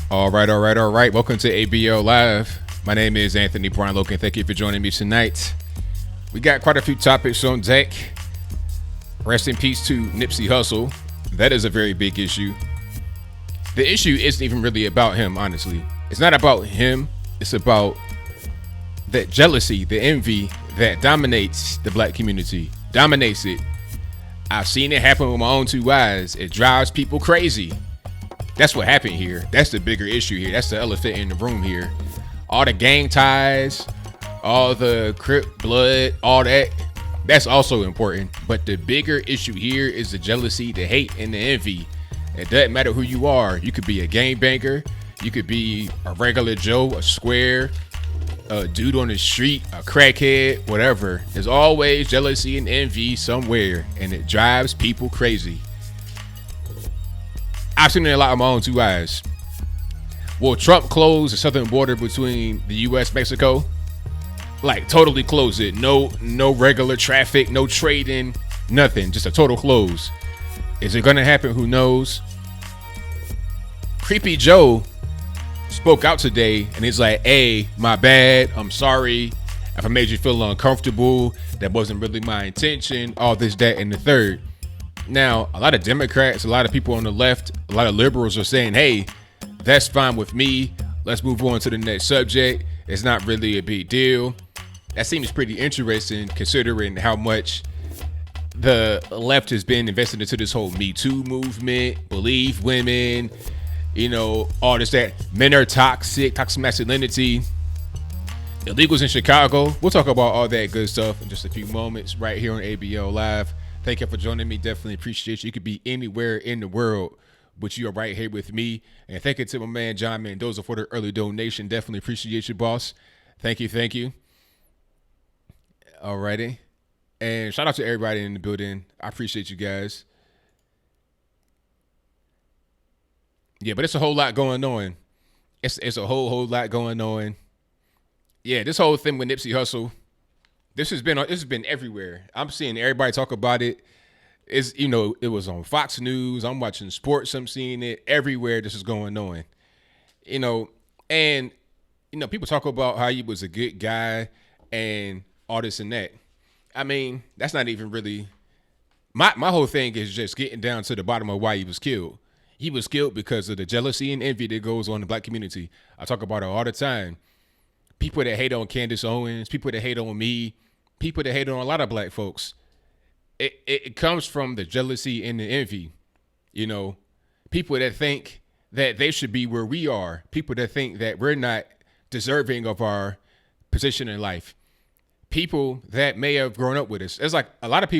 All right. Welcome to ABL Live. My name is Anthony Brian Logan. Thank you for joining me tonight. We got quite a few topics on deck. Rest in peace to Nipsey Hussle. That is a very big issue. The issue isn't even really about him, honestly. It's not about him. It's about that jealousy, the envy that dominates the black community. Dominates it. I've seen it happen with my own two eyes. It drives people crazy. That's what happened here. That's the bigger issue here. That's the elephant in the room here. All the gang ties, all the Crip blood, all that. That's also important. But the bigger issue here is the jealousy, the hate, and the envy. It doesn't matter who you are. You could be a gangbanger. You could be a regular Joe, a square, a dude on the street, a crackhead, whatever. There's always jealousy and envy somewhere, and it drives people crazy. I've seen it a lot of my own two eyes. Will Trump close the southern border between the U.S. Mexico? Like totally close it. No regular traffic, no trading, nothing. Just a total close. Is it gonna happen? Who knows? Creepy Joe spoke out today and he's like, hey, my bad. I'm sorry if I made you feel uncomfortable. That wasn't really my intention. All this, that, and the third. Now, a lot of Democrats, a lot of people on the left, a lot of liberals are saying, hey, that's fine with me. Let's move on to the next subject. It's not really a big deal. That seems pretty interesting considering how much the left has been invested into this whole Me Too movement, believe women, all this, that. Men are toxic masculinity. Illegals in Chicago. We'll talk about all that good stuff in just a few moments right here on ABL Live. Thank you for joining me. Definitely appreciate you. You could be anywhere in the world, but you are right here with me. And thank you to my man, John Mendoza, for the early donation. Definitely appreciate you, boss. Thank you. Alrighty. And shout out to everybody in the building. I appreciate you guys. Yeah, but it's a whole lot going on. It's a whole lot going on. Yeah, this whole thing with Nipsey Hussle. This has been everywhere. I'm seeing everybody talk about it. It was on Fox News. I'm watching sports. I'm seeing it everywhere. This is going on. And people talk about how he was a good guy and all this and that. I mean, that's not even really my whole thing is just getting down to the bottom of why he was killed. He was killed because of the jealousy and envy that goes on in the black community. I talk about it all the time. People that hate on Candace Owens, people that hate on me, people that hate on a lot of black folks. It comes from the jealousy and the envy. People that think that they should be where we are. People that think that we're not deserving of our position in life. People that may have grown up with us. It's like a lot of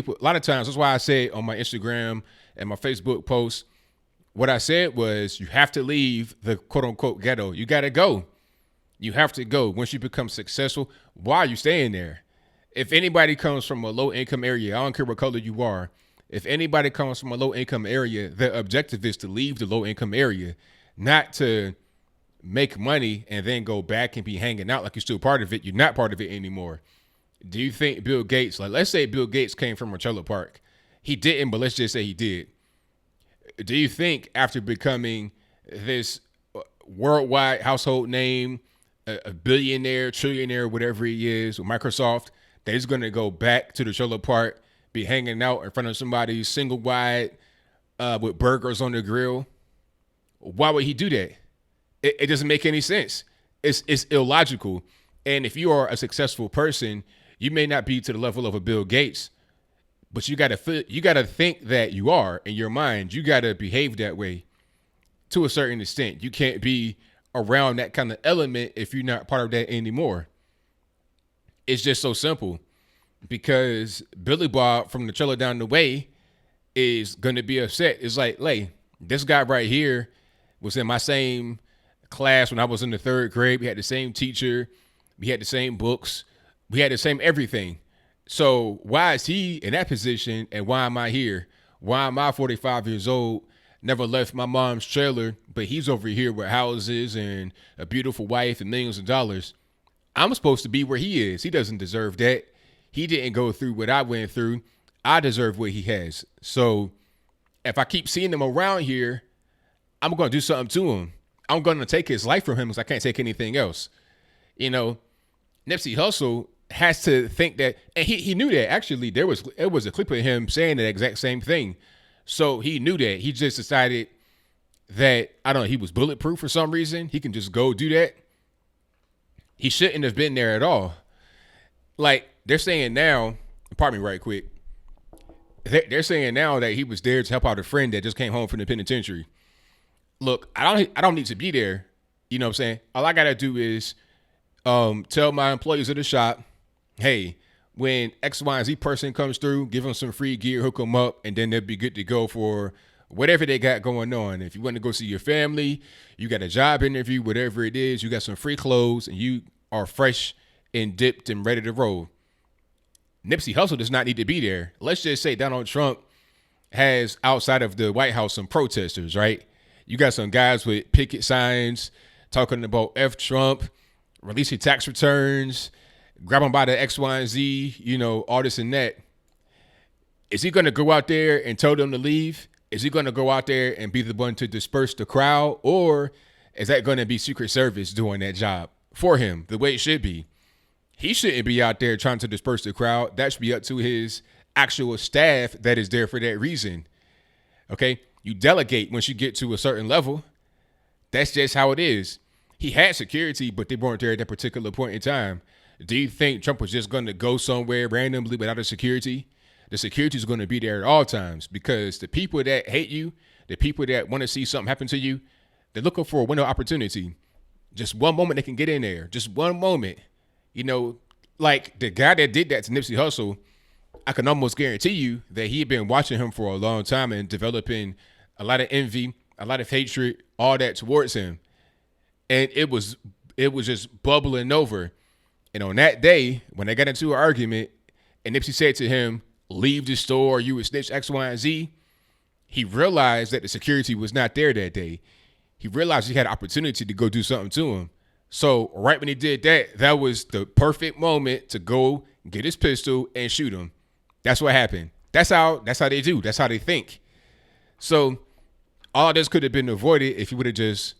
times, that's why I say on my Instagram and my Facebook posts, what I said was you have to leave the quote unquote ghetto. You got to go. You have to go. Once you become successful, why are you staying there? If anybody comes from a low income area, I don't care what color you are. If anybody comes from a low income area, the objective is to leave the low income area, not to make money and then go back and be hanging out like you're still part of it. You're not part of it anymore. Do you think Bill Gates, let's say Bill Gates came from a trailer park. He didn't, but let's just say he did. Do you think after becoming this worldwide household name, a billionaire, trillionaire, whatever he is with Microsoft, that he's going to go back to the trailer park, be hanging out in front of somebody's single wide with burgers on the grill? Why would he do that? It doesn't make any sense. It's illogical. And if you are a successful person, you may not be to the level of a Bill Gates, but you got to think that you are in your mind. You got to behave that way to a certain extent. You can't be around that kind of element if you're not part of that anymore. It's just so simple, because Billy Bob from the trailer down the way is going to be upset. It's like, this guy right here was in my same class when I was in the third grade. We had the same teacher. We had the same books. We had the same everything. So why is he in that position and why am I here? Why am I 45 years old, never left my mom's trailer, but he's over here with houses and a beautiful wife and millions of dollars? I'm supposed to be where he is. He doesn't deserve that. He didn't go through what I went through. I deserve what he has. So if I keep seeing him around here, I'm going to do something to him. I'm going to take his life from him because I can't take anything else. You know, Nipsey Hussle has to think that, and he knew that actually it was a clip of him saying the exact same thing. So he knew that. He just decided that, I don't know, he was bulletproof for some reason. He can just go do that. He shouldn't have been there at all. Like, they're saying now, pardon me right quick, they're saying now that he was there to help out a friend that just came home from the penitentiary. Look, I don't need to be there. You know what I'm saying? All I got to do is tell my employees of the shop, hey, when X, Y, and Z person comes through, give them some free gear, hook them up, and then they'll be good to go for whatever they got going on. If you want to go see your family, you got a job interview, whatever it is, you got some free clothes, and you are fresh and dipped and ready to roll. Nipsey Hussle does not need to be there. Let's just say Donald Trump has, outside of the White House, some protesters, right? You got some guys with picket signs talking about F Trump, release your tax returns, grab them by the X, Y, and Z, you know, all this and that. Is he going to go out there and tell them to leave? Is he going to go out there and be the one to disperse the crowd? Or is that going to be Secret Service doing that job for him the way it should be? He shouldn't be out there trying to disperse the crowd. That should be up to his actual staff that is there for that reason. Okay? You delegate once you get to a certain level. That's just how it is. He had security, but they weren't there at that particular point in time. Do you think Trump was just going to go somewhere randomly without a security? The security is going to be there at all times, because the people that hate you, the people that want to see something happen to you, they're looking for a window of opportunity. Just one moment they can get in there. Just one moment. You know, like the guy that did that to Nipsey Hussle, I can almost guarantee you that he had been watching him for a long time and developing a lot of envy, a lot of hatred, all that towards him. And it was just bubbling over. And on that day, when they got into an argument and Nipsey said to him, leave the store, you would snitch X, Y, and Z, he realized that the security was not there that day. He realized he had an opportunity to go do something to him. So right when he did that, that was the perfect moment to go get his pistol and shoot him. That's what happened. That's how they do. That's how they think. So all this could have been avoided if he would have just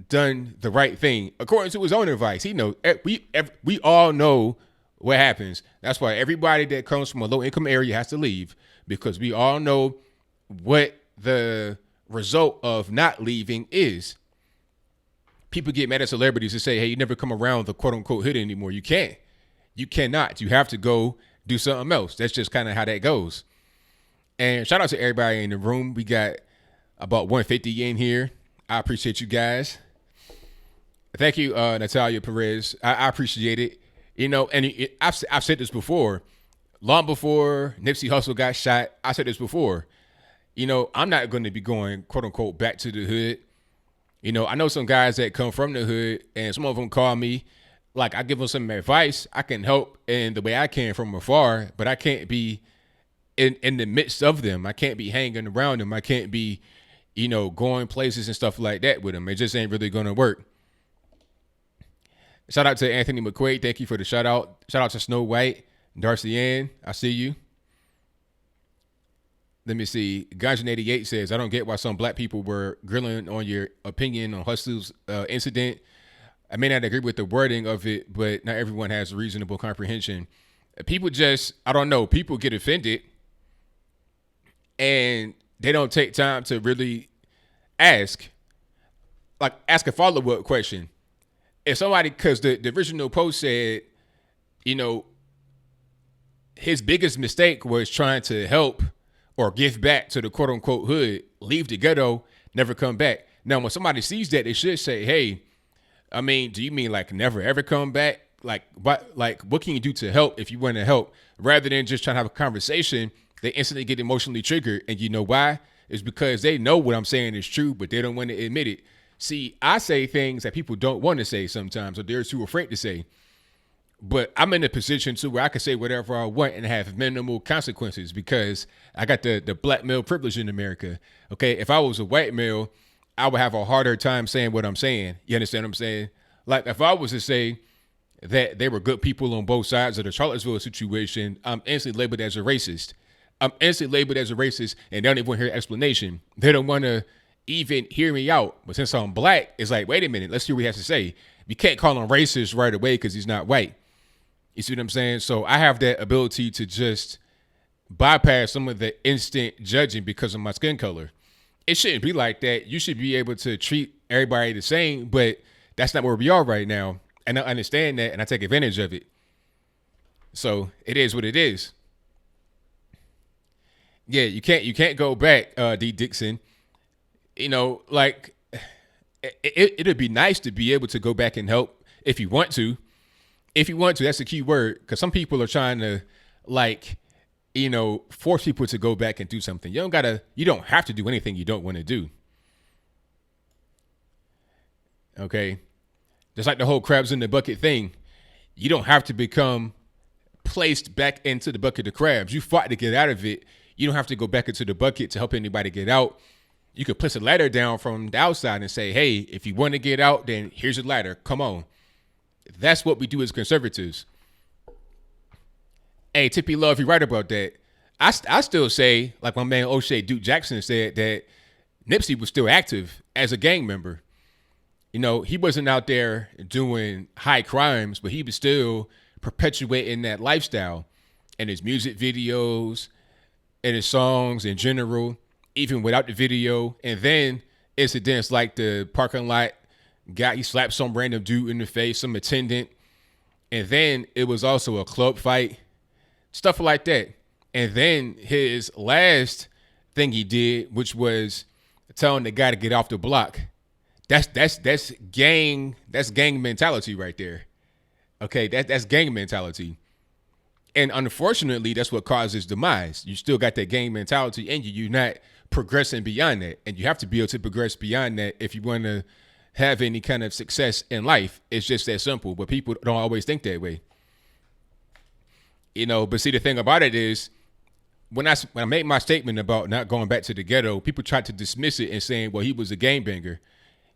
done the right thing according to his own advice. He knows. We all know what happens. That's why everybody that comes from a low income area has to leave, because we all know what the result of not leaving is. People get mad at celebrities and say, hey, you never come around the quote unquote hood anymore. You can't. You cannot. You have to go do something else. That's just kind of how that goes. And shout out to everybody in the room. We got about 150 in here. I appreciate you guys. Thank you, Natalia Perez. I appreciate it. You know, and I've said this before. Long before Nipsey Hussle got shot, I said this before. You know, I'm not going to be going, quote unquote, back to the hood. You know, I know some guys that come from the hood, and some of them call me. Like, I give them some advice. I can help in the way I can from afar, but I can't be in the midst of them. I can't be hanging around them. I can't be, you know, going places and stuff like that with them. It just ain't really going to work. Shout out to Anthony McQuaid. Thank you for the shout out. Shout out to Snow White, Darcy Ann. I see you. Let me see. Gajan88 says, I don't get why some black people were grilling on your opinion on Hussle's incident. I may not agree with the wording of it, but not everyone has reasonable comprehension. People just, I don't know, people get offended and they don't take time to really ask a follow-up question. If somebody, because the original post said, you know, his biggest mistake was trying to help or give back to the quote unquote hood, leave the ghetto, never come back. Now, when somebody sees that, they should say, hey, I mean, do you mean like never ever come back? Like, what can you do to help if you want to help? Rather than just trying to have a conversation, they instantly get emotionally triggered. And you know why? It's because they know what I'm saying is true, but they don't want to admit it. See, I say things that people don't want to say sometimes, or they're too afraid to say. But I'm in a position too where I can say whatever I want and have minimal consequences because I got the black male privilege in America. Okay, if I was a white male, I would have a harder time saying what I'm saying. You understand what I'm saying? Like if I was to say that they were good people on both sides of the Charlottesville situation, I'm instantly labeled as a racist. And they don't even want to hear explanation. They don't want to even hear me out. But since I'm black, it's like, wait a minute, let's hear what he has to say. You can't call him racist right away because he's not white. You see what I'm saying? So I have that ability to just bypass some of the instant judging because of my skin color. It shouldn't be like that. You should be able to treat everybody the same, but that's not where we are right now. And I understand that, and I take advantage of it. So it is what it is. Yeah, you can't go back, D Dixon. You know, like it'd be nice to be able to go back and help if you want to. If you want to, that's the key word. Because some people are trying to, like, you know, force people to go back and do something. You don't have to do anything you don't want to do. Okay. Just like the whole crabs in the bucket thing. You don't have to become placed back into the bucket of crabs. You fought to get out of it. You don't have to go back into the bucket to help anybody get out. You could place a ladder down from the outside and say, hey, if you want to get out, then here's a ladder. Come on. That's what we do as conservatives. Hey, Tippy Love, you're right about that. I still say, like my man O'Shea Duke Jackson said, that Nipsey was still active as a gang member. You know, he wasn't out there doing high crimes, but he was still perpetuating that lifestyle in his music videos, in his songs in general, even without the video. And then incidents like the parking lot guy, he slapped some random dude in the face, some attendant. And then it was also a club fight, stuff like that. And then his last thing he did, which was telling the guy to get off the block. That's gang mentality right there. Okay, that's gang mentality. And unfortunately, that's what causes demise. You still got that gang mentality in you. You're not progressing beyond that. And you have to be able to progress beyond that if you want to have any kind of success in life. It's just that simple. But people don't always think that way. You know, but see, the thing about it is, when I made my statement about not going back to the ghetto, people tried to dismiss it and saying, well, he was a gangbanger.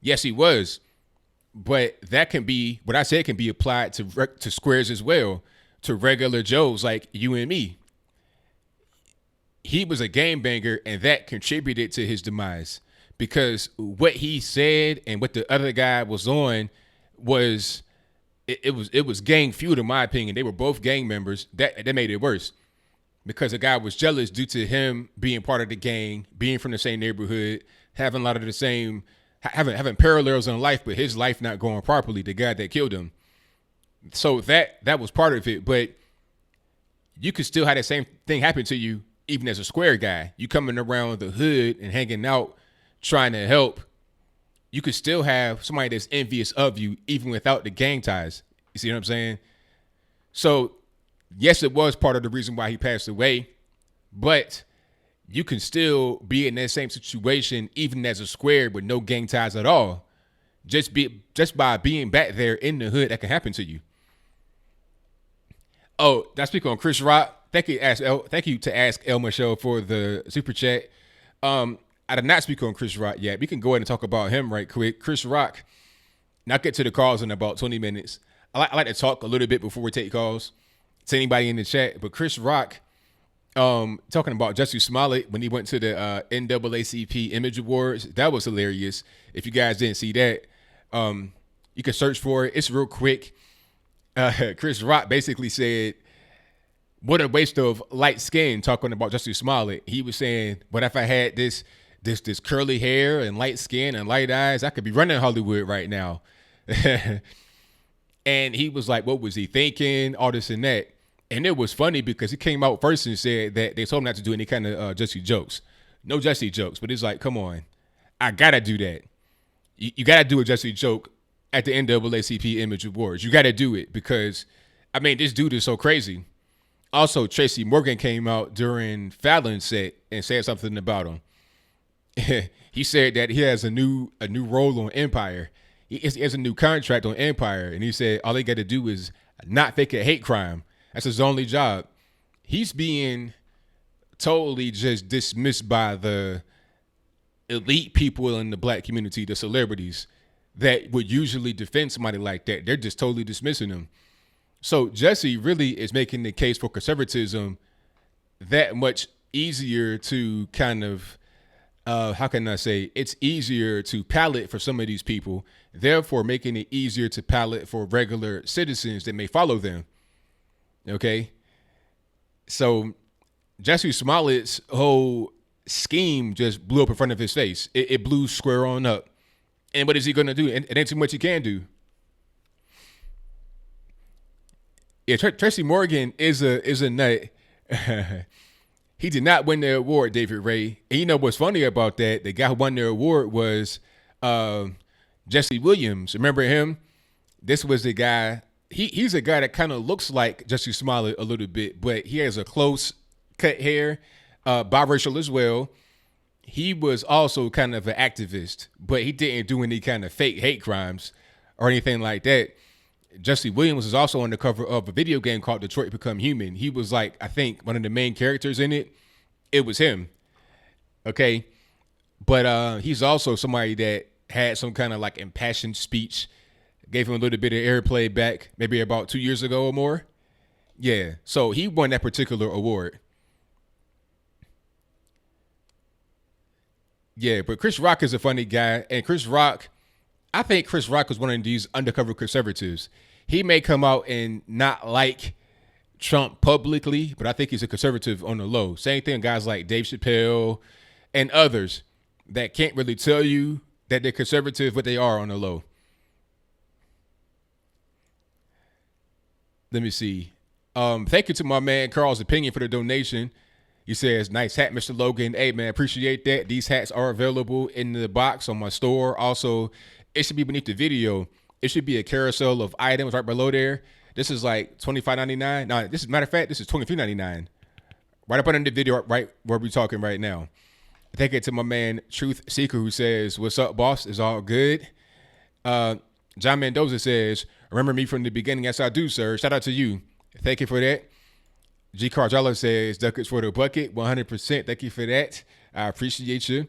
Yes, he was. But that can be, what I said can be applied to squares as well, to regular Joes like you and me. He was a gangbanger, and that contributed to his demise, because what he said and what the other guy was on was, it was gang feud, in my opinion. They were both gang members. That made it worse, because the guy was jealous due to him being part of the gang, being from the same neighborhood, having a lot of the same, having parallels in life, but his life not going properly, the guy that killed him. So that was part of it. But you could still have that same thing happen to you even as a square guy. You coming around the hood and hanging out, trying to help. You could still have somebody that's envious of you even without the gang ties. You see what I'm saying? So yes, it was part of the reason why he passed away, but you can still be in that same situation even as a square with no gang ties at all. Just by being back there in the hood, that can happen to you. Oh, did I speak on Chris Rock? Thank you to Ask El Michelle for the super chat. I did not speak on Chris Rock yet. We can go ahead and talk about him right quick. Chris Rock. Now get to the calls in about 20 minutes. I like to talk a little bit before we take calls to anybody in the chat. But Chris Rock, talking about Jussie Smollett when he went to the NAACP Image Awards, that was hilarious. If you guys didn't see that, you can search for it. It's real quick. Chris Rock basically said, what a waste of light skin, talking about Jussie Smollett. He was saying, what if I had this curly hair and light skin and light eyes? I could be running Hollywood right now. And he was like, what was he thinking? All this and that. And it was funny because he came out first and said that they told him not to do any kind of Jussie jokes. No Jussie jokes. But it's like, come on. I got to do that. You got to do a Jussie joke at the NAACP Image Awards. You got to do it because, I mean, this dude is so crazy. Also, Tracy Morgan came out during Fallon's set and said something about him. He said that he has a new role on Empire. He has a new contract on Empire, and he said all he got to do is not fake a hate crime. That's his only job. He's being totally just dismissed by the elite people in the black community, the celebrities that would usually defend somebody like that. They're just totally dismissing him. So Jussie really is making the case for conservatism that much easier to kind of how can I say, it's easier to palate for some of these people, therefore making it easier to palate for regular citizens that may follow them. Okay. So Jesse Smollett's whole scheme just blew up in front of his face. It blew square on up. And what is he going to do? It ain't too much he can do. Yeah, Tracy Morgan is a nut. He did not win the award, David Ray. And you know what's funny about that? The guy who won the award was Jesse Williams. Remember him? This was the guy. He's a guy that kind of looks like Jesse Smollett a little bit, but he has a close cut hair, biracial as well. He was also kind of an activist, but he didn't do any kind of fake hate crimes or anything like that. Jesse Williams was also on the cover of a video game called Detroit Become Human. He was like, I think, one of the main characters in it. It was him. Okay. But he's also somebody that had some kind of like impassioned speech, gave him a little bit of airplay back maybe about 2 years ago or more. Yeah. So he won that particular award. Yeah. But Chris Rock is a funny guy. And I think Chris Rock was one of these undercover conservatives. He may come out and not like Trump publicly, but I think he's a conservative on the low. Same thing, guys like Dave Chappelle and others that can't really tell you that they're conservative, but they are on the low. Let me see. Thank you to my man Carl's Opinion for the donation. He says, nice hat, Mr. Logan. Hey, man, appreciate that. These hats are available in the box on my store. Also, it should be beneath the video. It should be a carousel of items right below there. This is like $25.99. No, this is, matter of fact, this is $23.99. Right up under the video, right where we're talking right now. Thank you to my man Truth Seeker who says, what's up, boss? It's all good. John Mendoza says, remember me from the beginning? Yes, I do, sir. Shout out to you. Thank you for that. G. Carjala says, duckets for the bucket. 100%. Thank you for that. I appreciate you.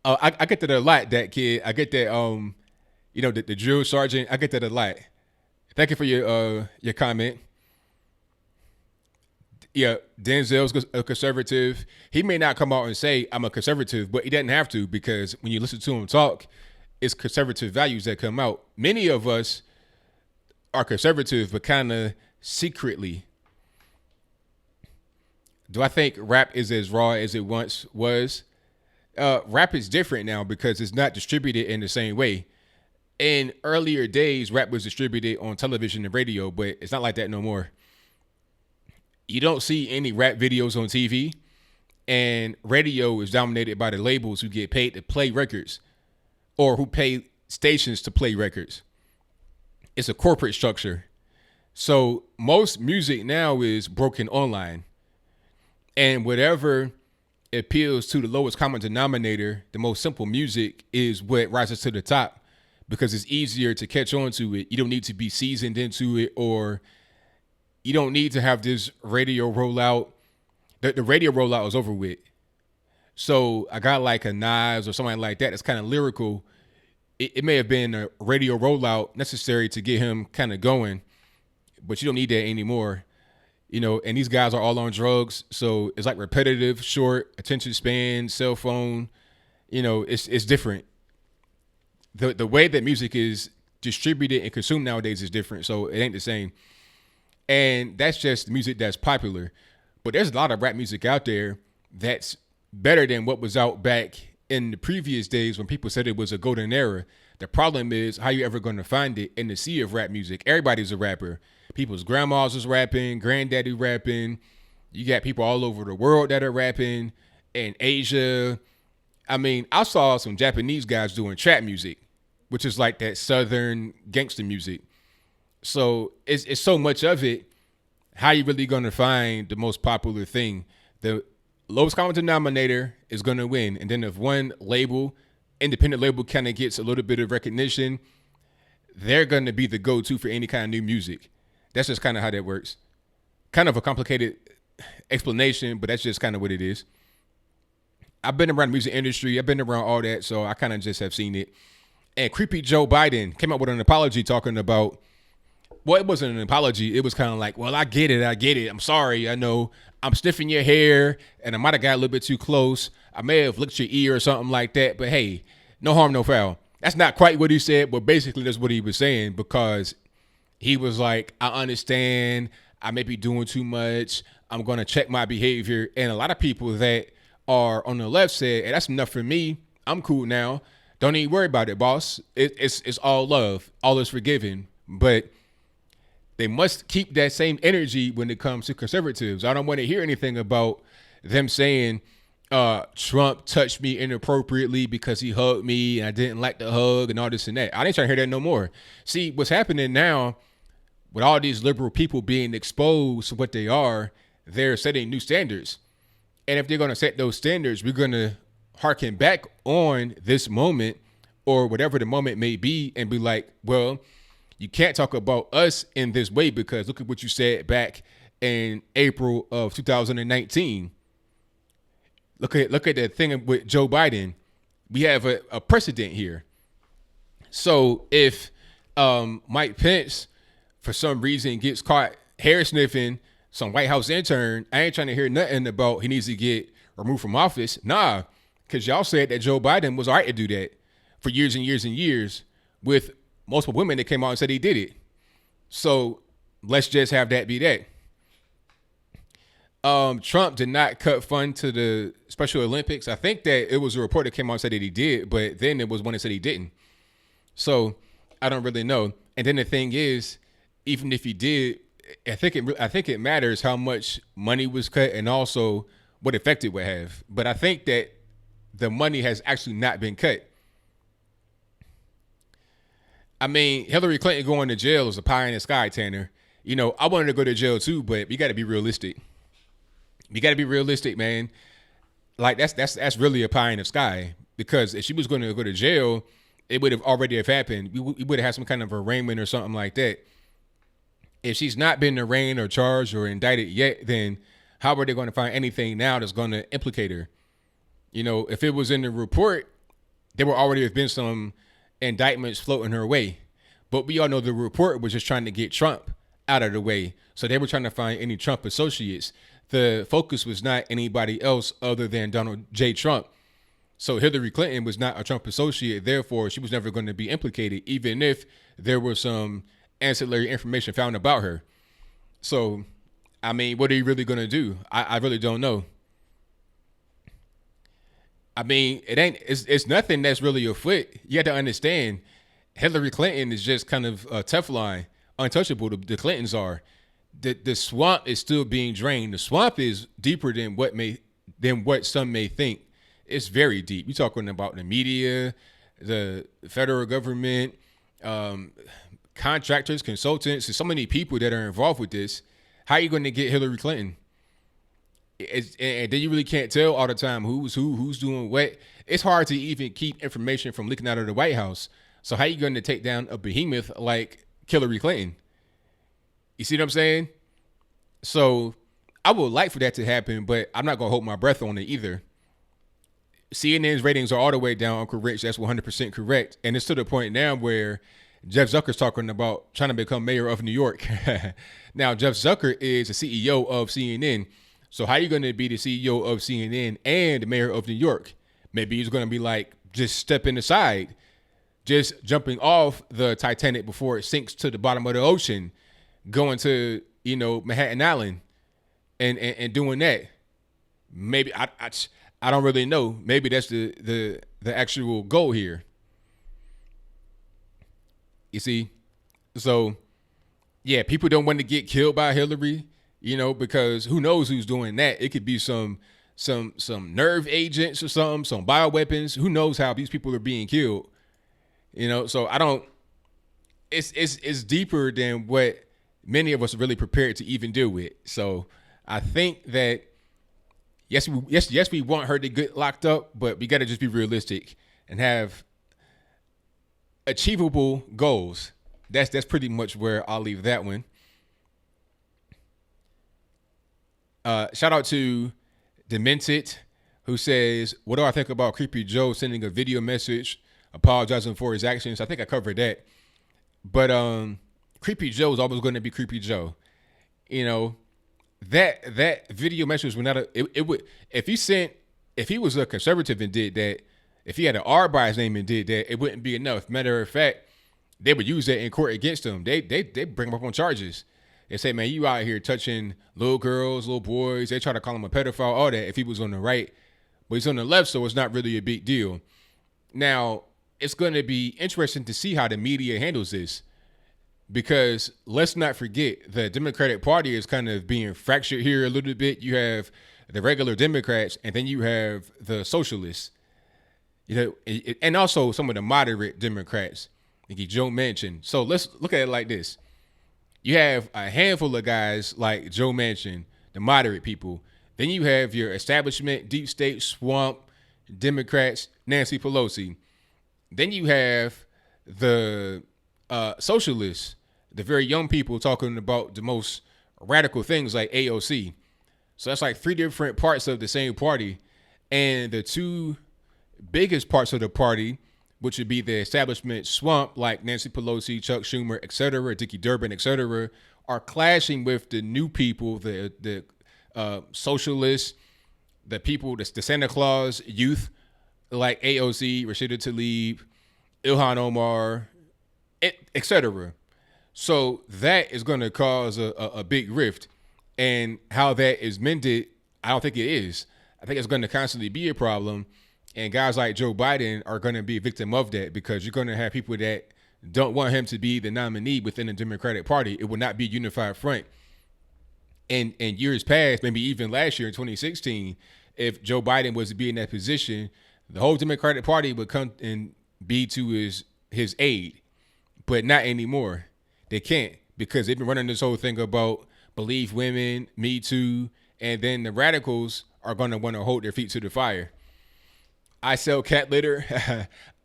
I get that a lot, that kid. I get that, the drill sergeant. I get that a lot. Thank you for your comment. Yeah, Denzel's a conservative. He may not come out and say, I'm a conservative, but he doesn't have to, because when you listen to him talk, it's conservative values that come out. Many of us are conservative, but kind of secretly. Do I think rap is as raw as it once was? Rap is different now because it's not distributed in the same way. In earlier days, rap was distributed on television and radio, but it's not like that no more. You don't see any rap videos on TV, and radio is dominated by the labels who get paid to play records or who pay stations to play records. It's a corporate structure. So most music now is broken online, and whatever appeals to the lowest common denominator, the most simple music, is what rises to the top because it's easier to catch on to it. You don't need to be seasoned into it, or you don't need to have this radio rollout. The radio rollout is over with. So I got like a Nas or something like that that's kind of lyrical. It may have been a radio rollout necessary to get him kind of going, but you don't need that anymore. And these guys are all on drugs. So it's like repetitive, short attention span, cell phone. It's different. The way that music is distributed and consumed nowadays is different. So it ain't the same. And that's just music that's popular. But there's a lot of rap music out there that's better than what was out back in the previous days when people said it was a golden era. The problem is, how you ever going to find it in the sea of rap music? Everybody's a rapper. People's grandmas is rapping, granddaddy rapping. You got people all over the world that are rapping, in Asia. I mean, I saw some Japanese guys doing trap music, which is like that southern gangster music. So it's so much of it. How you really going to find the most popular thing? The lowest common denominator is going to win. And then if one label, independent label, kind of gets a little bit of recognition, they're going to be the go-to for any kind of new music. That's just kind of how that works. Kind of a complicated explanation, but that's just kind of what it is. I've been around the music industry. I've been around all that, so I kind of just have seen it. And creepy Joe Biden came out with an apology talking about, well, it wasn't an apology. It was kind of like, well, I get it. I'm sorry. I know I'm sniffing your hair and I might have got a little bit too close. I may have licked your ear or something like that, but hey, no harm, no foul. That's not quite what he said, but basically that's what he was saying, because he was like, I understand I may be doing too much. I'm going to check my behavior. And a lot of people that are on the left said, hey, that's enough for me. I'm cool now. Don't even worry about it, boss. It's all love. All is forgiven. But they must keep that same energy when it comes to conservatives. I don't want to hear anything about them saying Trump touched me inappropriately because he hugged me and I didn't like the hug and all this and that. I ain't trying to hear that no more. See, what's happening now with all these liberal people being exposed to what they are, they're setting new standards. And if they're going to set those standards, we're going to harken back on this moment or whatever the moment may be and be like, well, you can't talk about us in this way because look at what you said back in April of 2019. Look at the thing with Joe Biden. We have a precedent here. So if Mike Pence, for some reason, gets caught hair sniffing some White House intern, I ain't trying to hear nothing about he needs to get removed from office. Nah, because y'all said that Joe Biden was all right to do that for years and years and years with multiple women that came out and said he did it. So let's just have that be that. Trump did not cut fund to the Special Olympics. I think that it was a report that came out and said that he did, but then it was one that said he didn't. So I don't really know. And then the thing is, even if he did, I think it matters how much money was cut and also what effect it would have. But I think that the money has actually not been cut. I mean, Hillary Clinton going to jail is a pie in the sky, Tanner. You know, I wanted to go to jail too, but we got to be realistic. We got to be realistic, man. Like that's really a pie in the sky, because if she was going to go to jail, it would have already have happened. We would have had some kind of arraignment or something like that. If she's not been arraigned or charged or indicted yet, then how are they going to find anything now that's going to implicate her? You know, if it was in the report, there would already have been some indictments floating her way. But we all know the report was just trying to get Trump out of the way. So they were trying to find any Trump associates. The focus was not anybody else other than Donald J. Trump. So Hillary Clinton was not a Trump associate. Therefore, she was never going to be implicated, even if there was some ancillary information found about her. So, I mean, what are you really going to do? I really don't know. I mean, it's nothing that's really afoot. You have to understand, Hillary Clinton is just kind of Teflon, untouchable. The Clintons are. The swamp is still being drained. The swamp is deeper than what some may think. It's very deep. You're talking about the media, the federal government, contractors, consultants. There's so many people that are involved with this. How are you going to get Hillary Clinton? And then you really can't tell all the time who's doing what. It's hard to even keep information from leaking out of the White House. So how are you going to take down a behemoth like Hillary Clinton? You see what I'm saying? So I would like for that to happen, but I'm not going to hold my breath on it either. CNN's ratings are all the way down, Uncle Rich. That's 100% correct. And it's to the point now where Jeff Zucker's talking about trying to become mayor of New York. Now, Jeff Zucker is the CEO of CNN. So how are you going to be the CEO of CNN and the mayor of New York? Maybe he's going to be like just stepping aside, just jumping off the Titanic before it sinks to the bottom of the ocean, going to, Manhattan Island and doing that. Maybe I don't really know. Maybe that's the actual goal here. You see? So, yeah, people don't want to get killed by Hillary, because who knows who's doing that? It could be some nerve agents or something, some bioweapons. Who knows how these people are being killed? So I don't. It's deeper than what many of us are really prepared to even deal with. So I think that yes, we want her to get locked up, but we got to just be realistic and have achievable goals. That's pretty much where I'll leave that one. Shout out to Demented, who says, what do I think about Creepy Joe sending a video message apologizing for his actions? I think I covered that. But Creepy Joe is always going to be Creepy Joe. that video message would not it would if he was a conservative and did that, if he had an R by his name and did that, it wouldn't be enough. Matter of fact, they would use that in court against him. They bring him up on charges. They say, man, you out here touching little girls, little boys. They try to call him a pedophile, all that, if he was on the right. But he's on the left, so it's not really a big deal. Now, it's going to be interesting to see how the media handles this. Because let's not forget, the Democratic Party is kind of being fractured here a little bit. You have the regular Democrats, and then you have the socialists. And also some of the moderate Democrats, like Joe Manchin. So let's look at it like this. You have a handful of guys like Joe Manchin, the moderate people. Then you have your establishment, deep state, swamp, Democrats, Nancy Pelosi. Then you have the socialists, the very young people talking about the most radical things like AOC. So that's like 3 different parts of the same party. And the 2 biggest parts of the party, which would be the establishment swamp, like Nancy Pelosi, Chuck Schumer, et cetera, Dickie Durbin, et cetera, are clashing with the new people, the socialists, the people, the Santa Claus youth, like AOC, Rashida Tlaib, Ilhan Omar, et cetera. So that is going to cause a big rift. And how that is mended, I don't think it is. I think it's going to constantly be a problem. And guys like Joe Biden are going to be a victim of that, because you're going to have people that don't want him to be the nominee within the Democratic Party. It will not be a unified front. And in years past, maybe even last year in 2016, if Joe Biden was to be in that position, the whole Democratic Party would come and be to his aid. But not anymore. They can't, because they've been running this whole thing about believe women, Me Too, and then the radicals are going to want to hold their feet to the fire. I sell cat litter.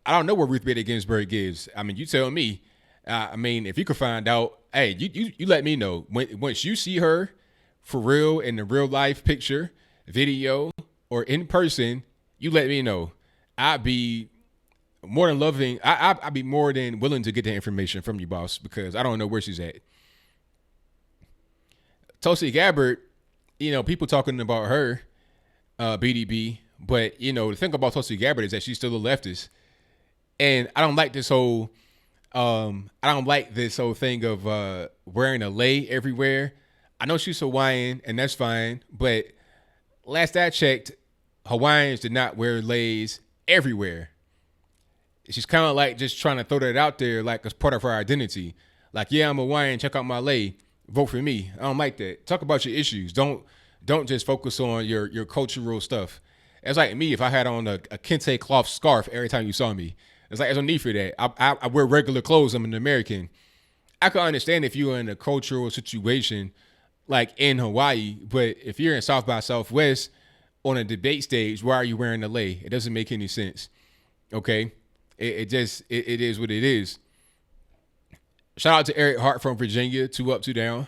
I don't know where Ruth Bader Ginsburg is. I mean, you tell me. If you could find out, hey, you let me know. Once you see her for real in the real life picture, video, or in person, you let me know. I'd be more than loving. I'd be more than willing to get the information from you, boss, because I don't know where she's at. Tulsi Gabbard, people talking about her, BDB, but the thing about Tulsi Gabbard is that she's still a leftist, and I don't like this whole thing of wearing a lei everywhere. I know she's Hawaiian, and that's fine, but last I checked, Hawaiians did not wear leis everywhere. She's kind of like just trying to throw that out there like as part of her identity. Like, yeah, I'm Hawaiian, check out my lei, vote for me. I don't like that. Talk about your issues. Don't just focus on your cultural stuff. It's like me, if I had on a kente cloth scarf every time you saw me. It's like, there's no need for that. I wear regular clothes. I'm an American. I can understand if you're in a cultural situation like in Hawaii, but if you're in South by Southwest on a debate stage, why are you wearing a lei? It doesn't make any sense. Okay? It is what it is. Shout out to Eric Hart from Virginia, 2 up, 2 down.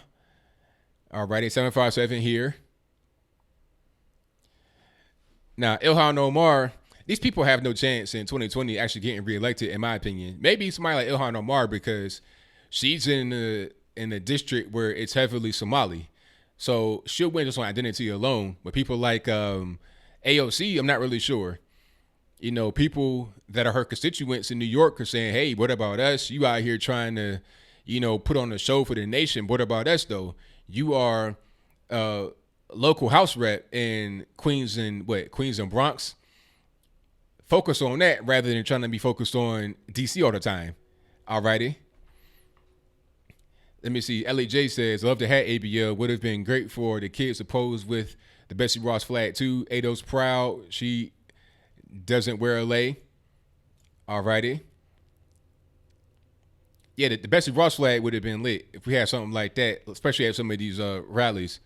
All righty, 757 here. Now, Ilhan Omar, these people have no chance in 2020 actually getting reelected, in my opinion. Maybe somebody like Ilhan Omar, because she's in a district where it's heavily Somali. So she'll win just on identity alone. But people like AOC, I'm not really sure. People that are her constituents in New York are saying, hey, what about us? You out here trying to, put on a show for the nation. What about us, though? You are local house rep in Queens and Bronx. Focus on that rather than trying to be focused on DC all the time. All righty. Let me see. Ellie J says, love to have ABL. Would have been great for the kids to pose with the Betsy Ross flag, too. Ado's proud. She doesn't wear a lei. All righty. Yeah, the Betsy Ross flag would have been lit if we had something like that, especially at some of these rallies.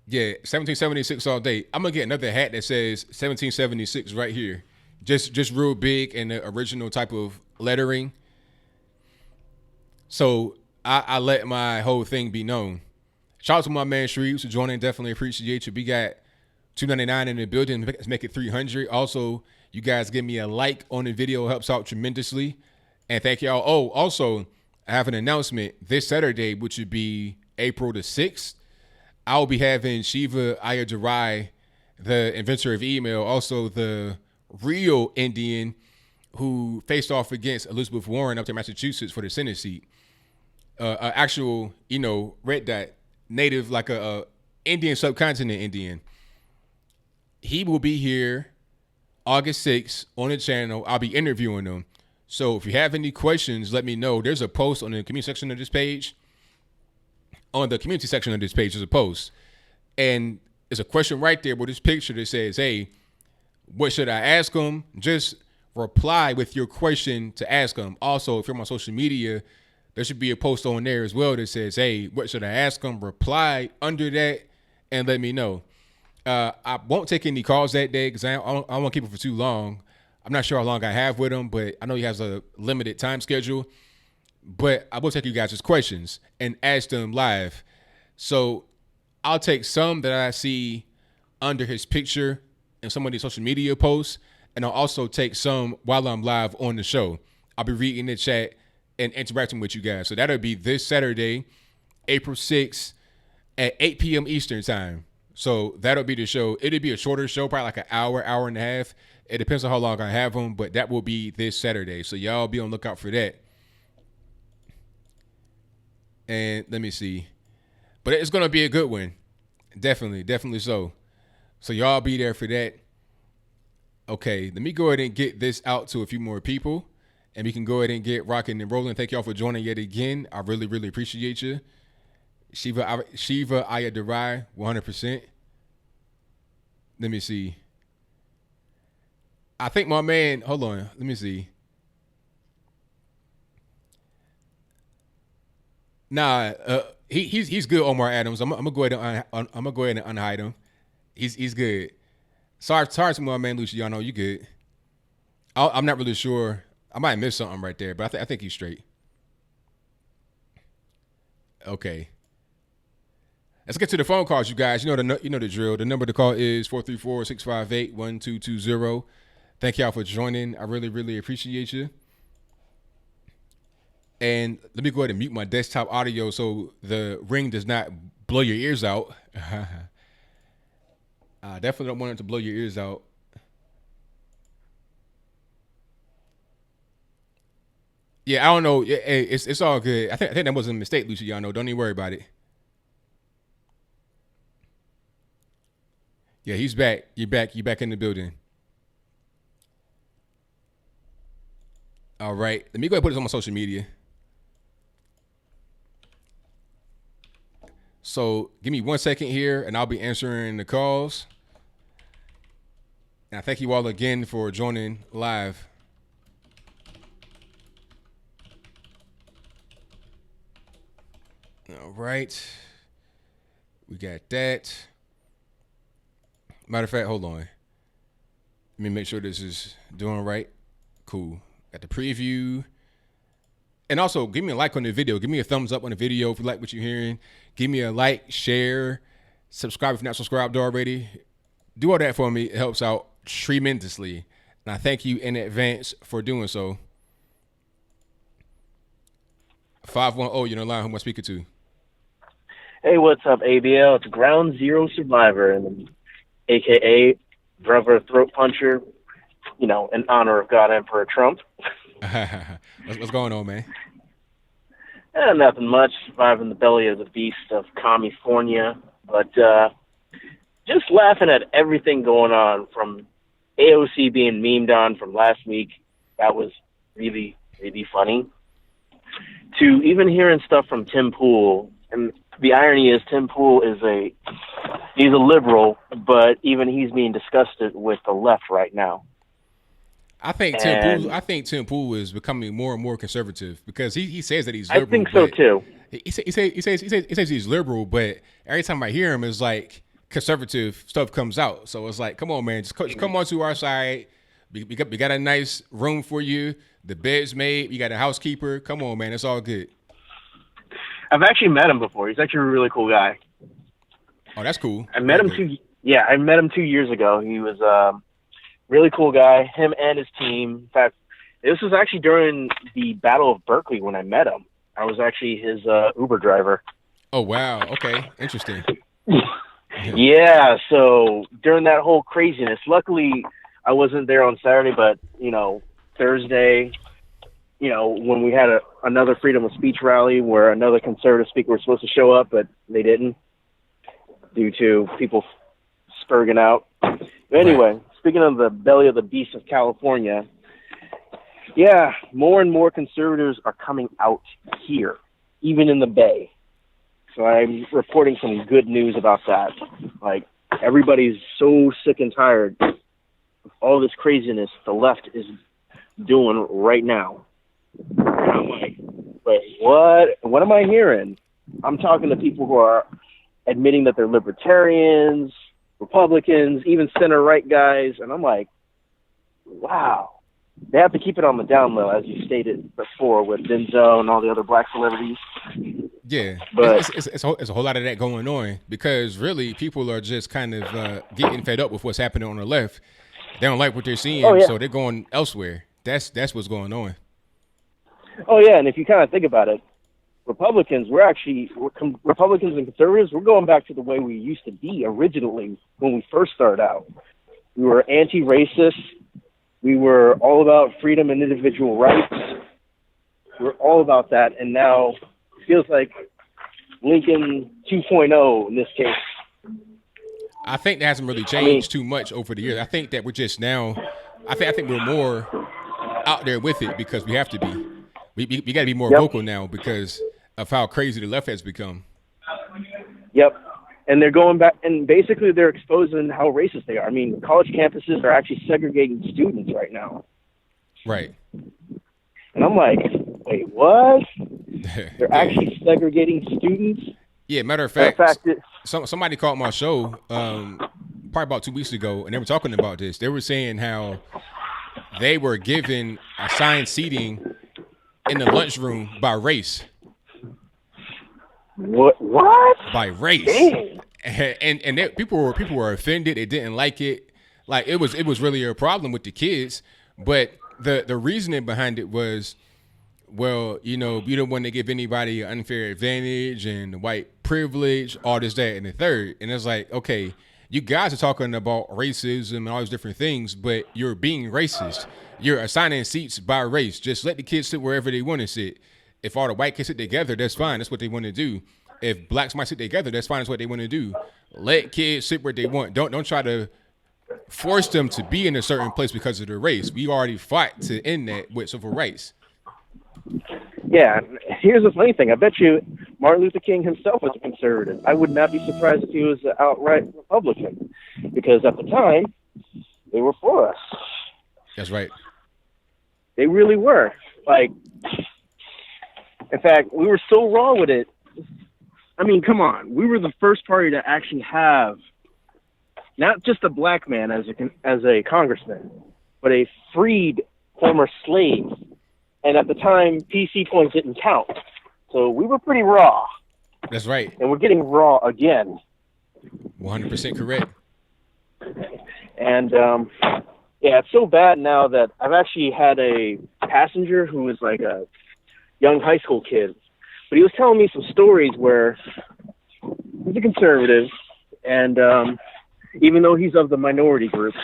Yeah, 1776 all day. I'm going to get another hat that says 1776 right here. Just real big and the original type of lettering. So I let my whole thing be known. Shout out to my man Shreves for joining. Definitely appreciate you. We got $2.99 in the building. Let's make it $300. Also, you guys give me a like on the video. Helps out tremendously. And thank y'all. Oh, also, I have an announcement this Saturday, which would be April the 6th. I'll be having Shiva Ayyadurai, the inventor of email, also the real Indian who faced off against Elizabeth Warren up to Massachusetts for the Senate seat. Actual, red dot, native, like a Indian subcontinent Indian. He will be here August 6th on the channel. I'll be interviewing him. So if you have any questions, let me know. There's a post on the community section of this page. On the community section of this page, there's a post. And there's a question right there with this picture that says, hey, what should I ask him? Just reply with your question to ask him. Also, if you're on social media, there should be a post on there as well that says, hey, what should I ask him? Reply under that and let me know. I won't take any calls that day because I don't want to keep it for too long. I'm not sure how long I have with him, but I know he has a limited time schedule. But I will take you guys' questions and ask them live. So I'll take some that I see under his picture and some of these social media posts, and I'll also take some while I'm live on the show. I'll be reading the chat and interacting with you guys. So that'll be this Saturday, April 6th at 8 p.m. Eastern time. So that'll be the show. It'll be a shorter show, probably like an hour and a half. It depends on how long I have them, but that will be this Saturday. So y'all be on the lookout for that. And let me see. But it's going to be a good one. Definitely so. So y'all be there for that. Okay, let me go ahead and get this out to a few more people. And we can go ahead and get rocking and rolling. Thank y'all for joining yet again. I really appreciate you. Shiva Ayyadurai, 100%. Let me see. I think my man, hold on. Let me see. Nah, he's good, Omar Adams. I'm gonna go ahead and unhide him. He's good. Sorry to my man Luciano. You good? I'm not really sure. I might miss something right there, but I think he's straight. Okay. Let's get to the phone calls, you guys. You know the drill. The number to call is 434-658-1220. Thank y'all for joining. I really appreciate you. And let me go ahead and mute my desktop audio so the ring does not blow your ears out. I definitely don't want it to blow your ears out. Yeah, I don't know. It's all good. I think that was a mistake, Luciano. Don't even worry about it. Yeah, he's back. You're back in the building. All right. Let me go ahead and put this on my social media. So give me 1 second here, and I'll be answering the calls. And I thank you all again for joining live. All right. We got that. Matter of fact, hold on. Let me make sure this is doing right. Cool. Got the preview. And also, give me a like on the video. Give me a thumbs up on the video if you like what you're hearing. Give me a like, share, subscribe if you're not subscribed already. Do all that for me. It helps out tremendously. And I thank you in advance for doing so. 510, you're on the line. Who am I speaking to? Hey, what's up, ABL? It's Ground Zero Survivor, and a.k.a. Brother Throat Puncher, in honor of God Emperor Trump. What's going on, man? Nothing much. Surviving the belly of the beast of California. But just laughing at everything going on, from AOC being memed on from last week. That was really, really funny. To even hearing stuff from Tim Pool. And the irony is Tim Pool he's a liberal, but even he's being disgusted with the left right now. I think Tim Pool is becoming more and more conservative because he says that he's liberal. I think so too. He says he's liberal, but every time I hear him, it's like conservative stuff comes out. So it's like, come on, man, just come on to our side. We got a nice room for you. The bed's made. You got a housekeeper. Come on, man, it's all good. I've actually met him before. He's actually a really cool guy. Oh, that's cool. I met him 2 years ago. He was really cool guy, him and his team. In fact, this was actually during the Battle of Berkeley when I met him. I was actually his Uber driver. Oh wow. Okay. Interesting. Yeah, so during that whole craziness, luckily I wasn't there on Saturday, but Thursday, when we had another freedom of speech rally where another conservative speaker was supposed to show up, but they didn't due to people spurging out. But anyway, Right. speaking of the belly of the beast of California, yeah, more and more conservatives are coming out here, even in the Bay. So I'm reporting some good news about that. Like, everybody's so sick and tired of all this craziness the left is doing right now. And I'm like, wait, what? What am I hearing? I'm talking to people who are admitting that they're libertarians, Republicans, even center-right guys, and I'm like, wow. They have to keep it on the down low, as you stated before, with Denzel and all the other black celebrities. Yeah, But it's a whole lot of that going on because really people are just kind of getting fed up with what's happening on the left. They don't like what they're seeing, yeah. so they're going elsewhere. That's what's going on. Oh yeah, and if you kind of think about it, Republicans and conservatives, we're going back to the way we used to be originally when we first started out. We were anti-racist. We were all about freedom and individual rights. We're all about that, and now it feels like Lincoln 2.0 in this case. I think that hasn't really changed too much over the years. I think that we're just now. I think we're more out there with it because we have to be. We got to be more vocal now because of how crazy the left has become. Yep. And they're going back, and basically they're exposing how racist they are. I mean, college campuses are actually segregating students right now. Right. And I'm like, wait, what? They're Yeah. actually segregating students? Yeah, matter of fact, somebody called my show probably about 2 weeks ago, and they were talking about this. They were saying how they were given assigned seating in the lunchroom by race. What? By race. Dang. And people were offended. They didn't like it. Like it was really a problem with the kids. But the reasoning behind it was, well, you don't want to give anybody an unfair advantage and white privilege, all this, that, and the third. And it's like, okay, you guys are talking about racism and all these different things, but you're being racist. You're assigning seats by race. Just let the kids sit wherever they want to sit. If all the white kids sit together, that's fine. That's what they want to do. If blacks might sit together, that's fine. That's what they want to do. Let kids sit where they want. Don't try to force them to be in a certain place because of their race. We already fought to end that with civil rights. Yeah, here's the funny thing. I bet you Martin Luther King himself was a conservative. I would not be surprised if he was an outright Republican, because at the time, they were for us. That's right. They really were. Like, in fact, we were so wrong with it. I mean, come on. We were the first party to actually have not just a black man as a congressman, but a freed former slave. And at the time, PC points didn't count. So we were pretty raw. That's right. And we're getting raw again. 100% correct. And, yeah, it's so bad now that I've actually had a passenger who was like a young high school kid. But he was telling me some stories where he's a conservative, and even though he's of the minority group,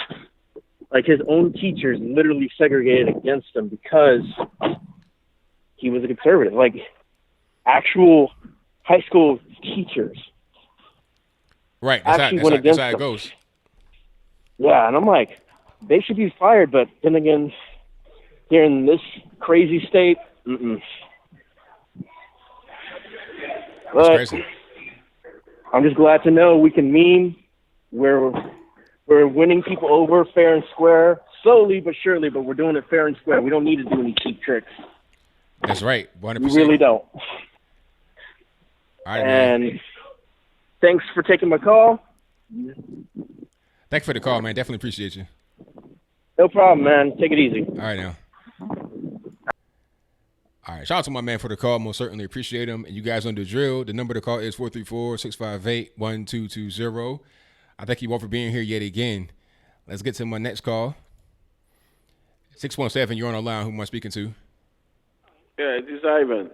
like his own teachers literally segregated against him because he was a conservative. Like actual high school teachers. Right. That's how it goes. Yeah, and I'm like, they should be fired, but then again, here in this crazy state, That's crazy. I'm just glad to know we can meme where we're winning people over fair and square, slowly but surely, but we're doing it fair and square. We don't need to do any cheap tricks. That's right. 100%. We really don't. All right, and man. Thanks for taking my call. Thanks for the call, man. Definitely appreciate you. No problem, man. Take it easy. All right, now. All right, shout out to my man for the call. Most certainly appreciate him. And you guys know the drill. The number to call is 434-658-1220. I thank you all for being here yet again. Let's get to my next call. 617, you're on the line. Who am I speaking to? Yeah, this is Ivan.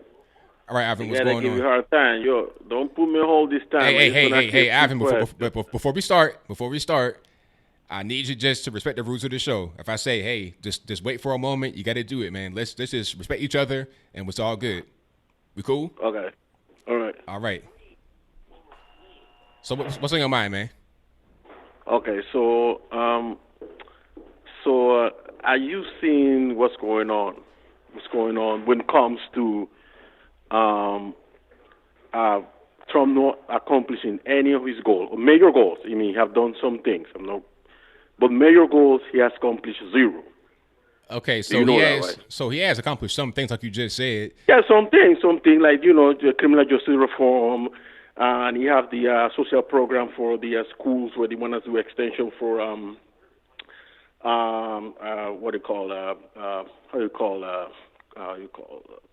All right, Ivan, You what's gotta going give on? you a hard time. Yo, don't put me on hold this time. Hey, Ivan, before we start, I need you just to respect the rules of the show. If I say, hey, just wait for a moment, you got to do it, man. Let's just respect each other, and it's all good. We cool? Okay. All right. All right. So what's on your mind, man? Okay. So are you seeing what's going on? What's going on when it comes to Trump not accomplishing any of his goals, or major goals? I mean, he have done some things. But major goals, he has accomplished zero. Okay, so he has accomplished some things like you just said. Yeah, something like the criminal justice reform, and you have the social program for the schools where they want to do extension for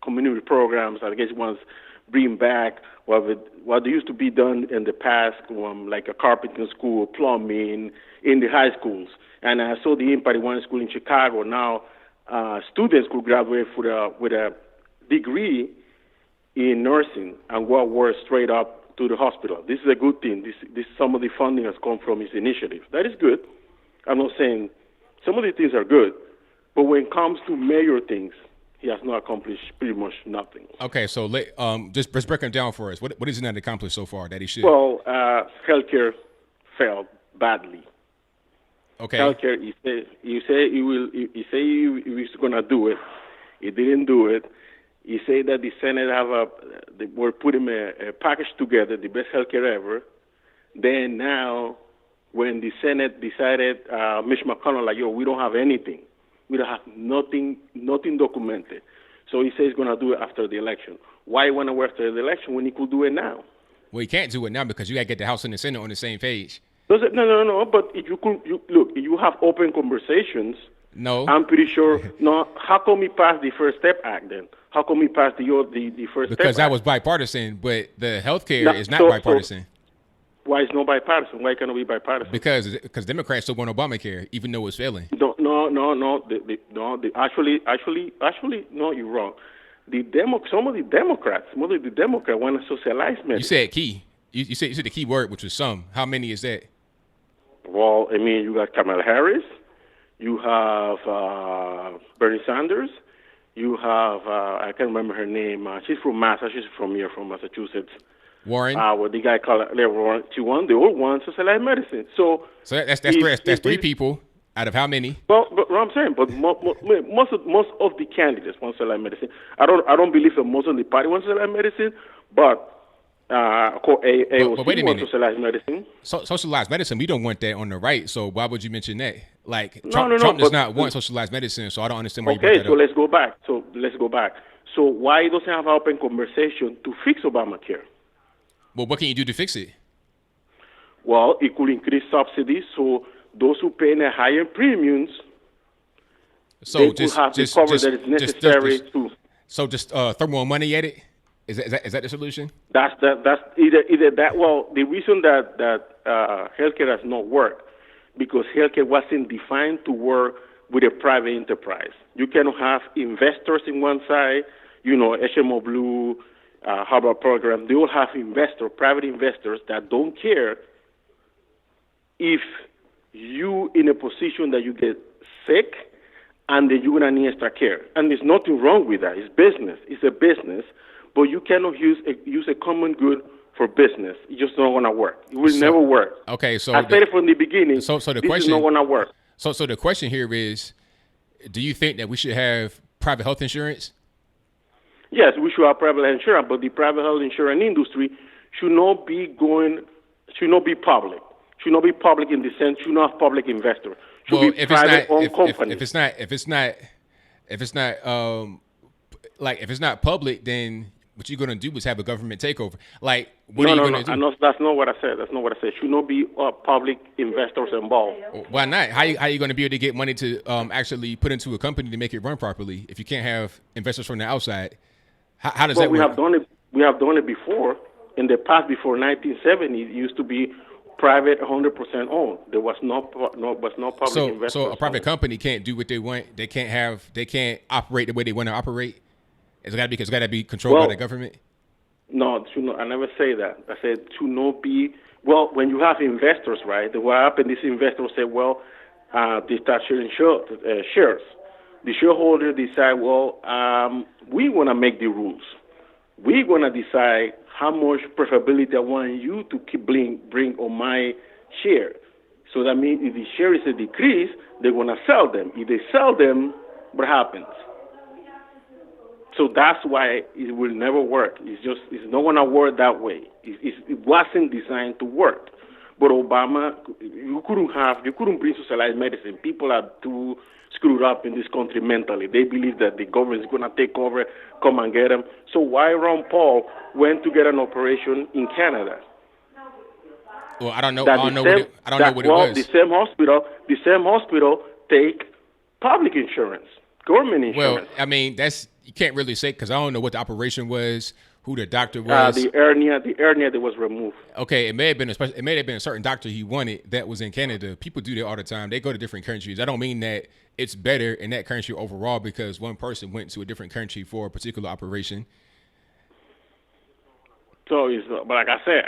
community programs. I guess ones bring back what used to be done in the past, like a carpentering school, plumbing in the high schools. And I saw the impact in one school in Chicago. Now, students could graduate with a degree in nursing and work straight up to the hospital. This is a good thing. This some of the funding has come from his initiative. That is good. I'm not saying some of the things are good, but when it comes to major things, he has not accomplished pretty much nothing. Okay, so just break them down for us. What is he not accomplished so far that he should? Well, healthcare failed badly. Okay. Healthcare, he say he was gonna do it. He didn't do it. He said that the Senate they were putting a package together, the best healthcare ever. Then now, when the Senate decided, Mitch McConnell, we don't have anything. We don't have nothing documented. So he says he's gonna do it after the election. Why want to wait after the election when he could do it now? Well, he can't do it now because you got to get the House and the Senate on the same page. No. But if you have open conversations. No, I'm pretty sure. No, how come he passed the First Step Act then? How come he passed the First Step because that Act? was bibipartisan, but the healthcare is not bipartisan. Why is no bipartisan? Why can't it be bipartisan? Because Democrats still want Obamacare, even though it's failing. No. Actually, no, you're wrong. Some of the Democrats want to socialize medicine. You said key. You said the key word, which was some. How many is that? Well, I mean, you got Kamala Harris. You have Bernie Sanders. You have I can't remember her name. She's from Massachusetts. Warren. What the guy called Warren. She won. They all won socialized medicine. So that's three people out of how many? Well, but what I'm saying, but most of the candidates want socialized medicine. I don't believe that most of the party want socialized medicine, but AOC wait a minute. Socialized medicine. Socialized medicine, we don't want that on the right. So why would you mention that? Like Trump does not want socialized medicine, so I don't understand why you brought that up. Okay, so let's go back. So why doesn't have an open conversation to fix Obamacare? Well, what can you do to fix it? Well, it could increase subsidies, so those who pay the higher premiums, they could have the cover that is necessary to. So just throw more money at it. Is that the solution? That's either that. Well, the reason that healthcare has not worked because healthcare wasn't defined to work with a private enterprise. You cannot have investors in one side, HMO Blue, Harvard program. They all have private investors that don't care if you in a position that you get sick and that you're gonna need extra care. And there's nothing wrong with that. It's business. It's a business. But you cannot use a common good for business. It's just not going to work. It will never work. Okay, so I said it from the beginning. So the this question is not going to work. So the question here is, do you think that we should have private health insurance? Yes, we should have private health insurance, but the private health insurance industry should not be public. Should not be public in the sense should not have public investors. Should be private-owned companies. If it's not public, then what you're gonna do is have a government takeover. Like, what are you gonna do? That's not what I said. Should not be public investors involved. Why not? How you gonna be able to get money to actually put into a company to make it run properly if you can't have investors from the outside? How does that work? We have done it before. In the past, before 1970, it used to be private, 100% owned. There was no public investors. So a private company can't do what they want. They can't operate the way they want to operate. It's got to be controlled by the government. No, I never say that. I said to not be. Well, when you have investors, right? What happened? These investors say, well, they start sharing shares. The shareholder decide, well, we want to make the rules. We want to decide how much preferability I want you to keep bring on my share. So that means if the share is a decrease, they're going to sell them. If they sell them, what happens? So that's why it will never work. It's not going to work that way. It wasn't designed to work. But Obama, you couldn't bring socialized medicine. People are too screwed up in this country mentally. They believe that the government is going to take over, come and get them. So why Ron Paul went to get an operation in Canada? Well, I don't know. I don't know what it was. The same hospital take public insurance, government insurance. Well, I mean, you can't really say because I don't know what the operation was, who the doctor was. The hernia that was removed. Okay, it may have been a certain doctor he wanted that was in Canada. People do that all the time. They go to different countries. I don't mean that it's better in that country overall because one person went to a different country for a particular operation. So, but like I said,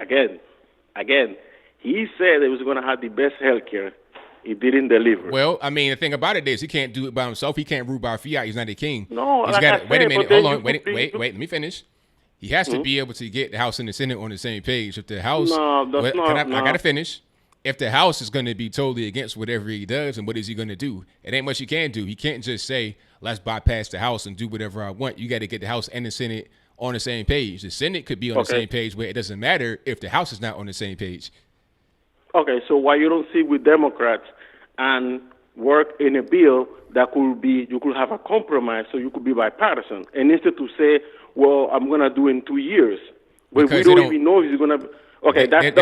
again, he said he was going to have the best health care. He didn't deliver. Well, I mean, the thing about it is he can't do it by himself. He can't rule by fiat. He's not a king. No, he's got. Wait a minute. Hold on. Wait. Let me finish. He has to be able to get the House and the Senate on the same page. If the House, I got to finish. If the House is going to be totally against whatever he does, and what is he going to do? It ain't much he can do. He can't just say, let's bypass the House and do whatever I want. You got to get the House and the Senate on the same page. The Senate could be on the same page where it doesn't matter if the House is not on the same page. Okay, so why you don't sit with Democrats and work in a bill that you could have a compromise so you could be bipartisan, and instead to say, well, I'm going to do in 2 years. But we don't even know if he's going to. Okay, that's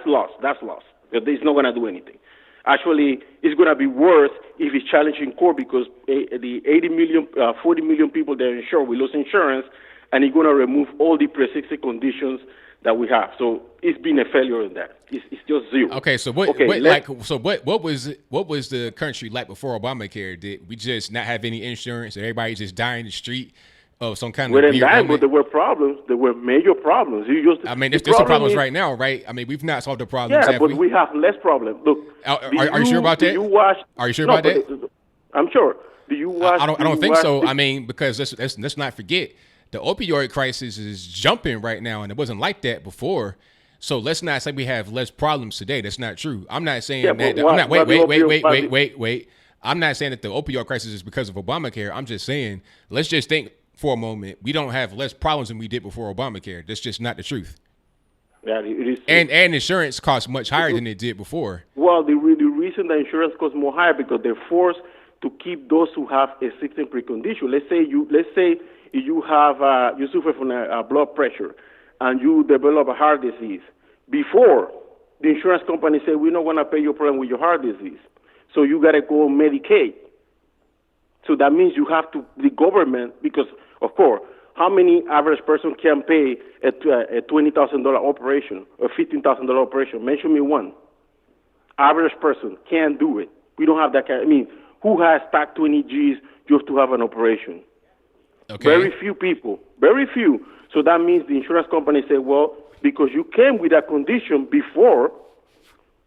lost. That's lost. He's not going to do anything. Actually, it's going to be worse if he's challenged in court because the 40 million people that are insured will lose insurance, and he's going to remove all the pre-existing conditions that we have. So it's been a failure in that. It's just zero. Okay, so what was the country like before Obamacare? Did we just not have any insurance and everybody just die in the street of some kind of weird ailment? But there were problems. There were major problems. There's some problems right now, right? I mean, we've not solved the problems. Yeah, but we have less problems. Look, are you sure about that? Are you sure about that? I'm sure. Do you watch? I don't think so. I mean, because let's not forget. The opioid crisis is jumping right now, and it wasn't like that before. So let's not say we have less problems today. That's not true. I'm not saying that. Wait. I'm not saying that the opioid crisis is because of Obamacare. I'm just saying, let's just think for a moment. We don't have less problems than we did before Obamacare. That's just not the truth. Yeah, it is. And insurance costs much higher than it did before. Well, the reason the insurance costs more higher because they're forced to keep those who have existing precondition. Let's say you have you suffer from a blood pressure and you develop a heart disease. Before, the insurance company say, we're not going to pay your problem with your heart disease. So you got to go on Medicaid. So that means you have to, the government, because, of course, how many average person can pay a $20,000 operation or $15,000 operation? Mention me one. Average person can't do it. We don't have that kind. I mean, who has stacked 20 Gs just to have an operation? Okay. Very few people. Very few. So that means the insurance company say, well, because you came with a condition before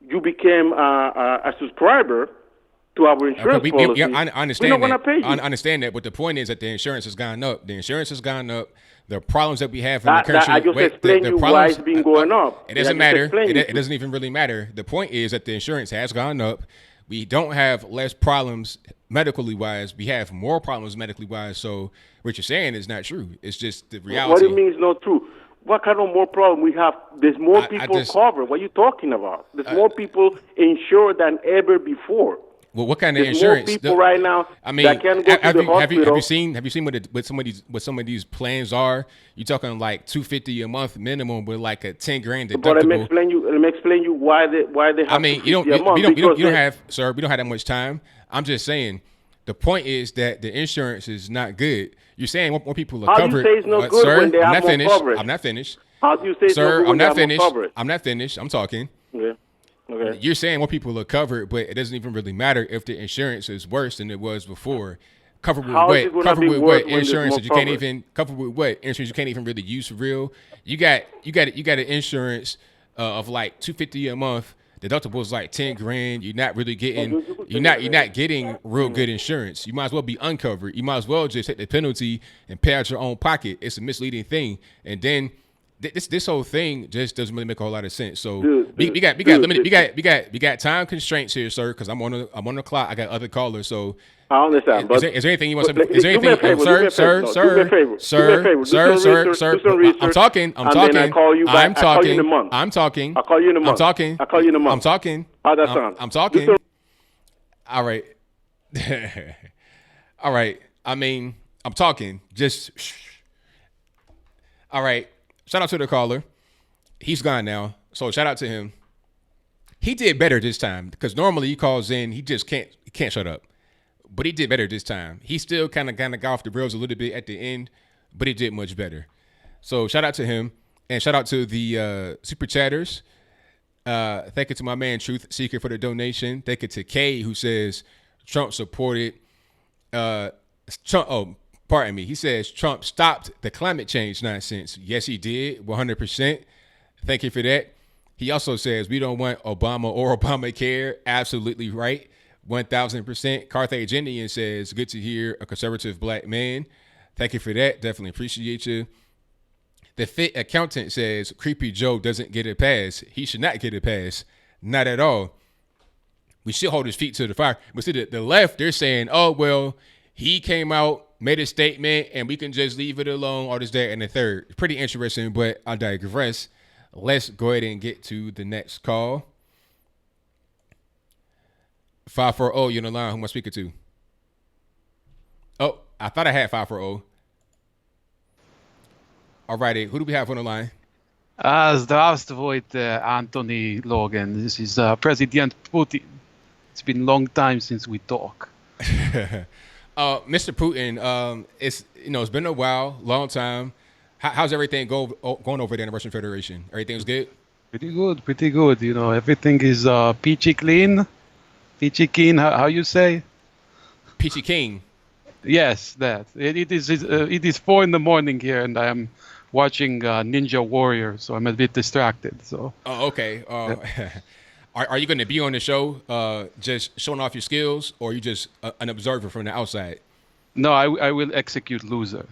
you became a subscriber to our insurance policy, I understand we're not going to pay you. I understand that, but the point is that the insurance has gone up. The insurance has gone up. The problems that we have in the country. I just explained you why it's been going up. It doesn't matter. It doesn't even really matter. The point is that the insurance has gone up. We don't have less problems medically wise. We have more problems medically wise. So what you're saying is not true. It's just the reality. What do you mean it's not true? What kind of more problem we have? There's more people covered. What are you talking about? There's more people insured than ever before. Well, what kind of insurance? More people right now. I mean, that can go to the hospital. Have you seen what some of these plans are? You're talking like $250 a month minimum with like a $10,000 deductible. But let me explain you why they have. I mean, you don't have, sir. We don't have that much time. I'm just saying. The point is that the insurance is not good. You're saying more people are covered. How do you say it's not good sir, when they have more coverage? I'm not finished. How do you say it's not good when they have more coverage? I'm not finished. I'm talking. Yeah. Okay. You're saying more people are covered, but it doesn't even really matter if the insurance is worse than it was before. Covered with How is what? it gonna Covered be with worth what? when there's Insurance more that you can't coverage? even covered with what? Insurance you can't even really use for real. You got an insurance of like $250 a month. Deductible is like 10 grand. You're not really getting you're not getting real good insurance. You might as well be uncovered. You might as well just take the penalty and pay out your own pocket. It's a misleading thing. And then this whole thing just doesn't really make a whole lot of sense. So we got limited we got time constraints here, sir, because I'm on the clock. I got other callers, so I understand, but is there anything you want to? but Is there do me a anything, favor, do me a favor. No, do me a favor. Do me a favor. Do some research, do some research, I'm talking. and then I call you back. I call you in a month. I'm talking. I'll call you in a month. I'm talking. I'll call you in a month. I'm talking. How's that sound? I'm talking. Do some- All right. All right. I mean, I'm talking. Just. All right. Shout out to the caller. He's gone now, so shout out to him. He did better this time because normally he calls in, he just can't shut up. But he did better this time. He still kind of got off the rails a little bit at the end, but he did much better. So shout out to him, and shout out to the super chatters. Thank you to my man Truth Seeker for the donation. Thank you to Kay who says Trump supported. Trump. Oh, pardon me. He says Trump stopped the climate change nonsense. Yes, he did. 100%. Thank you for that. He also says we don't want Obama or Obamacare. Absolutely right. 1,000%. Carthage Indian says, good to hear a conservative black man. Thank you for that. Definitely appreciate you. The Fit Accountant says, Creepy Joe doesn't get a pass. He should not get a pass. Not at all. We should hold his feet to the fire. But see, the left, they're saying, oh, well, he came out, made a statement, and we can just leave it alone, all this, that, and the third. Pretty interesting, but I digress. Let's go ahead and get to the next call. 540, you're on the line. Who am I speaking to? Oh, I thought I had 540. All righty. Who do we have on the line? Здравствуйте, Anthony Logan. This is President Putin. It's been a long time since we talk. Mr. Putin, it's been a while, long time. How's everything going over there in the Russian Federation? Everything's good? Pretty good. You know, everything is peachy clean. Peachy keen, how you say? Peachy King. Yes, that. It is 4 a.m. here, and I am watching Ninja Warrior, so I'm a bit distracted. So. Oh, okay. Are you going to be on the show, just showing off your skills, or are you just an observer from the outside? No, I will execute loser.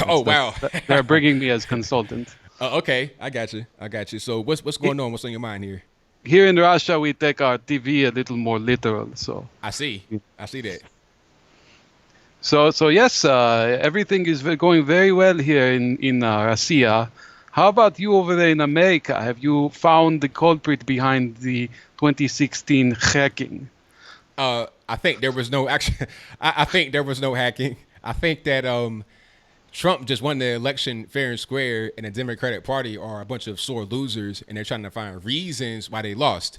Wow. They're bringing me as consultant. Okay, I got you. So what's going on? What's on your mind here? Here in Russia, we take our TV a little more literal. So I see that. So yes, everything is going very well here in Russia. How about you over there in America? Have you found the culprit behind the 2016 hacking? I think there was no action. I think there was no hacking. I think that Trump just won the election fair and square, and the Democratic Party are a bunch of sore losers, and they're trying to find reasons why they lost.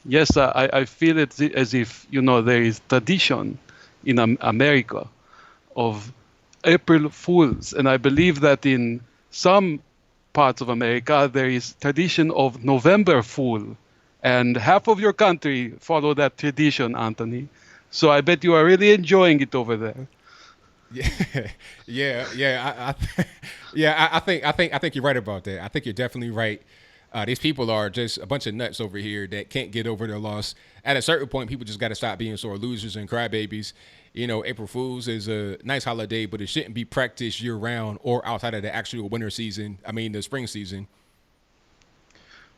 Yes, I feel it as if, there is tradition in America of April Fools, and I believe that in some parts of America there is tradition of November Fool, and half of your country follow that tradition, Anthony. So I bet you are really enjoying it over there. Yeah. I think you're right about that. I think you're definitely right. These people are just a bunch of nuts over here that can't get over their loss. At a certain point, people just got to stop being sore losers and crybabies. April Fools is a nice holiday, but it shouldn't be practiced year round or outside of the actual winter season. I mean, the spring season.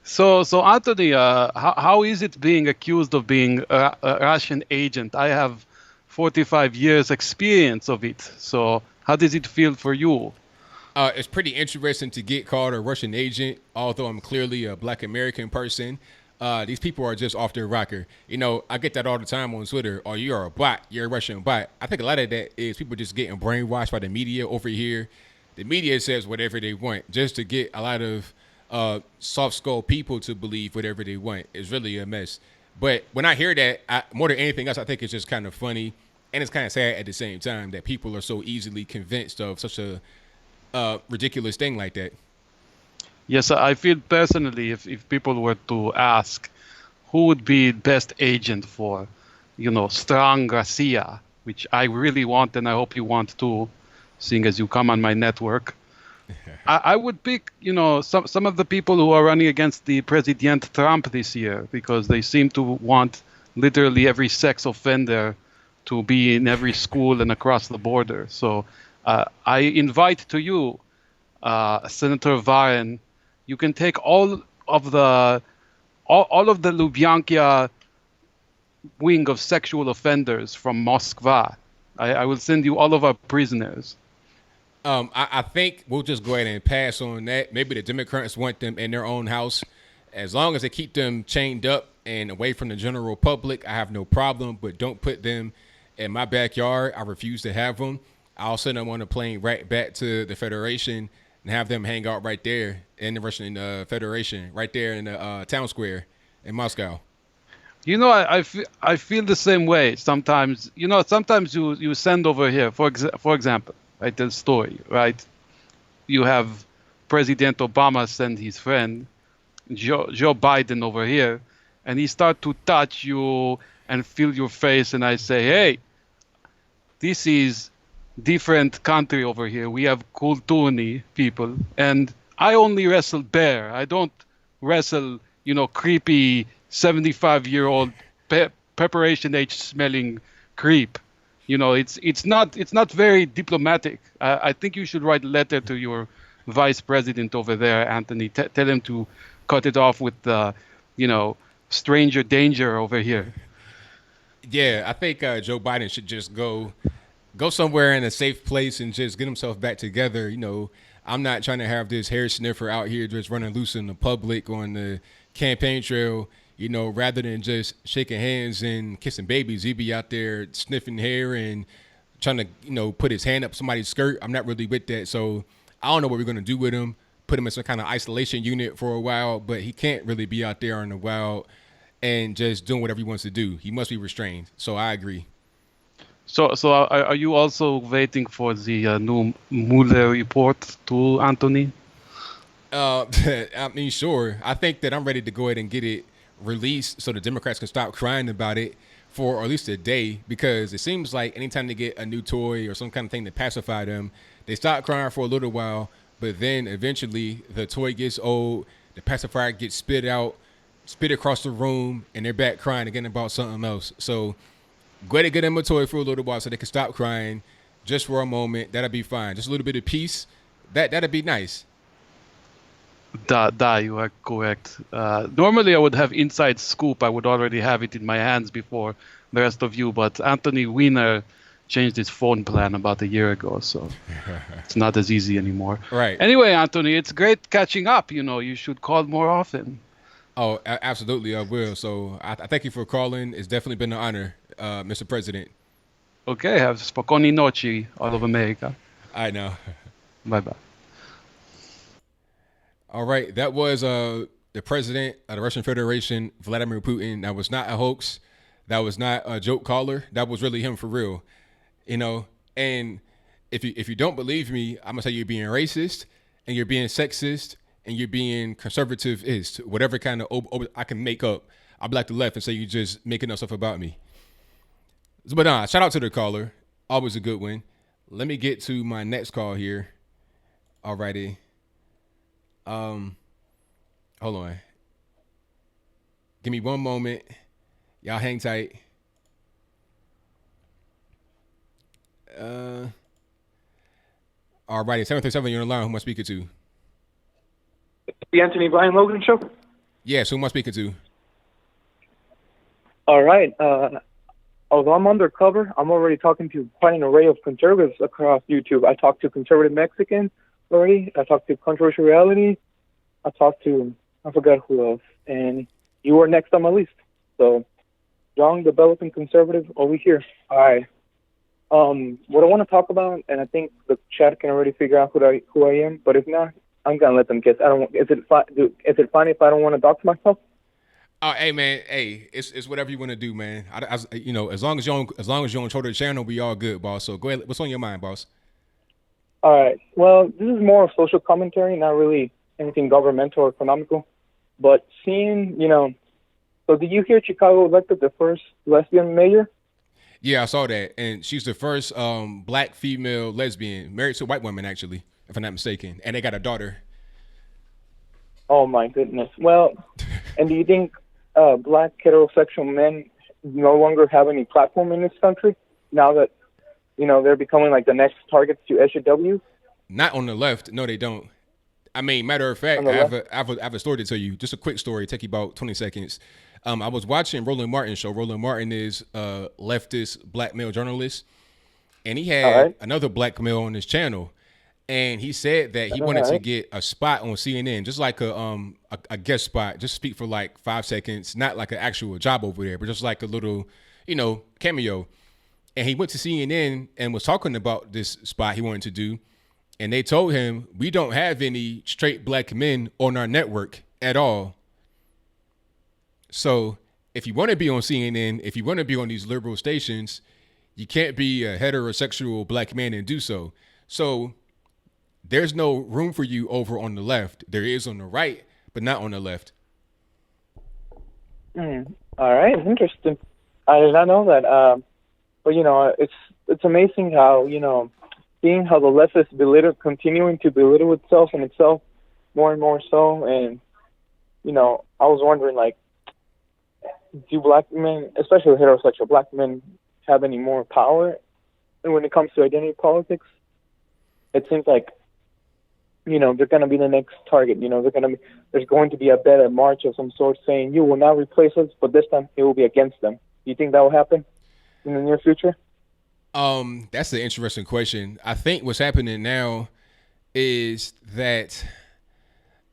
So Anthony, how is it being accused of being a Russian agent? I have 45 years experience of it. So how does it feel for you? It's pretty interesting to get called a Russian agent, although I'm clearly a black American person. These people are just off their rocker. I get that all the time on Twitter. Oh, you're a bot. You're a Russian bot. I think a lot of that is people just getting brainwashed by the media over here. The media says whatever they want just to get a lot of soft skull people to believe whatever they want. It's really a mess. But when I hear that, more than anything else, I think it's just kind of funny. And it's kind of sad at the same time that people are so easily convinced of such a ridiculous thing like that. Yes, I feel personally, if people were to ask who would be best agent for, strong Russia, which I really want, and I hope you want too, seeing as you come on my network. I would pick, some of the people who are running against the President Trump this year, because they seem to want literally every sex offender to be in every school and across the border. So I invite to you, Senator Warren, you can take all of the Lubyanka wing of sexual offenders from Moskva. I will send you all of our prisoners. I think we'll just go ahead and pass on that. Maybe the Democrats want them in their own house. As long as they keep them chained up and away from the general public, I have no problem. But don't put them in my backyard. I refuse to have them. I'll send them on a plane right back to the Federation and have them hang out right there in the Russian Federation, right there in the town square in Moscow. I feel the same way sometimes. Sometimes you send over here, for example, right, the story, right? You have President Obama send his friend, Joe Biden over here, and he start to touch you and feel your face, and I say, hey, this is different country over here. We have kulturni people, and I only wrestle bear. I don't wrestle, creepy 75-year-old preparation age smelling creep. It's not very diplomatic. I think you should write a letter to your vice president over there, Anthony. Tell him to cut it off with the, stranger danger over here. Yeah, I think Joe Biden should just go somewhere in a safe place and just get himself back together. I'm not trying to have this hair sniffer out here just running loose in the public on the campaign trail. Rather than just shaking hands and kissing babies, he'd be out there sniffing hair and trying to, put his hand up somebody's skirt. I'm not really with that. So I don't know what we're going to do with him, put him in some kind of isolation unit for a while, but he can't really be out there in the wild and just doing whatever he wants to do. He must be restrained. So I agree. So are you also waiting for the new Mueller report too, Anthony? I mean, sure. I think that I'm ready to go ahead and get it released so the Democrats can stop crying about it for at least a day, because it seems like anytime they get a new toy or some kind of thing to pacify them, they stop crying for a little while, but then eventually the toy gets old, the pacifier gets spit across the room, and they're back crying again about something else. So go ahead and get them a toy for a little while so they can stop crying just for a moment. That'll be fine. Just a little bit of peace. That'd be nice. You are correct. Normally I would have inside scoop. I would already have it in my hands before the rest of you, but Anthony Weiner changed his phone plan about a year ago, so it's not as easy anymore. Right. Anyway, Anthony, it's great catching up. You should call more often. Oh, absolutely, I will. So I thank you for calling. It's definitely been an honor, Mr. President. Okay, have spokojnej noci, all of America. I know. Bye-bye. All right, that was the president of the Russian Federation, Vladimir Putin. That was not a hoax. That was not a joke caller. That was really him for real. And if you don't believe me, I'm gonna say you're being racist and you're being sexist and you're being conservativist, whatever kind of I can make up. I'll be like the left and say you're just making up stuff about me. But shout out to the caller. Always a good one. Let me get to my next call here. Alrighty. Hold on. Give me one moment. Y'all hang tight. Alrighty, 737, you're on the line. Who am I speaking to? The Anthony Brian Logan show? Yes, who am I speaking to? All right. Although I'm undercover, I'm already talking to quite an array of conservatives across YouTube. I talked to conservative Mexicans already. I talked to Controversial Reality. I talked to, I forgot who else. And you were next on my list. So, young, developing conservative over here. All right. What I want to talk about, and I think the chat can already figure out who I am, but if not, I'm gonna let them guess. Is it fine if I don't want to talk to myself? Oh, hey man, it's whatever you want to do, man. As long as you don't control the channel, we all good, boss. So go ahead. What's on your mind, boss? All right. Well, this is more of social commentary, not really anything governmental or economical. But seeing, so did you hear Chicago elected the first lesbian mayor? Yeah, I saw that, and she's the first black female lesbian married to a white woman, actually, if I'm not mistaken, and they got a daughter. Oh my goodness. Well, and do you think black heterosexual men no longer have any platform in this country now that they're becoming like the next targets to SJW Not on the left. No, they don't. I mean, matter of fact, on the left? I have a story to tell you. Just a quick story. Take you about 20 seconds. I was watching Roland Martin's show. Roland Martin is a leftist black male journalist, and he All had right. another black male on his channel, and he said that he wanted to get a spot on CNN, just like a guest spot, just speak for like 5 seconds, not like an actual job over there, but just like a little, cameo. And he went to CNN and was talking about this spot he wanted to do. And they told him, we don't have any straight black men on our network at all. So if you want to be on CNN, if you want to be on these liberal stations, you can't be a heterosexual black man and do so. So there's no room for you over on the left. There is on the right, but not on the left. All right, interesting. I did not know that. But it's amazing how seeing how the left is continuing to belittle itself and itself more and more so. And I was wondering, like, do black men, especially heterosexual black men, have any more power when it comes to identity politics? It seems like they're going to be the next target. There's going to be a better march of some sort saying you will not replace us, but this time it will be against them. Do you think that will happen in the near future? That's an interesting question. I think what's happening now is that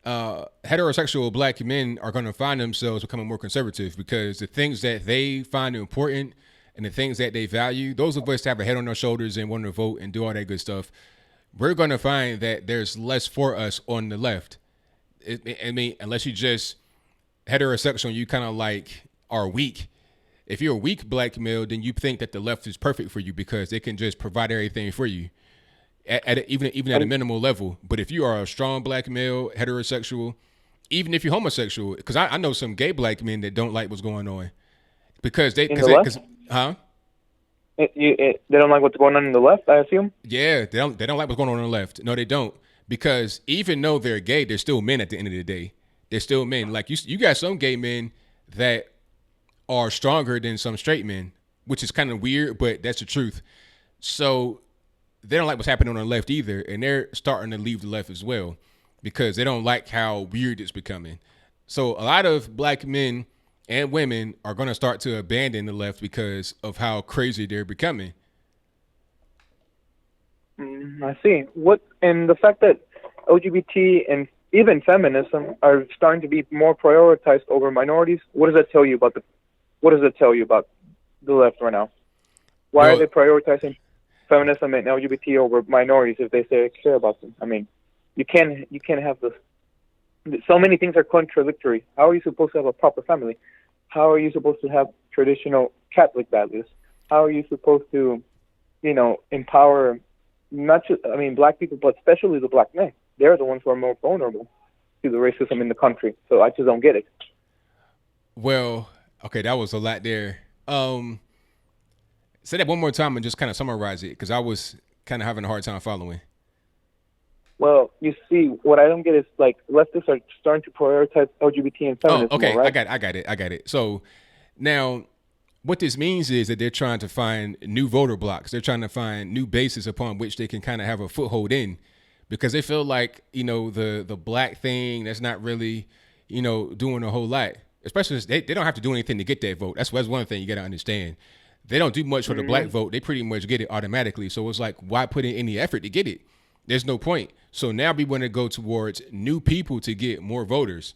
heterosexual black men are going to find themselves becoming more conservative because the things that they find important and the things that they value, those of us that have a head on our shoulders and want to vote and do all that good stuff, we're going to find that there's less for us on the left. I mean, unless you just heterosexual and you kind of like are weak. If you're a weak black male, then you think that the left is perfect for you because they can just provide everything for you, even at a minimal level. But if you are a strong black male, heterosexual, even if you're homosexual, because I know some gay black men that don't like what's going on because they don't like what's going on in the left, I assume. Yeah, they don't like what's going on the left. No, they don't, because even though they're gay, they're still men at the end of the day. They're still men. Like you got some gay men that are stronger than some straight men, which is kind of weird, but that's the truth. So they don't like what's happening on the left either, and they're starting to leave the left as well because they don't like how weird it's becoming. So a lot of black men and women are going to start to abandon the left because of how crazy they're becoming. I see. And the fact that LGBT and even feminism are starting to be more prioritized over minorities, what does that tell you about the left right now? Why are they prioritizing feminism and LGBT over minorities if they say they care about them? I mean, you can't have this. So many things are contradictory. How are you supposed to have a proper family? How are you supposed to have traditional Catholic values? How are you supposed to, empower black people, but especially the black men? They're the ones who are more vulnerable to the racism in the country. So I just don't get it. Well, okay, that was a lot there. Say that one more time and just kind of summarize it because I was kind of having a hard time following. Well, you see, what I don't get is like leftists are starting to prioritize LGBT and feminism. Oh, okay, right? I got it. So now what this means is that they're trying to find new voter blocks. They're trying to find new bases upon which they can kind of have a foothold in because they feel like, the black thing that's not really, doing a whole lot. Especially they don't have to do anything to get that vote. That's one thing you got to understand. They don't do much for the black vote. They pretty much get it automatically. So it's like, why put in any effort to get it? There's no point. So now we want to go towards new people to get more voters.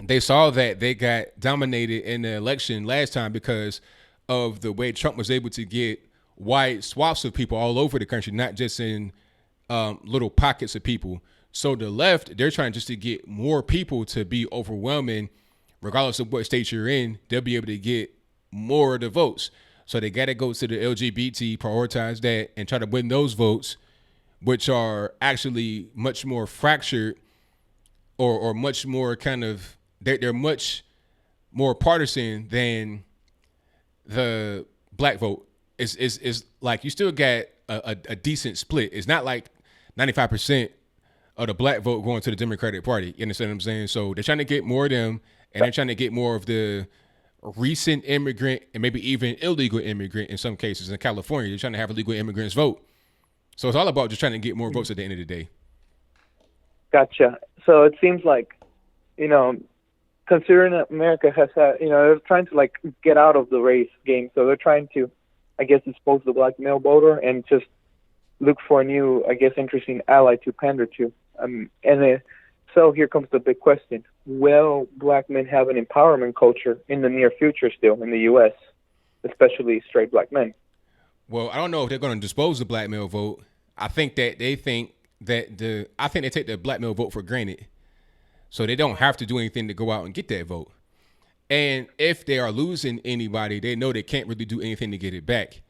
They saw that they got dominated in the election last time because of the way Trump was able to get wide swaths of people all over the country, not just in little pockets of people. So the left, they're trying just to get more people to be overwhelming. Regardless of what state you're in, they'll be able to get more of the votes. So they got to go to the LGBT, prioritize that, and try to win those votes, which are actually much more fractured or much more kind of, they're much more partisan than the black vote, is like you still got a decent split. It's not like 95% of the black vote going to the Democratic Party. You understand what I'm saying? So they're trying to get more of them, and they're trying to get more of the recent immigrant and maybe even illegal immigrant in some cases. In California, they're trying to have illegal immigrants vote. So it's all about just trying to get more votes at the end of the day. Gotcha. So it seems like, considering that America has had, they're trying to like get out of the race game. So they're trying to, I guess, expose the black male voter and just look for a new, I guess, interesting ally to pander to. So here comes the big question. Will black men have an empowerment culture in the near future still in the U.S., especially straight black men? Well, I don't know if they're going to dispose the black male vote. I think they take the black male vote for granted. So they don't have to do anything to go out and get that vote. And if they are losing anybody, they know they can't really do anything to get it back.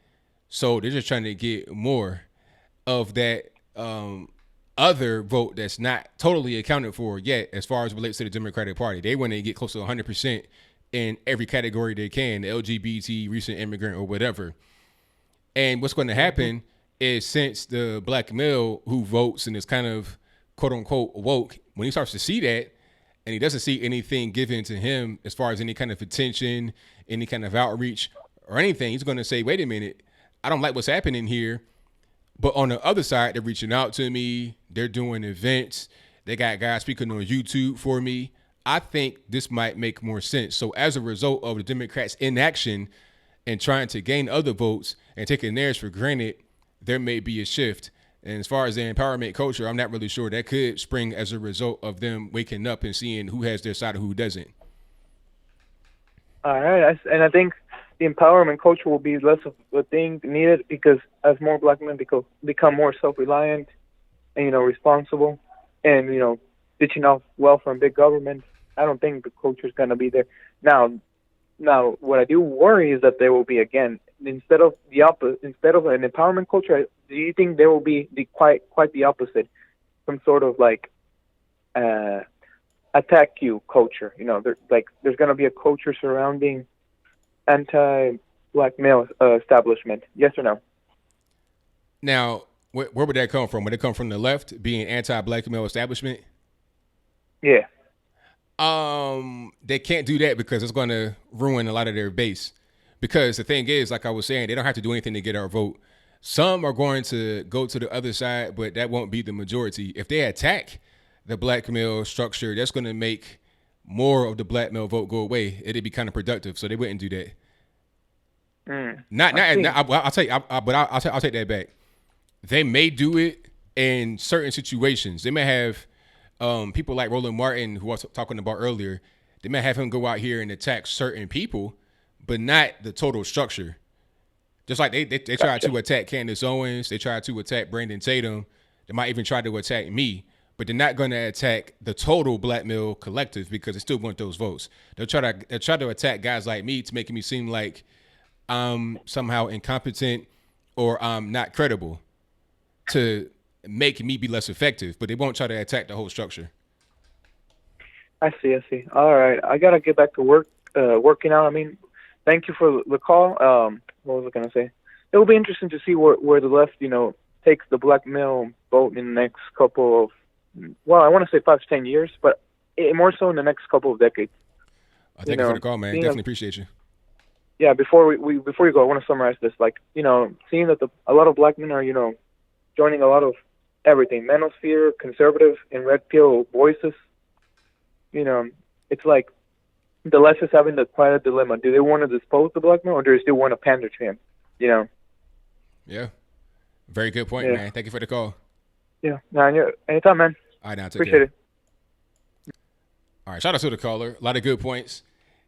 So they're just trying to get more of that other vote that's not totally accounted for yet as far as relates to the Democratic Party. They want to get close to 100% in every category they can, LGBT, recent immigrant, or whatever. And what's going to happen is, since the black male who votes and is kind of quote unquote woke, when he starts to see that and he doesn't see anything given to him as far as any kind of attention, any kind of outreach or anything, he's going to say, wait a minute, I don't like what's happening here. But on the other side, they're reaching out to me. They're doing events. They got guys speaking on YouTube for me. I think this might make more sense. So as a result of the Democrats' inaction and trying to gain other votes and taking theirs for granted, there may be a shift. And as far as the empowerment culture, I'm not really sure. That could spring as a result of them waking up and seeing who has their side and who doesn't. All right. And I think the empowerment culture will be less of a thing needed because as more black men become more self-reliant and, responsible and, ditching off welfare and big government, I don't think the culture is going to be there. Now, what I do worry is that there will be, again, instead of an empowerment culture, do you think there will be quite the opposite, some sort of like attack you culture? There's going to be a culture surrounding anti-black male establishment. Yes or no? Now, where would that come from? Would it come from the left, being anti-black male establishment? Yeah. They can't do that because it's going to ruin a lot of their base. Because the thing is, like I was saying, they don't have to do anything to get our vote. Some are going to go to the other side, but that won't be the majority. If they attack the black male structure, that's going to make more of the black male vote go away. It'd be kind of productive, so they wouldn't do that. I'll take that back. They may do it in certain situations. They may have people like Roland Martin, who I was talking about earlier. They may have him go out here and attack certain people, but not the total structure. Just like they tried to attack Candace Owens, they tried to attack Brandon Tatum. They might even try to attack me, but they're not going to attack the total black male collective because they still want those votes. They'll try to attack guys like me to make me seem like I'm somehow incompetent or I'm not credible to make me be less effective, but they won't try to attack the whole structure. I see. All right. I got to get back to working out. I mean, thank you for the call. What was I going to say? It will be interesting to see where the left, takes the black male vote in the next couple of, I want to say 5 to 10 years, but more so in the next couple of decades. Thank you for the call, man. Definitely appreciate you. Yeah, before you go, I want to summarize this. Seeing that a lot of black men are, joining a lot of everything, manosphere, conservative, and red pill voices. It's like the left is having quite a dilemma. Do they want to dispose the black man, or do they still want to pander to him? Yeah. Very good point, man. Thank you for the call. Yeah. Anytime, man. All right, now, appreciate it. All right, shout out to the caller. A lot of good points.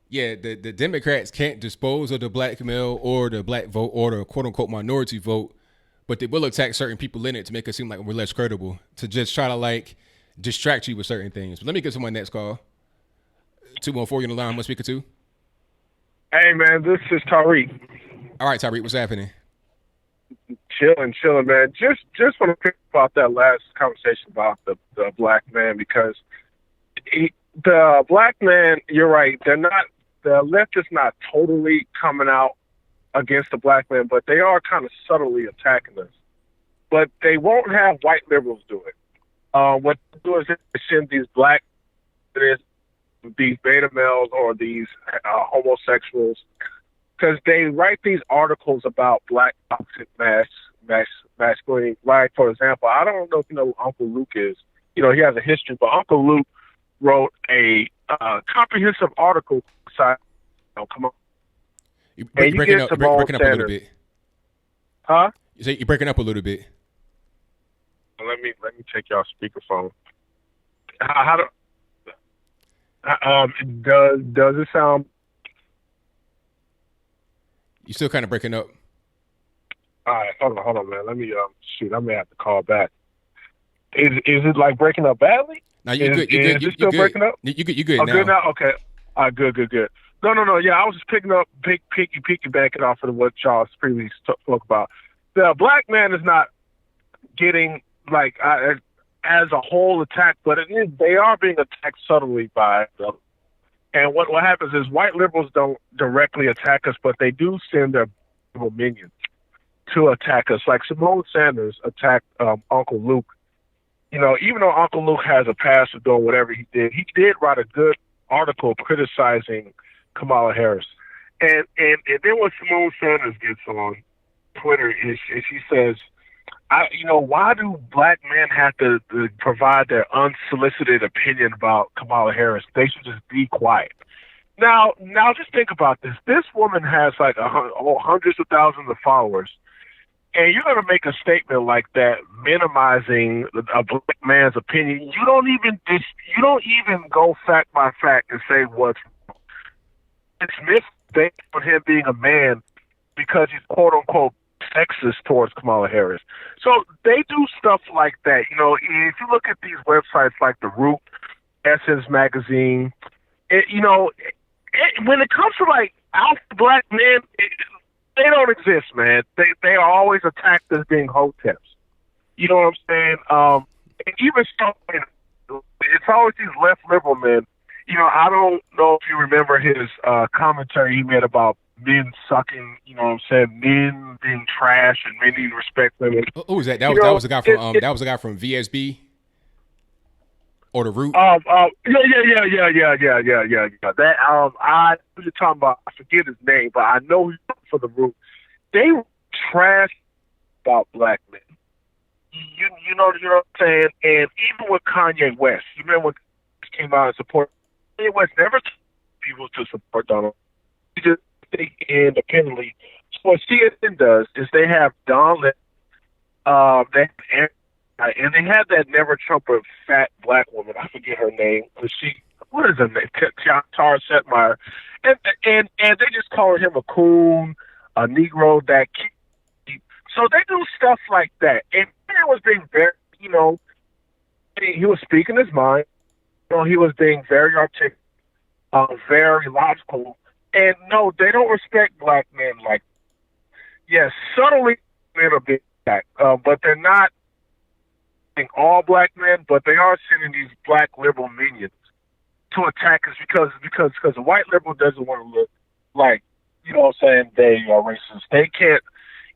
Yeah, the Democrats can't dispose of the black male or the black vote or the quote-unquote minority vote, but they will attack certain people in it to make it seem like we're less credible, to just try to, distract you with certain things. But let me get to my next call. 214, you're on the line. What's speaker to? Hey, man, this is Tariq. All right, Tariq, what's happening? Chilling, man. Just want to pick about that last conversation about the black man, because the black man, you're right, the left is not totally coming out against the black man, but they are kind of subtly attacking us. But they won't have white liberals do it. What they do is they send these black, these beta males or these homosexuals, because they write these articles about black toxic masculinity. Like, for example, I don't know if you know who Uncle Luke is. You know, he has a history, but Uncle Luke wrote a comprehensive article. Come on. You're breaking up a little bit. Huh? You say you're breaking up a little bit. Let me take y'all speakerphone. How does it sound? You still kind of breaking up. All right, hold on, man. Let me I may have to call back. Is it like breaking up badly? No, you're good. You're good. Is it still breaking up? You good now? Good now. Okay. All right, good. No. Yeah, I was just picking up, backing off of what Charles previously spoke about. The black man is not getting like as a whole attack, but they are being attacked subtly by them. And what happens is white liberals don't directly attack us, but they do send their minions to attack us. Like Simone Sanders attacked Uncle Luke. You know, even though Uncle Luke has a past of doing whatever he did write a good article criticizing Kamala Harris. And then what Simone Sanders gets on Twitter is she says, why do black men have to provide their unsolicited opinion about Kamala Harris? They should just be quiet. Now just think about this. This woman has like hundreds of thousands of followers, and you're going to make a statement like that, minimizing a black man's opinion. You don't even go fact by fact and say what's wrong. It's based on him being a man because he's quote unquote sexist towards Kamala Harris. So they do stuff like that. You know, if you look at these websites like The Root, Essence Magazine, when it comes to like alpha black men, they don't exist, man. They are always attacked as being hoteps. You know what I'm saying? And even so, it's always these left liberal men. You know, I don't know if you remember his commentary he made about men sucking, you know what I'm saying, men being trash and men needing respect women. Who was that? That was a guy from that was a guy from VSB or The Root. Yeah. That I was talking about. I forget his name, but I know he's for The Root. They trash about black men. You know what I'm saying? And even with Kanye West, you remember when he came out and supported Kanye West? Never told people to support Donald. He just think independently. So what CNN does is they have Don, and they have that never Trumper fat black woman. I forget her name. What is her name? Tara Setmeyer, and they just call him a coon, a Negro that. So they do stuff like that, and he was being very, he was speaking his mind. He was being very articulate, very logical. And no, they don't respect black men like. Yes, subtly men are being attacked, but they're not all black men. But they are sending these black liberal minions to attack us because a white liberal doesn't want to look like, you know what I'm saying, they are racist. They can't,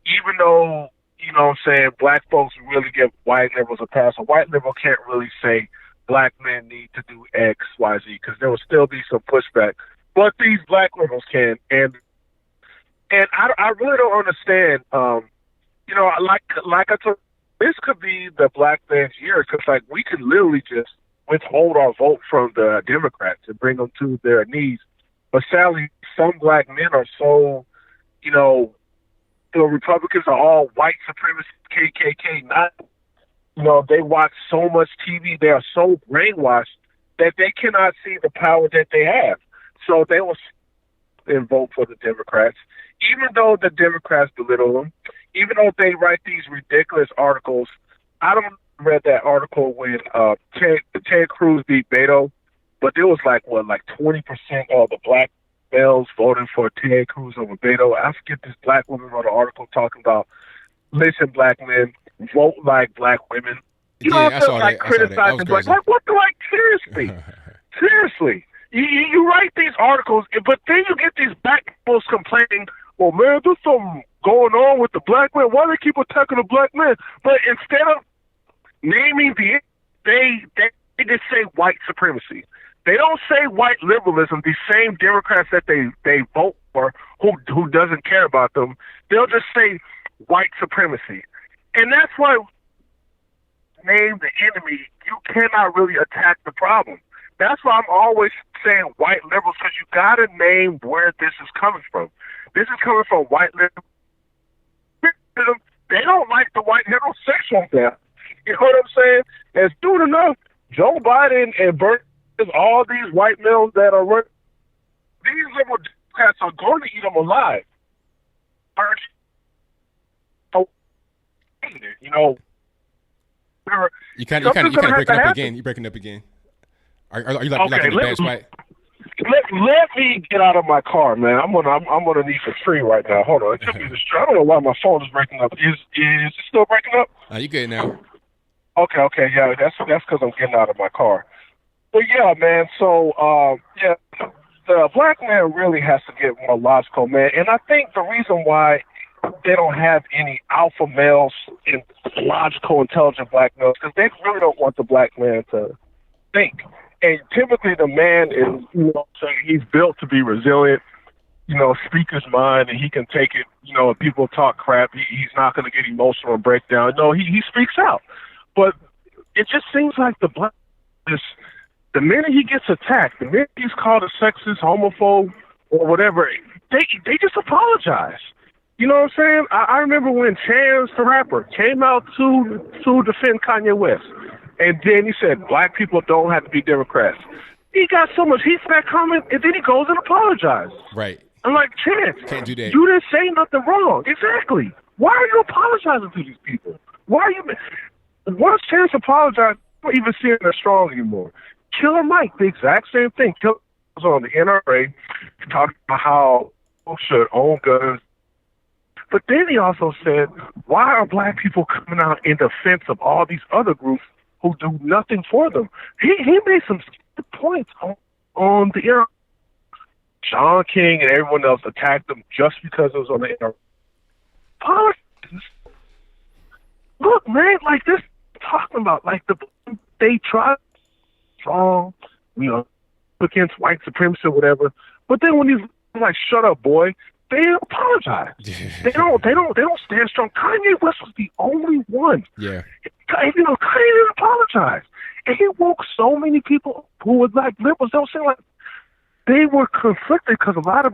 even though, you know what I'm saying, black folks really give white liberals a pass. A white liberal can't really say black men need to do X, Y, Z, because there will still be some pushback. But these black liberals can, and I really don't understand. Like I told, this could be the black man's year, because like we could literally just withhold our vote from the Democrats and bring them to their knees. But sadly, some black men are so, the Republicans are all white supremacist, KKK. Not, they watch so much TV, they are so brainwashed that they cannot see the power that they have. So they will vote for the Democrats, even though the Democrats belittle them, even though they write these ridiculous articles. I don't read that article when Ted Cruz beat Beto, but there was like 20% of the black males voting for Ted Cruz over Beto. I forget, this black woman wrote an article talking about, listen, black men, vote like black women. I saw that. Criticizing black. Seriously, seriously. You write these articles, but then you get these black folks complaining, well, man, there's something going on with the black man. Why they keep attacking the black man? But instead of naming they just say white supremacy. They don't say white liberalism. These same Democrats that they vote for, who doesn't care about them, they'll just say white supremacy. And that's why name the enemy, you cannot really attack the problem. That's why I'm always saying white liberals, because you got to name where this is coming from. This is coming from white liberals. They don't like the white heterosexual there. You know what I'm saying? And soon enough, Joe Biden and Bernie, all these white males that are running, these liberal Democrats are going to eat them alive. You know, you kind of breaking up again. You're breaking up again. Are you like in a bad spot? Let me get out of my car, man. I'm underneath a tree right now. Hold on, it could be the tree. I don't know why my phone is breaking up. Is it still breaking up? You good now? Okay, yeah, that's because I'm getting out of my car. But yeah, man. So the black man really has to get more logical, man. And I think the reason why they don't have any alpha males and logical, intelligent black males, because they really don't want the black man to think. And typically the man is, you know, he's built to be resilient, you know, speak his mind, and he can take it, you know, if people talk crap, he's not going to get emotional and break down. No, he speaks out. But it just seems like the black is, the minute he gets attacked, the minute he's called a sexist, homophobe, or whatever, they just apologize. You know what I'm saying? I remember when Chance the Rapper came out to defend Kanye West. And then he said, black people don't have to be Democrats. He got so much heat for that comment, and then he goes and apologizes. Right. I'm like, Chance, can't do that. You didn't say nothing wrong. Exactly. Why are you apologizing to these people? Why are you... Once Chance apologized, I don't even see him as strong anymore. Killer Mike, the exact same thing. Killer was on the NRA, talking about how people should own guns. But then he also said, why are black people coming out in defense of all these other groups who do nothing for them? He made some good points on the air. John King and everyone else attacked them just because it was on the air. Politics. Look, man, like this talking about, like they try strong, you know, against white supremacy or whatever. But then when he's like, shut up, boy, they apologize. They don't stand strong. Kanye West was the only one. Yeah. You know, Kanye didn't apologize. And he woke so many people who were like liberals. They were saying like they were conflicted because a lot of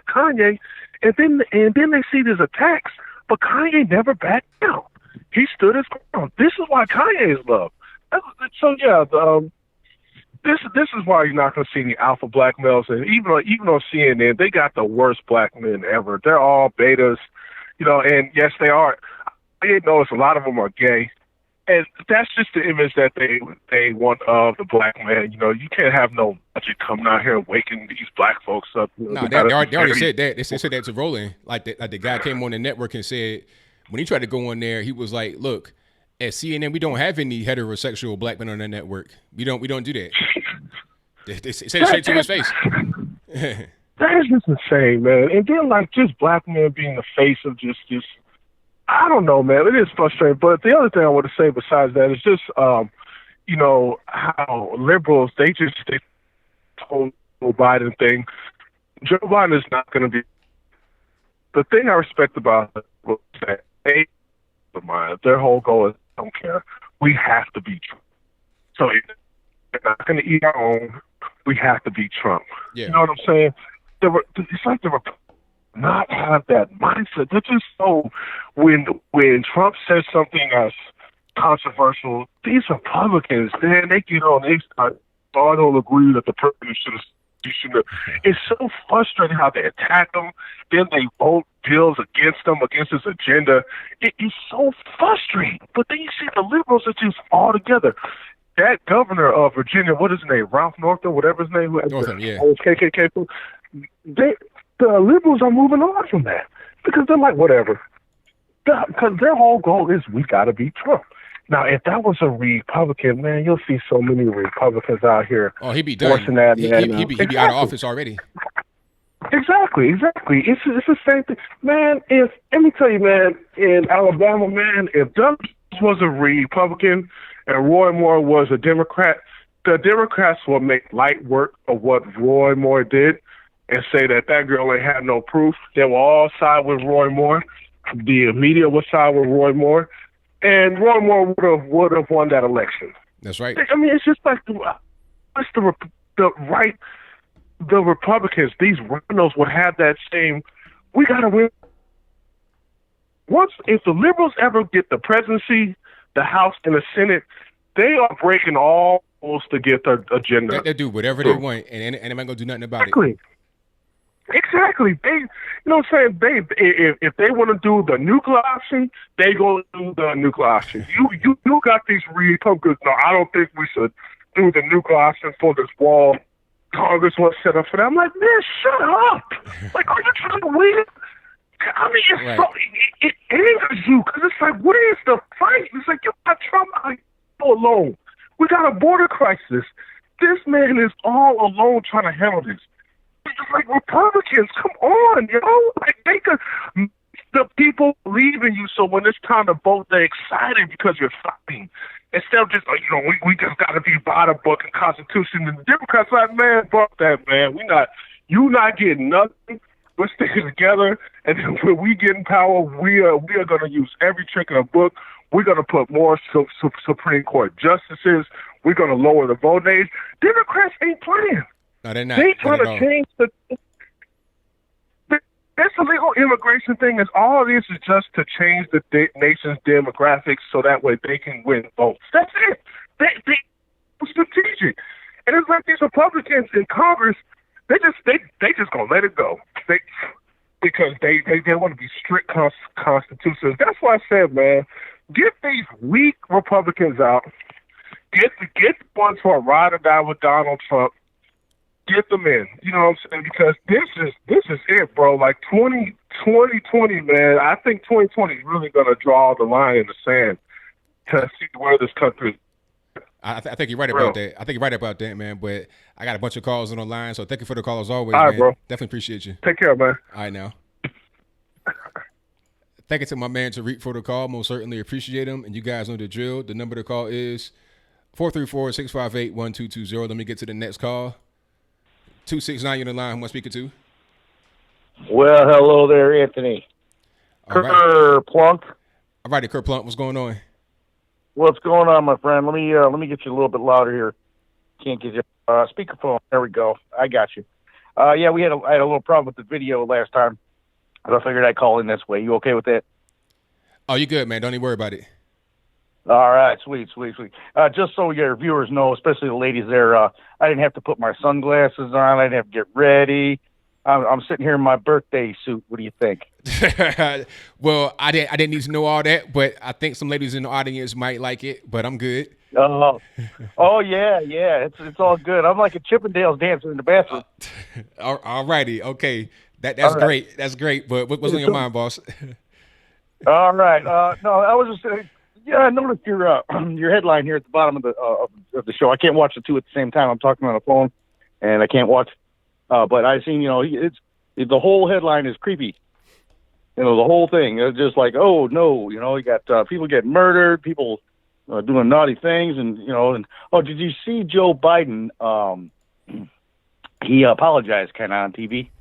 Kanye, and then they see these attacks, but Kanye never backed down. He stood his ground. This is why Kanye is loved. So yeah, this is why you're not going to see any alpha black males. And even on CNN, they got the worst black men ever. They're all betas, you know. And yes, they are. I did notice a lot of them are gay, and that's just the image that they want of the black man. You know, you can't have no logic coming out here and waking these black folks up. You know, no, they already said that. They said that to Roland. Like the guy came on the network and said when he tried to go on there, he was like, "Look, at CNN, we don't have any heterosexual black men on the network. We don't do that." They said it straight to his face. That is just insane, man. And then like just black men being the face of just I don't know, man. It is frustrating. But the other thing I want to say besides that is just you know, how liberals they told Joe Biden thing. Joe Biden is not going to be. The thing I respect about it was that their whole goal is, I don't care. We have to beat Trump. So if they're not going to eat our own, we have to beat Trump. Yeah. You know what I'm saying? It's like the not have that mindset. They're just so when Trump says something as controversial, these Republicans, then they get on. They start. Oh, I don't agree that the president should have. It's so frustrating how they attack him. Then they vote bills against him, against his agenda. It is so frustrating. But then you see the liberals are just all together. That governor of Virginia, what is his name? Ralph Northam, whatever his name. Northam, yeah. Old KKK. The liberals are moving on from that because they're like, whatever. Because their whole goal is we got to beat Trump. Now, if that was a Republican, man, you'll see so many Republicans out here. Oh, he'd be done. That, he'd be out of office already. Exactly. It's the same thing, man. Let me tell you, man, in Alabama, man, if Doug was a Republican and Roy Moore was a Democrat, the Democrats will make light work of what Roy Moore did and say that girl ain't had no proof. They will all side with Roy Moore. The media will side with Roy Moore, and Roy Moore would have won that election. That's right. I mean, it's just like the right. The Republicans, these rhinos, would have that same. We gotta win. If the liberals ever get the presidency, the House, and the Senate, they are breaking all rules to get their agenda. They do whatever they want, and they're not gonna do nothing about it. Exactly. They, you know what I'm saying? If they want to do the nuclear option, they go do the nuclear option. You got these Republicans. No, I don't think we should do the nuclear option for this wall. Congress was set up for that. I'm like, man, shut up. Like, are you trying to win? I mean, it's right. It angers you because it's like, what is the fight? It's like, you got Trump alone. We got a border crisis. This man is all alone trying to handle this. It's like, Republicans, come on, like, they could. The people believe in you, so when it's time to vote, they're excited because you're fighting. Instead of just, we just got to be by the book and Constitution. And the Democrats are like, man, fuck that, man. You not getting nothing. We're sticking together. And then when we get in power, we are going to use every trick in the book. We're going to put more Supreme Court justices. We're going to lower the vote age. Democrats ain't playing. No, they're not. They trying to change this illegal immigration thing is all it is just to change the nation's demographics so that way they can win votes. That's it. They strategic. And it's like these Republicans in Congress, they just gonna let it go. Because they want to be strict constitutionalists. That's why I said, man, get these weak Republicans out. Get the ones who are ride or die with Donald Trump. Get them in, you know what I'm saying? Because this is it, bro. Like 2020, man. I think 2020 is really gonna draw the line in the sand to see where this country is. I think you're right about that. I think you're right about that, man. But I got a bunch of calls on the line, so thank you for the call as always, all right, man. Bro. Definitely appreciate you. Take care, man. All right, now. Thank you to my man Tariq for the call. Most certainly appreciate him. And you guys know the drill. The number to call is 434-658-1220. Let me get to the next call. 269 on the line. Who am I speaking to? Well, hello there, Anthony. Kerplunk. All righty, Kerplunk. What's going on? What's going on, my friend? Let me get you a little bit louder here. Can't get you speakerphone. There we go. I got you. Yeah, I had a little problem with the video last time, but I figured I'd call in this way. You okay with that? Oh, you good, man. Don't even worry about it. All right, sweet. Just so your viewers know, especially the ladies there, I didn't have to put my sunglasses on. I didn't have to get ready. I'm sitting here in my birthday suit. What do you think? Well, I didn't need to know all that, but I think some ladies in the audience might like it. But I'm good. Oh yeah. It's all good. I'm like a Chippendales dancer in the bathroom. All righty, okay. That's right. Great. That's great. But what's on your mind, boss? All right. No, I was just saying. Yeah, I noticed your headline here at the bottom of the show. I can't watch the two at the same time. I'm talking on the phone, and I can't watch. But I seen, it's the whole headline is creepy. The whole thing. It's just like, oh no, you got people getting murdered, people doing naughty things, and did you see Joe Biden? He apologized kind of on TV.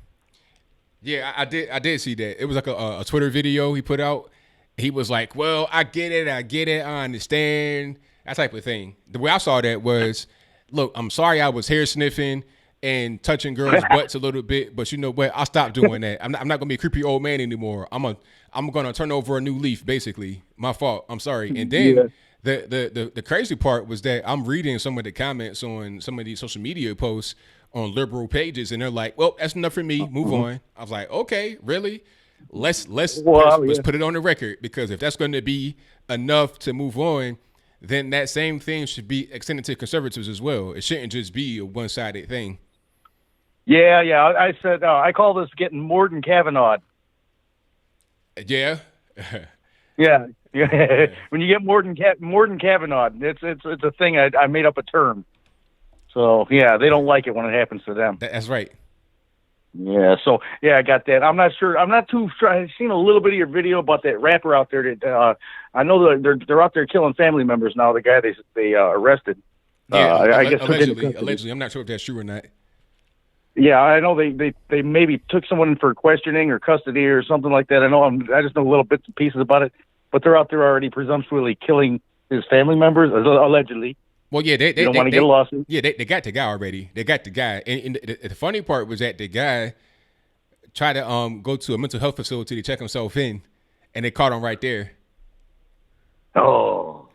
Yeah, I did see that. It was like a Twitter video he put out. He was like, well, I get it, I understand, that type of thing. The way I saw that was, look, I'm sorry I was hair sniffing and touching girls' butts a little bit, but you know what? I'll stop doing that. I'm not going to be a creepy old man anymore. I'm going to turn over a new leaf, basically. My fault. I'm sorry. And then the crazy part was that I'm reading some of the comments on some of these social media posts on liberal pages, and they're like, well, that's enough for me. Move on. I was like, okay, really? Let's put it on the record, because if that's going to be enough to move on, then that same thing should be extended to conservatives as well. It shouldn't just be a one-sided thing. Yeah. I said I call this getting Morton Kavanaugh. Yeah. Yeah. When you get Morton Kavanaugh, it's a thing. I made up a term. So yeah, they don't like it when it happens to them. That's right. Yeah, so I got that. I'm not sure. I'm not too sure. I've seen a little bit of your video about that rapper out there. That I know that they're out there killing family members now. The guy they arrested. Yeah, I guess allegedly. I'm not sure if that's true or not. Yeah, I know they maybe took someone in for questioning or custody or something like that. I just know little bits and pieces about it. But they're out there already presumptuously killing his family members, allegedly. Well, yeah, they don't want to get a lawsuit. Yeah, they got the guy already. They got the guy, and the funny part was that the guy tried to go to a mental health facility to check himself in, and they caught him right there. Oh,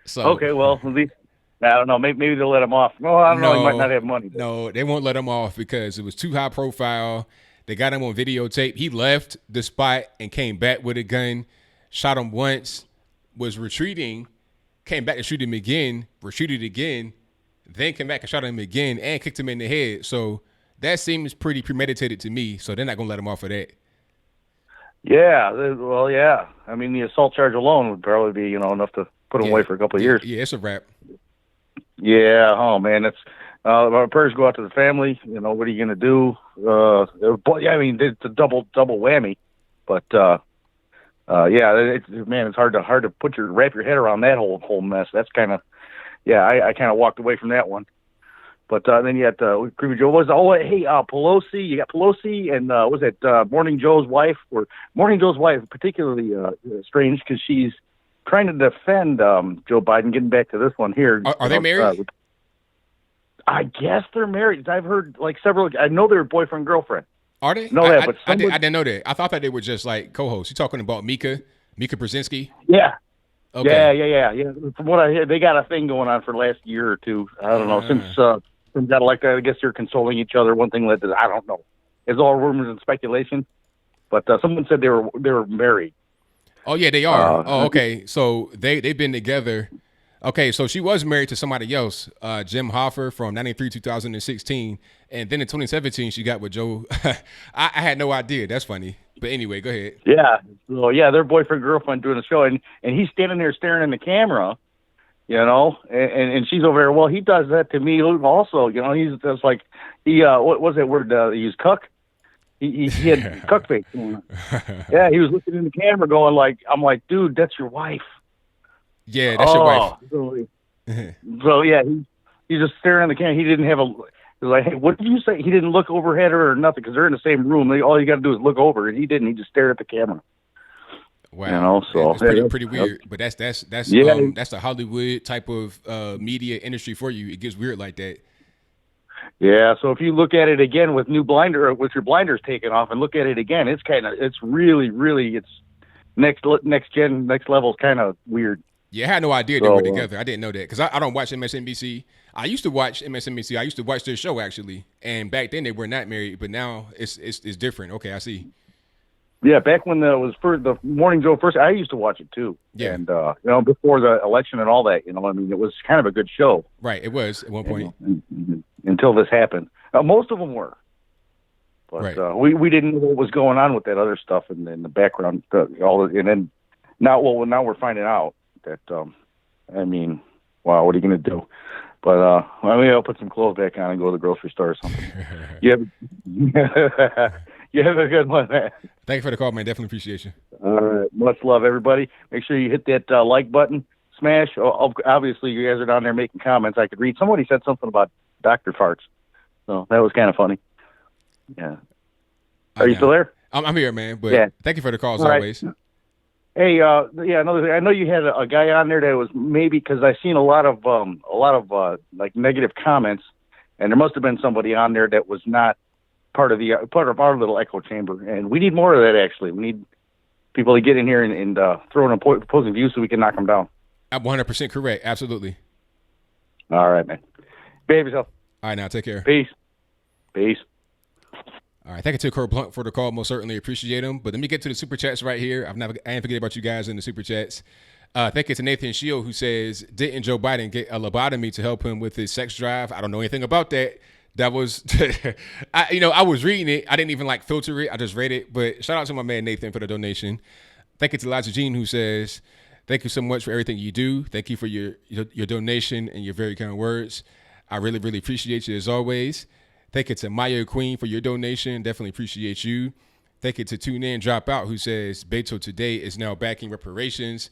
so okay. Well, at least I don't know. Maybe they'll let him off. Well, I don't know. He might not have money. No, they won't let him off because it was too high profile. They got him on videotape. He left the spot and came back with a gun, shot him once, was retreating. Came back to shoot him again, retreated again, then came back and shot him again and kicked him in the head. So that seems pretty premeditated to me. So they're not going to let him off of that. Yeah. Well, yeah. I mean, the assault charge alone would probably be, enough to put him away for a couple of years. Yeah, it's a wrap. Yeah. Oh, man. It's our prayers go out to the family. What are you going to do? I mean, it's a double whammy. But, it's hard to wrap your head around that whole mess. That's kind of, I kind of walked away from that one. But then you had Creepy Joe. Pelosi. You got Pelosi and was it Morning Joe's wife? Or Morning Joe's wife, particularly strange because she's trying to defend Joe Biden. Getting back to this one here, are they married? I guess they're married. I've heard several. I know they're boyfriend girlfriend. Are they? I didn't know that. I thought that they were just like co-hosts. You talking about Mika Brzezinski? Yeah. Okay. Yeah. From what I hear, they got a thing going on for the last year or two. I don't know. Since got like that, I guess they're consoling each other. One thing led to I don't know. It's all rumors and speculation. But someone said they were married. Oh yeah, they are. Okay. So they've been together. Okay, so she was married to somebody else, Jim Hoffer from 93, 2016. And then in 2017, she got with Joe. I had no idea. That's funny. But anyway, go ahead. Yeah. So, they're boyfriend, girlfriend doing a show. And he's standing there staring in the camera, and she's over there. Well, he does that to me also. He's just like, what was that word? He used cuck. He had cuck face. Yeah, he was looking in the camera going I'm like, dude, that's your wife. Yeah, that's your wife. So he's just staring at the camera. He didn't have like, hey, what did you say? He didn't look overhead or nothing because they're in the same room. All you got to do is look over, and he didn't. He just stared at the camera. Wow, so it's pretty weird. But that's the Hollywood type of media industry for you. It gets weird like that. Yeah, so if you look at it again with your blinders taken off, and look at it again, it's really it's next gen, next level, kind of weird. Yeah, I had no idea they were together. I didn't know that because I don't watch MSNBC. I used to watch MSNBC. I used to watch their show actually, and back then they were not married. But now it's different. Okay, I see. Yeah, back when was the Morning Joe first, I used to watch it too. Yeah, and before the election and all that, it was kind of a good show. Right, it was at one point until this happened. Most of them were, but right. We didn't know what was going on with that other stuff in the background. And then now we're finding out that. Wow, what are you going to do? But maybe I'll put some clothes back on and go to the grocery store or something. You have a good one, man. Thank you for the call, man. Definitely appreciate you. All right. Much love, everybody. Make sure you hit that like button. Smash. Obviously, you guys are down there making comments. I could read. Somebody said something about Dr. Farts. So that was kind of funny. Yeah. Are you still there? I'm here, man. But thank you for the call, as always. Hey, another thing. I know you had a guy on there that was maybe because I've seen a lot of like negative comments, and there must have been somebody on there that was not part of our little echo chamber, and we need more of that. Actually, we need people to get in here and throw an opposing view so we can knock them down. I'm 100% correct. Absolutely. All right, man. Behave yourself. All right, now take care. Peace. All right, thank you to Kurt Blunt for the call. Most certainly appreciate him. But let me get to the super chats right here. I ain't forget about you guys in the super chats. Thank you to Nathan Shield who says, didn't Joe Biden get a lobotomy to help him with his sex drive? I don't know anything about that. That was, I was reading it. I didn't even filter it. I just read it. But shout out to my man Nathan for the donation. Thank you to Elijah Jean who says, thank you so much for everything you do. Thank you for your donation and your very kind words. I really, really appreciate you as always. Thank you to Maya Queen for your donation. Definitely appreciate you. Thank you to Tune In Drop Out, who says Beto today is now backing reparations.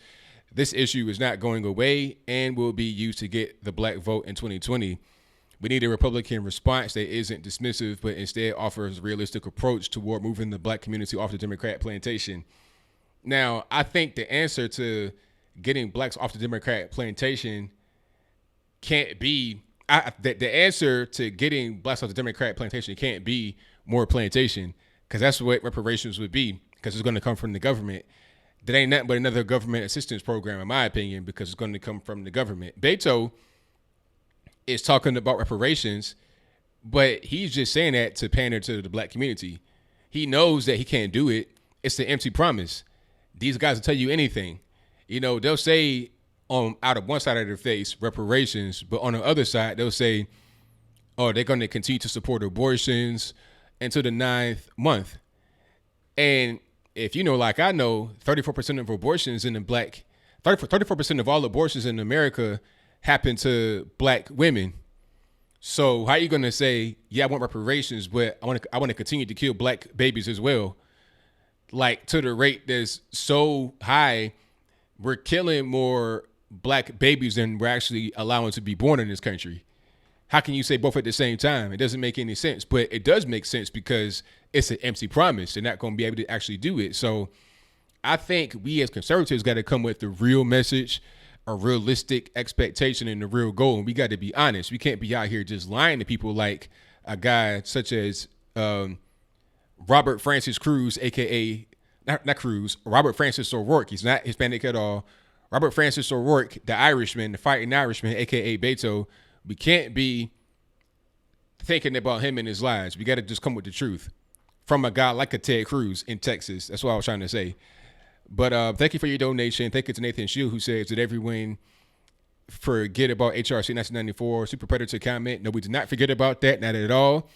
This issue is not going away and will be used to get the black vote in 2020. We need a Republican response that isn't dismissive, but instead offers a realistic approach toward moving the black community off the Democrat plantation. Now, I think the answer to getting blacks off the Democrat plantation can't be the answer to getting blacks off the Democrat plantation can't be more plantation, because that's what reparations would be, because it's going to come from the government. That ain't nothing but another government assistance program, in my opinion, because it's going to come from the government. Beto is talking about reparations, but he's just saying that to pander to the black community. He knows that he can't do it. It's an empty promise. These guys will tell you anything. You know, they'll say out of one side of their face, reparations, but on the other side, they'll say, oh, they're going to continue to support abortions until the 9th month. And if you know, like I know, 34% of abortions in the 34% of all abortions in America happen to black women. So how are you going to say, yeah, I want reparations, but I want to continue to kill black babies as well? Like, to the rate that's so high, we're killing more black babies than we're actually allowing to be born in this country. How can you say both at the same time? It doesn't make any sense, but it does make sense because it's an empty promise. They're not going to be able to actually do it. So I think we as conservatives got to come with the real message, a realistic expectation, and the real goal. And we got to be honest. We can't be out here just lying to people like a guy such as Robert Francis Cruz, aka not Cruz, Robert Francis O'Rourke. He's not Hispanic at all. Robert Francis O'Rourke, the Irishman, the fighting Irishman, aka Beto. We can't be thinking about him and his lies. We got to just come with the truth from a guy like a Ted Cruz in Texas. That's what I was trying to say. But thank you for your donation. Thank you to Nathan Shield, who says, did everyone forget about HRC 1994 Super Predator comment? No, we did not forget about that. Not at all.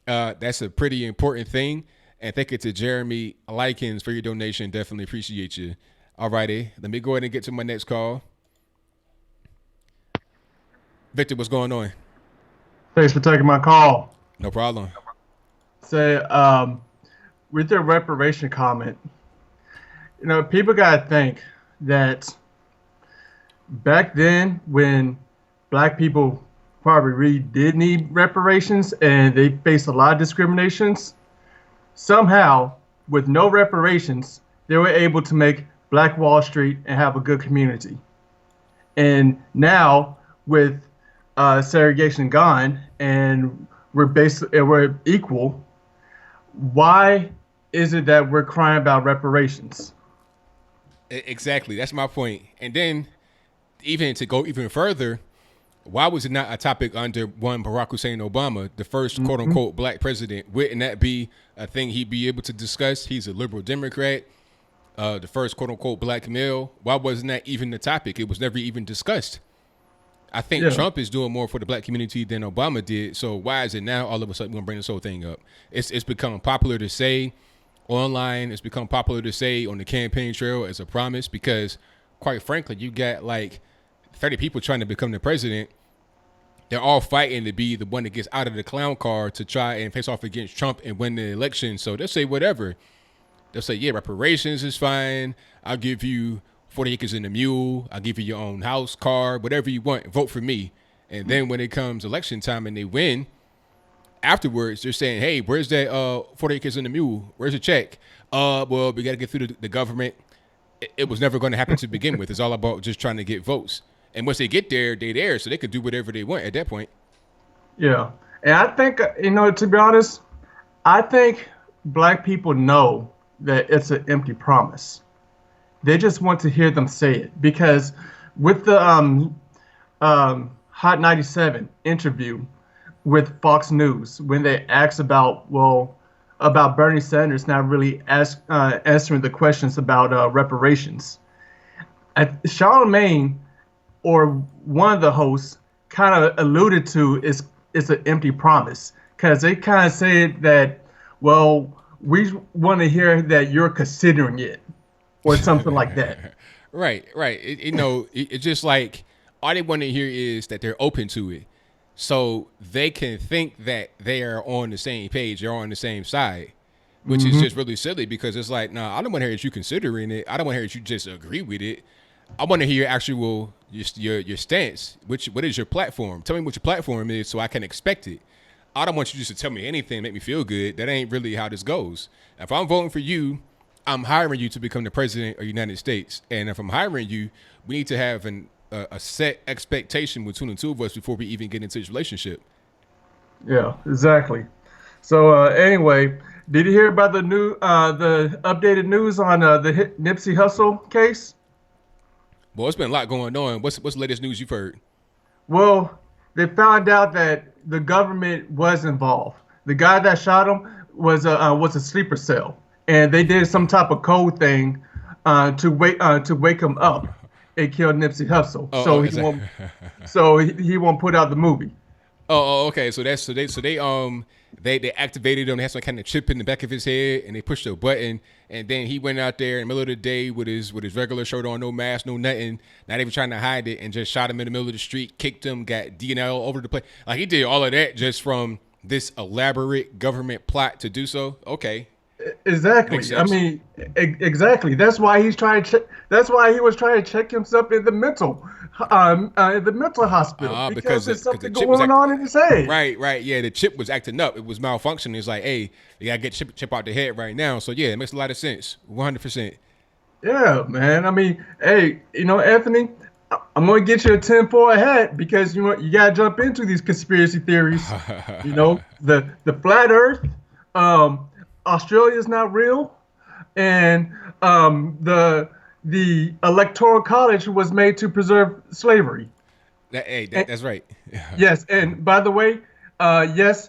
That's a pretty important thing. And thank you to Jeremy Likens for your donation. Definitely appreciate you. All righty. Let me go ahead and get to my next call. Victor, what's going on? Thanks for taking my call. No problem. Say, with their reparation comment, you know, people got to think that back then when black people probably really did need reparations and they faced a lot of discriminations, somehow, with no reparations, they were able to make Black Wall Street and have a good community. And now, with segregation gone and we're equal, why is it that we're crying about reparations? Exactly. That's my point. And then even to go even further, why was it not a topic under one Barack Hussein Obama, the first quote unquote black president? Wouldn't that be a thing he'd be able to discuss? He's a liberal Democrat, the first quote unquote black male. Why wasn't that even the topic? It was never even discussed. I think Trump is doing more for the black community than Obama did. So why is it now all of a sudden we're gonna bring this whole thing up? It's become popular to say online. It's become popular to say on the campaign trail as a promise, because quite frankly, you got like 30 people trying to become the president. They're all fighting to be the one that gets out of the clown car to try and face off against Trump and win the election. So they'll say whatever. They'll say, yeah, reparations is fine. I'll give you 40 acres and a mule. I'll give you your own house, car, whatever you want. Vote for me. And then when it comes election time and they win, afterwards they're saying, hey, where's that 40 acres and a mule? Where's the check? Well, we got to get through the government. It was never going to happen to begin with. It's all about just trying to get votes. And once they get there, they're there, so they could do whatever they want at that point. Yeah. And I think, you know, to be honest, I think black people know that it's an empty promise. They just want to hear them say it. Because with the Hot 97 interview with Fox News, when they asked about Bernie Sanders not really answering the questions about reparations, Charlemagne, or one of the hosts, kind of alluded to it's an empty promise, because they kind of said that, well, we want to hear that you're considering it, or something like that. Right. It's just like all they want to hear is that they're open to it. so they can think that they are on the same page, they're on the same side, which is just really silly because it's like, nah, I don't want to hear that you considering it. I don't want to hear that you just agree with it. I want to hear your actual your stance. What is your platform? Tell me what your platform is so I can expect it. I don't want you just to tell me anything, make me feel good. That ain't really how this goes. If I'm voting for you, I'm hiring you to become the president of the United States. And if I'm hiring you, we need to have a set expectation between the two of us before we even get into this relationship. Yeah, exactly. So anyway, did you hear about the the updated news on the Nipsey Hussle case? Well, it's been a lot going on. What's the latest news you've heard? Well, they found out that the government was involved. The guy that shot him was a sleeper cell, and they did some type of code thing to wake him up and kill Nipsey Hussle. So he won't put out the movie. Oh, okay. So they activated him. They had some kind of chip in the back of his head, and they pushed a button, and then he went out there in the middle of the day with his regular shirt on, no mask, no nothing, not even trying to hide it, and just shot him in the middle of the street, kicked him, got DNA all over the place. Like, he did all of that just from this elaborate government plot to do so. Okay. Exactly. I mean, exactly. That's why he's trying to. That's why he was trying to check himself in the mental hospital because there's something going on in his head. Right. Yeah, the chip was acting up. It was malfunctioning. It's like, hey, you gotta get chip out the head right now. So yeah, it makes a lot of sense. 100%. Yeah, man. I mean, hey, Anthony, I'm gonna get you a 10-4 hat because you gotta jump into these conspiracy theories. The flat Earth. Australia is not real, and the Electoral College was made to preserve slavery. That's right. Yes, and by the way, yes,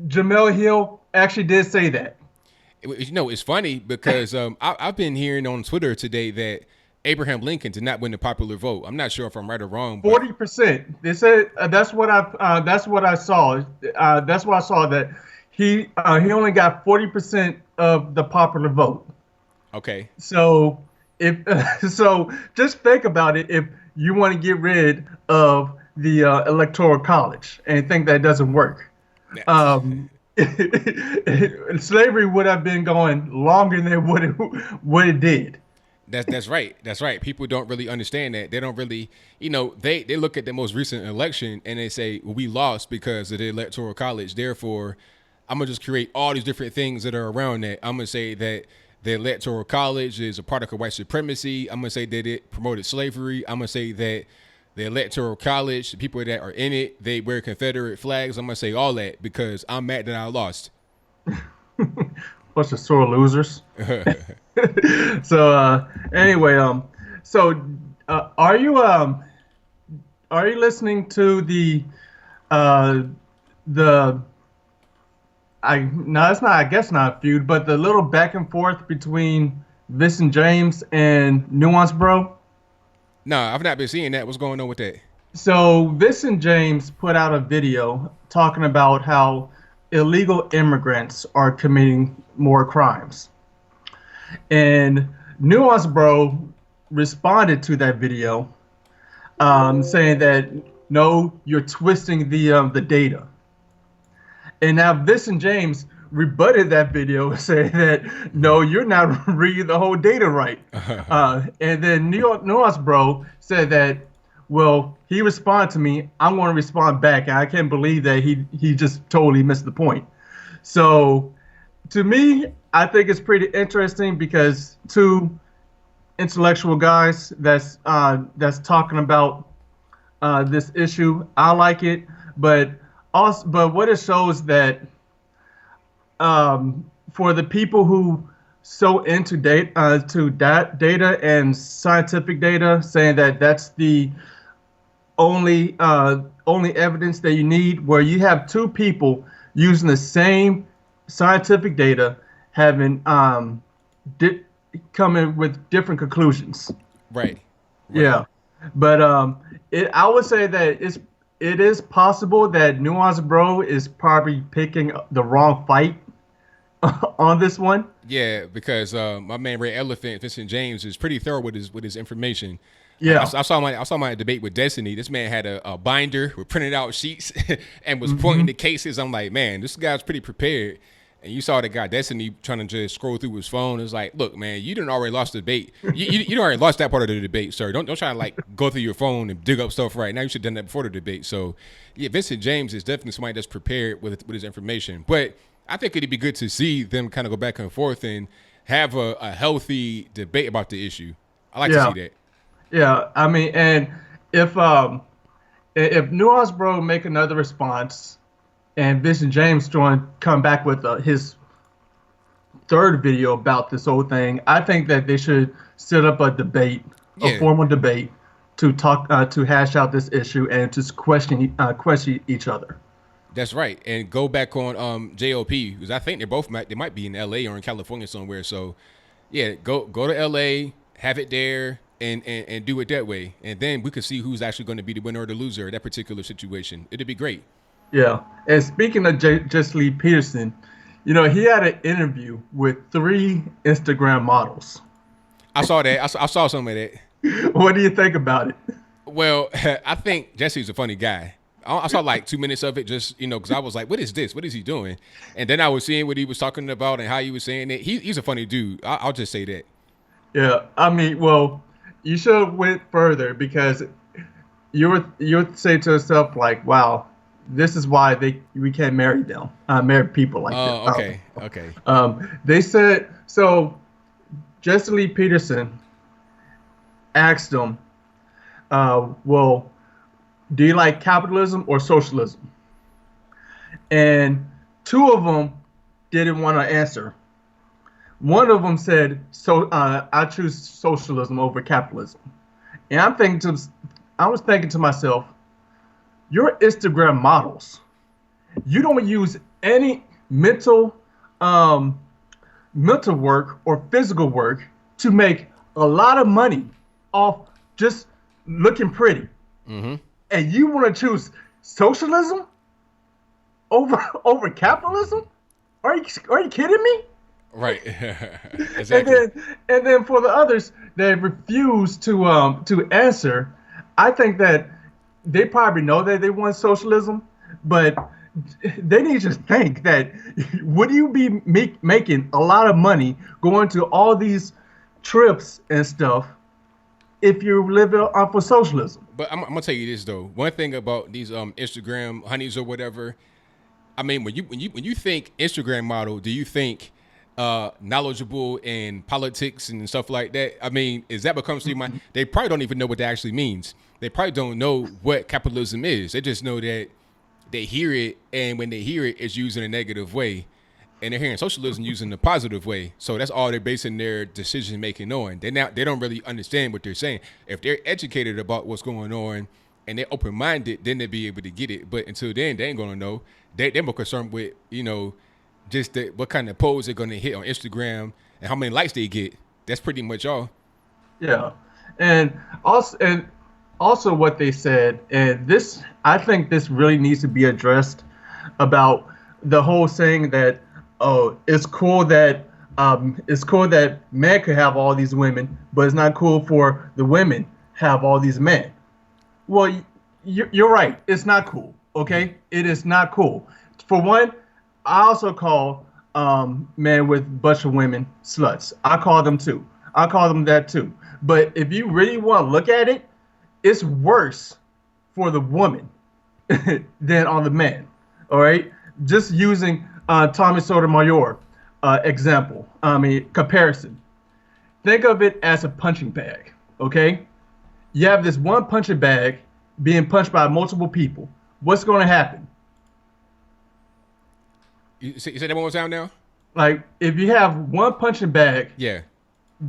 Jamel Hill actually did say that. It's funny because I've been hearing on Twitter today that Abraham Lincoln did not win the popular vote. I'm not sure if I'm right or wrong. 40%. They said that's what I saw. That's what I saw that. He only got 40% of the popular vote. Okay. So just think about it. If you want to get rid of the Electoral College and think that doesn't work, slavery would have been going longer than what it did. That's right. That's right. People don't really understand that. They don't really, they look at the most recent election and they say, well, we lost because of the Electoral College. Therefore, I'm going to just create all these different things that are around that. I'm going to say that the Electoral College is a product of white supremacy. I'm going to say that it promoted slavery. I'm going to say that the Electoral College, the people that are in it, they wear Confederate flags. I'm going to say all that because I'm mad that I lost. Bunch of sore losers. So anyway, are you listening to the it's not, I guess not feud, but the little back and forth between Vincent James and Nuance Bro? No, I've not been seeing that. What's going on with that? So Vincent James put out a video talking about how illegal immigrants are committing more crimes. And Nuance Bro responded to that video saying that, no, you're twisting the data. And now Vincent James rebutted that video saying that, no, you're not reading the whole data right. And then Nuance Bro said that, well, he responded to me, I'm going to respond back. And I can't believe that he just totally missed the point. So to me, I think it's pretty interesting because two intellectual guys that's talking about this issue. I like it, but what it shows that for the people who so into data and scientific data, saying that that's the only evidence that you need, where you have two people using the same scientific data, having coming with different conclusions. Right. Yeah, but I would say that it is possible that Nuance Bro is probably picking the wrong fight on this one? Yeah, because my man Red Elephant, Vincent James, is pretty thorough with his information. Yeah. I saw my debate with Destiny. This man had a binder with printed out sheets and was pointing to cases. I'm like, man, this guy's pretty prepared. And you saw the guy Destiny trying to just scroll through his phone. It's like, look, man, you done already lost the debate. You already lost that part of the debate, sir. Don't try to like go through your phone and dig up stuff right now. You should have done that before the debate. So yeah, Vincent James is definitely somebody that's prepared with his information. But I think it'd be good to see them kind of go back and forth and have a healthy debate about the issue. I like to see that. Yeah, I mean, and if Nuance Bro make another response, and Vincent James come back with his third video about this whole thing, I think that they should set up a debate, a formal debate, to talk to hash out this issue and to question each other. That's right, and go back on JOP, because I think they might be in LA or in California somewhere. So yeah, go to LA, have it there, and do it that way, and then we could see who's actually going to be the winner or the loser of that particular situation. It'd be great. Yeah, and speaking of Jesse Lee Peterson, you know, he had an interview with 3 Instagram models. I saw that. I saw some of that. What do you think about it? Well, I think Jesse's a funny guy. I saw like 2 minutes of it, just, you know, because I was like, what is this? What is he doing? And then I was seeing what he was talking about and how he was saying it. He's a funny dude. I'll just say that. Yeah, I mean, well, you should have went further, because you would say to yourself like, wow, this is why we can't marry them, marry people like that. Okay. They said, so Jesse Lee Peterson asked them, well, do you like capitalism or socialism? And 2 of them didn't want to answer. One of them said, I choose socialism over capitalism. And I was thinking to myself, you're Instagram models. You don't use any mental work or physical work to make a lot of money off just looking pretty. Mm-hmm. And you want to choose socialism over capitalism? Are you kidding me? Right. Exactly. And then for the others that refuse to answer, I think that they probably know that they want socialism, but they need to think that would you be making a lot of money going to all these trips and stuff if you live for socialism? But I'm gonna tell you this though. One thing about these Instagram honeys or whatever, I mean, when you think Instagram model, do you think knowledgeable in politics and stuff like that? I mean, is that what comes to your mind? They probably don't even know what that actually means. They probably don't know what capitalism is. They just know that they hear it, and when they hear it, it's used in a negative way. And they're hearing socialism used in a positive way. So that's all they're basing their decision making on. They don't really understand what they're saying. If they're educated about what's going on and they're open minded, then they'll be able to get it. But until then, they ain't gonna know. They're more concerned with, you know, just what kind of pose they're gonna hit on Instagram and how many likes they get. That's pretty much all. Yeah, and also what they said, and this, I think this really needs to be addressed, about the whole saying that, oh, it's cool that men could have all these women, but it's not cool for the women have all these men. Well, you're right. It's not cool. Okay, it is not cool. For one, I also call men with a bunch of women sluts. I call them too. I call them that too. But if you really want to look at it, it's worse for the woman than on the man. All right, just using Tommy Sotomayor comparison. Think of it as a punching bag. Okay, you have this one punching bag being punched by multiple people. What's going to happen? You say that one more time now? Like, if you have one punching bag,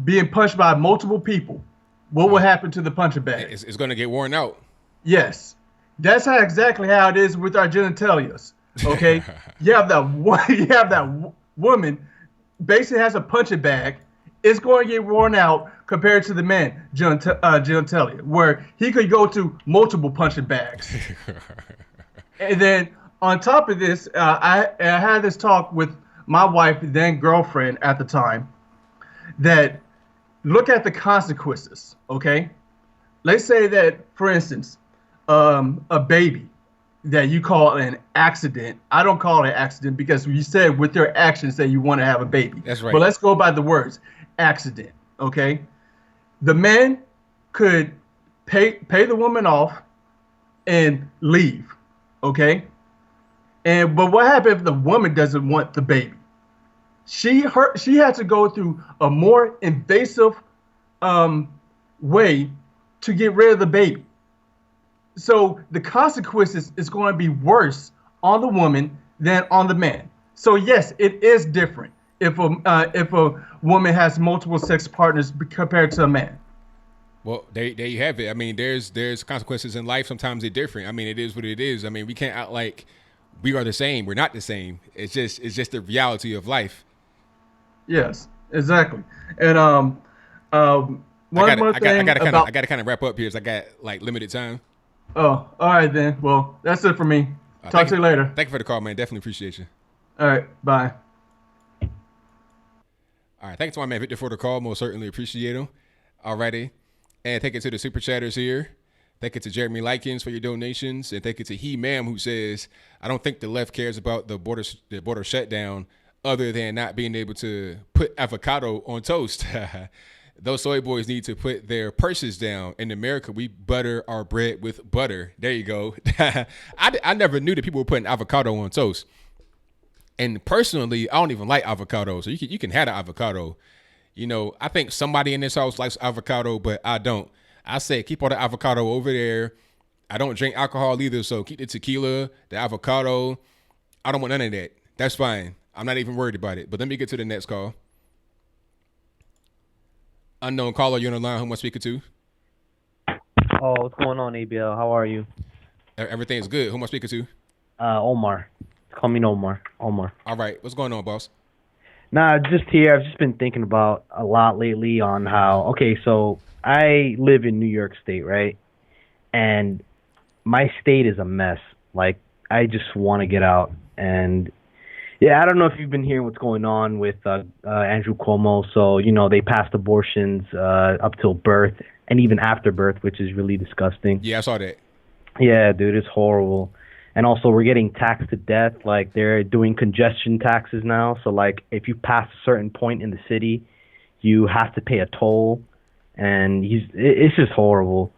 being punched by multiple people, what will happen to the punching bag? It's going to get worn out. Yes, that's exactly how it is with our genitalias. Okay, you have that woman basically has a punching bag. It's going to get worn out compared to the man genitalia, where he could go to multiple punching bags. And then on top of this, I had this talk with my wife, then girlfriend at the time, that look at the consequences, okay? Let's say that, for instance, a baby that you call an accident. I don't call it an accident because you said with your actions that you want to have a baby. That's right. But let's go by the words, accident, okay? The man could pay the woman off and leave, okay? But what happens if the woman doesn't want the baby? She had to go through a more invasive way to get rid of the baby. So the consequences is going to be worse on the woman than on the man. So yes, it is different if a woman has multiple sex partners compared to a man. Well, there you have it. I mean, there's consequences in life. Sometimes they're different. I mean, it is what it is. I mean, we can't act like we are the same. We're not the same. It's just the reality of life. Yes, exactly. And I gotta kind of wrap up here, as I got like limited time. Oh, all right then. Well, that's it for me. Talk to you later. Thank you for the call, man. Definitely appreciate you. All right, bye. All right, thanks to my man Victor for the call. Most certainly appreciate him. Alrighty, and thank you to the super chatters here. Thank you to Jeremy Likens for your donations, and thank you to He Ma'am, who says, "I don't think the left cares about the border shutdown, other than not being able to put avocado on toast." Those soy boys need to put their purses down. In America, we butter our bread with butter. There you go. I never knew that people were putting avocado on toast. And personally, I don't even like avocado. So you can have an avocado. You know, I think somebody in this house likes avocado, but I don't. I say keep all the avocado over there. I don't drink alcohol either, so keep the tequila, the avocado. I don't want none of that. That's fine. I'm not even worried about it. But let me get to the next call. Unknown caller, you're on the line. Who am I speaking to? Oh, what's going on, ABL? How are you? Everything's good. Who am I speaking to? Omar. Call me Omar. All right. What's going on, boss? Nah, just here. I've just been thinking about a lot lately on how, okay, so I live in New York State, right? And my state is a mess. Like, I just want to get out. And yeah, I don't know if you've been hearing what's going on with Andrew Cuomo. So, you know, they passed abortions up till birth and even after birth, which is really disgusting. Yeah, I saw that. Yeah, dude, it's horrible. And also, we're getting taxed to death. Like, they're doing congestion taxes now. So, like, if you pass a certain point in the city, you have to pay a toll. And it's just horrible.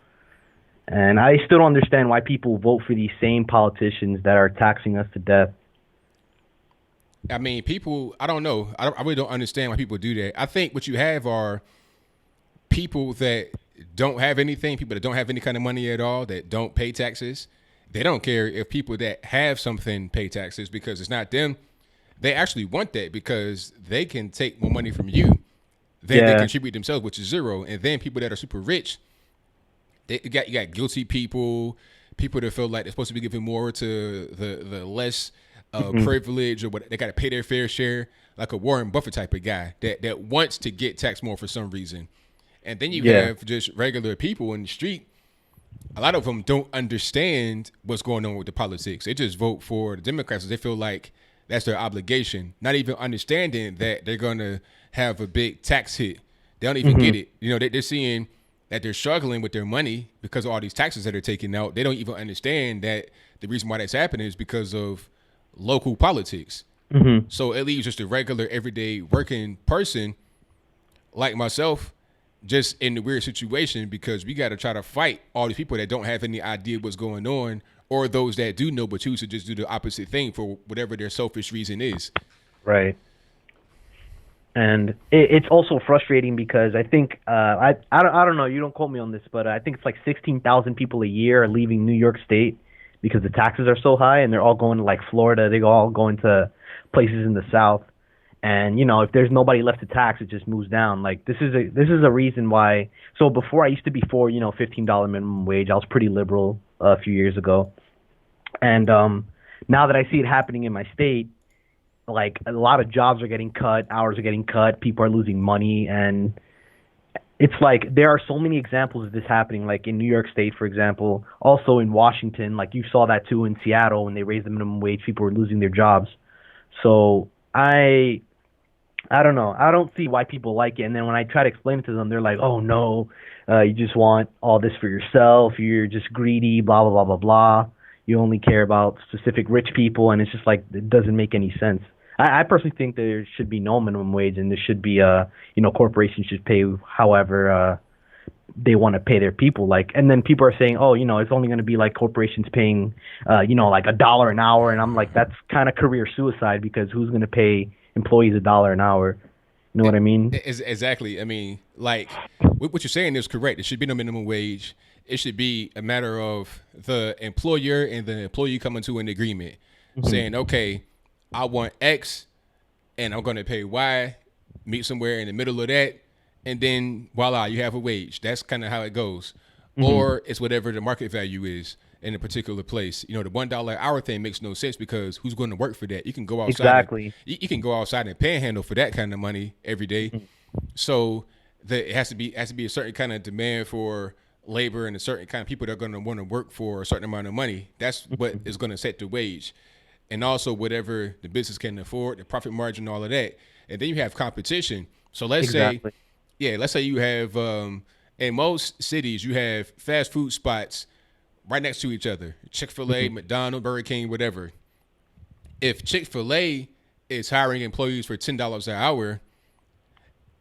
And I still don't understand why people vote for these same politicians that are taxing us to death. I mean, people, I don't know. I really don't understand why people do that. I think what you have are people that don't have anything, people that don't have any kind of money at all, that don't pay taxes. They don't care if people that have something pay taxes because it's not them. They actually want that because they can take more money from you than they contribute themselves, which is zero. And then people that are super rich, you got guilty people that feel like they're supposed to be giving more to the less privilege, or what they got to pay their fair share, like a Warren Buffett type of guy that wants to get taxed more for some reason. And then you have just regular people in the street. A lot of them don't understand what's going on with the politics. They just vote for the Democrats because they feel like that's their obligation, not even understanding that they're going to have a big tax hit. They don't even get it. You know, they're seeing that they're struggling with their money because of all these taxes that are taking out. They don't even understand that the reason why that's happening is because of local politics. So it leaves just a regular, everyday working person like myself just in the weird situation because we got to try to fight all these people that don't have any idea what's going on, or those that do know but choose to just do the opposite thing for whatever their selfish reason is. Right. And it's also frustrating because I think I don't know, you don't quote me on this, but I think it's like 16,000 people a year are leaving New York State because the taxes are so high, and they're all going to like Florida. They all going to places in the South. And, you know, if there's nobody left to tax, it just moves down. Like, this is a reason why. So before, I used to be for, you know, $15 minimum wage. I was pretty liberal a few years ago. And now that I see it happening in my state, like, a lot of jobs are getting cut, hours are getting cut, people are losing money. And it's like there are so many examples of this happening, like in New York State, for example. Also in Washington, like you saw that too in Seattle when they raised the minimum wage, people were losing their jobs. So I don't know. I don't see why people like it. And then when I try to explain it to them, they're like, "Oh no, you just want all this for yourself. You're just greedy. Blah blah blah blah blah. You only care about specific rich people." And it's just like it doesn't make any sense. I personally think there should be no minimum wage, and there should be corporations should pay however they want to pay their people. Like, and then people are saying, "Oh, it's only going to be like corporations paying like $1 an hour," and I'm like, that's kind of career suicide, because who's going to pay employees $1 an hour? You know what I mean? Exactly. I mean, like, what you're saying is correct. It should be no minimum wage. It should be a matter of the employer and the employee coming to an agreement, saying, okay, I want X and I'm going to pay Y, meet somewhere in the middle of that, and then voila, you have a wage. That's kind of how it goes. Or it's whatever the market value is in a particular place. The $1 an hour thing makes no sense, because who's going to work for that? You can go outside. Exactly. You can go outside and panhandle for that kind of money every day. So it has to be a certain kind of demand for labor and a certain kind of people that are going to want to work for a certain amount of money. That's what is going to set the wage. And also whatever the business can afford, the profit margin, all of that. And then you have competition. So let's say you have, in most cities, you have fast food spots right next to each other. Chick-fil-A, McDonald's, Burger King, whatever. If Chick-fil-A is hiring employees for $10 an hour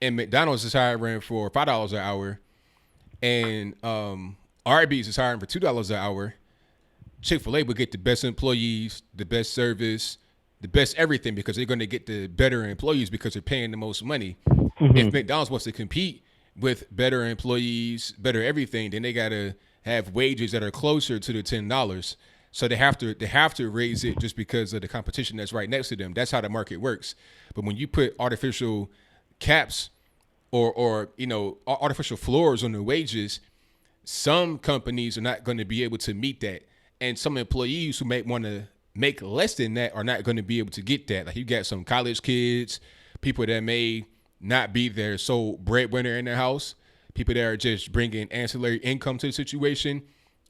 and McDonald's is hiring for $5 an hour and Arby's is hiring for $2 an hour, Chick-fil-A would get the best employees, the best service, the best everything, because they're going to get the better employees because they're paying the most money. If McDonald's wants to compete with better employees, better everything, then they got to have wages that are closer to the $10. So they have to raise it just because of the competition that's right next to them. That's how the market works. But when you put artificial caps or artificial floors on the wages, some companies are not going to be able to meet that. And some employees who might want to make less than that are not going to be able to get that. Like, you got some college kids, people that may not be their sole breadwinner in their house, people that are just bringing ancillary income to the situation.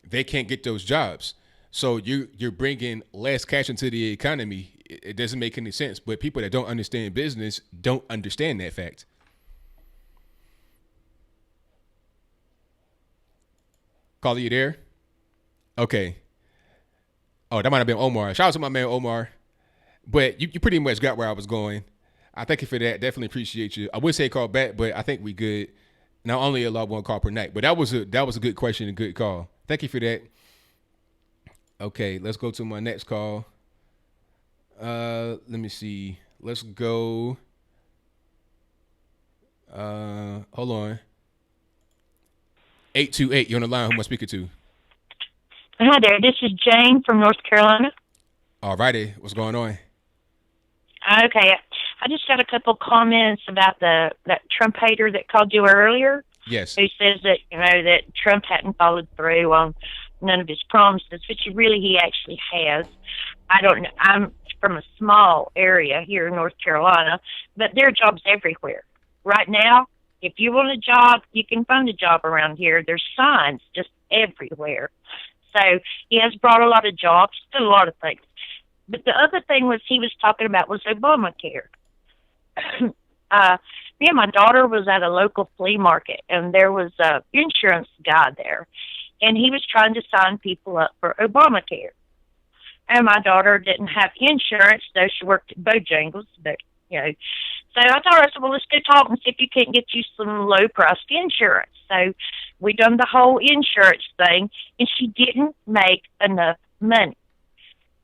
They can't get those jobs. So you're bringing less cash into the economy. It doesn't make any sense. But people that don't understand business don't understand that fact. Caller, you there? Okay. Oh, that might have been Omar. Shout out to my man Omar. But you pretty much got where I was going. I thank you for that. Definitely appreciate you. I would say call back, but I think we good. Now, only allow one call per night. But that was a good question and good call. Thank you for that. Okay, let's go to my next call. Let me see. Let's go. Hold on. 828, you're on the line. Who am I speaking to? Hi there. This is Jane from North Carolina. All righty. What's going on? Okay. I just got a couple comments about that Trump hater that called you earlier. Yes. Who says that, that Trump hadn't followed through on none of his promises, which he actually has. I don't know. I'm from a small area here in North Carolina, but there are jobs everywhere. Right now, if you want a job, you can find a job around here. There's signs just everywhere. So he has brought a lot of jobs, done a lot of things. But the other thing he was talking about was Obamacare. Me and my daughter was at a local flea market, and there was a insurance guy there, and he was trying to sign people up for Obamacare. And my daughter didn't have insurance, though she worked at Bojangles, but, So I told her, I said, well, let's go talk and see if you can't get you some low-priced insurance. So we done the whole insurance thing, and she didn't make enough money.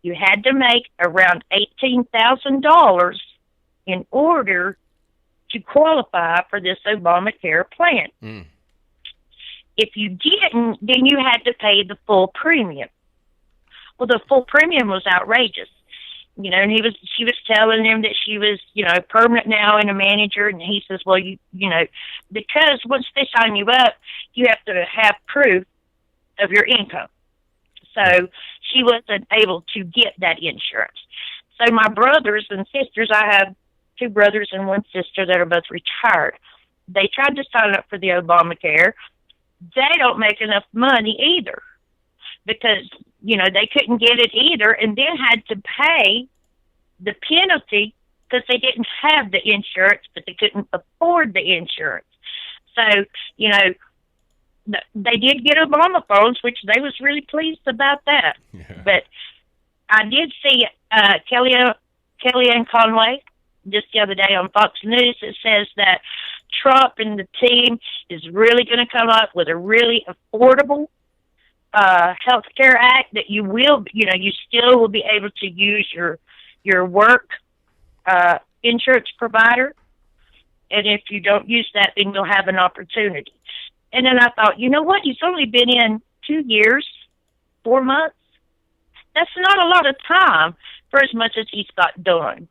You had to make around $18,000 in order to qualify for this Obamacare plan. If you didn't, then you had to pay the full premium. Well, the full premium was outrageous. And she was telling him that she was, permanent now and a manager, and he says, well, because once they sign you up, you have to have proof of your income. So she wasn't able to get that insurance. So my brothers and sisters, I have 2 brothers and 1 sister that are both retired. They tried to sign up for the Obamacare. They don't make enough money either because, they couldn't get it either, and then had to pay the penalty because they didn't have the insurance, but they couldn't afford the insurance. So, you know, they did get Obama phones, which they was really pleased about that. Yeah. But I did see Kellyanne Conway just the other day on Fox News. It says that Trump and the team is really going to come up with a really affordable health care act that you still will be able to use your work insurance provider. And if you don't use that, then you'll have an opportunity. And then I thought, you know what? He's only been in 2 years, 4 months. That's not a lot of time for as much as he's got done.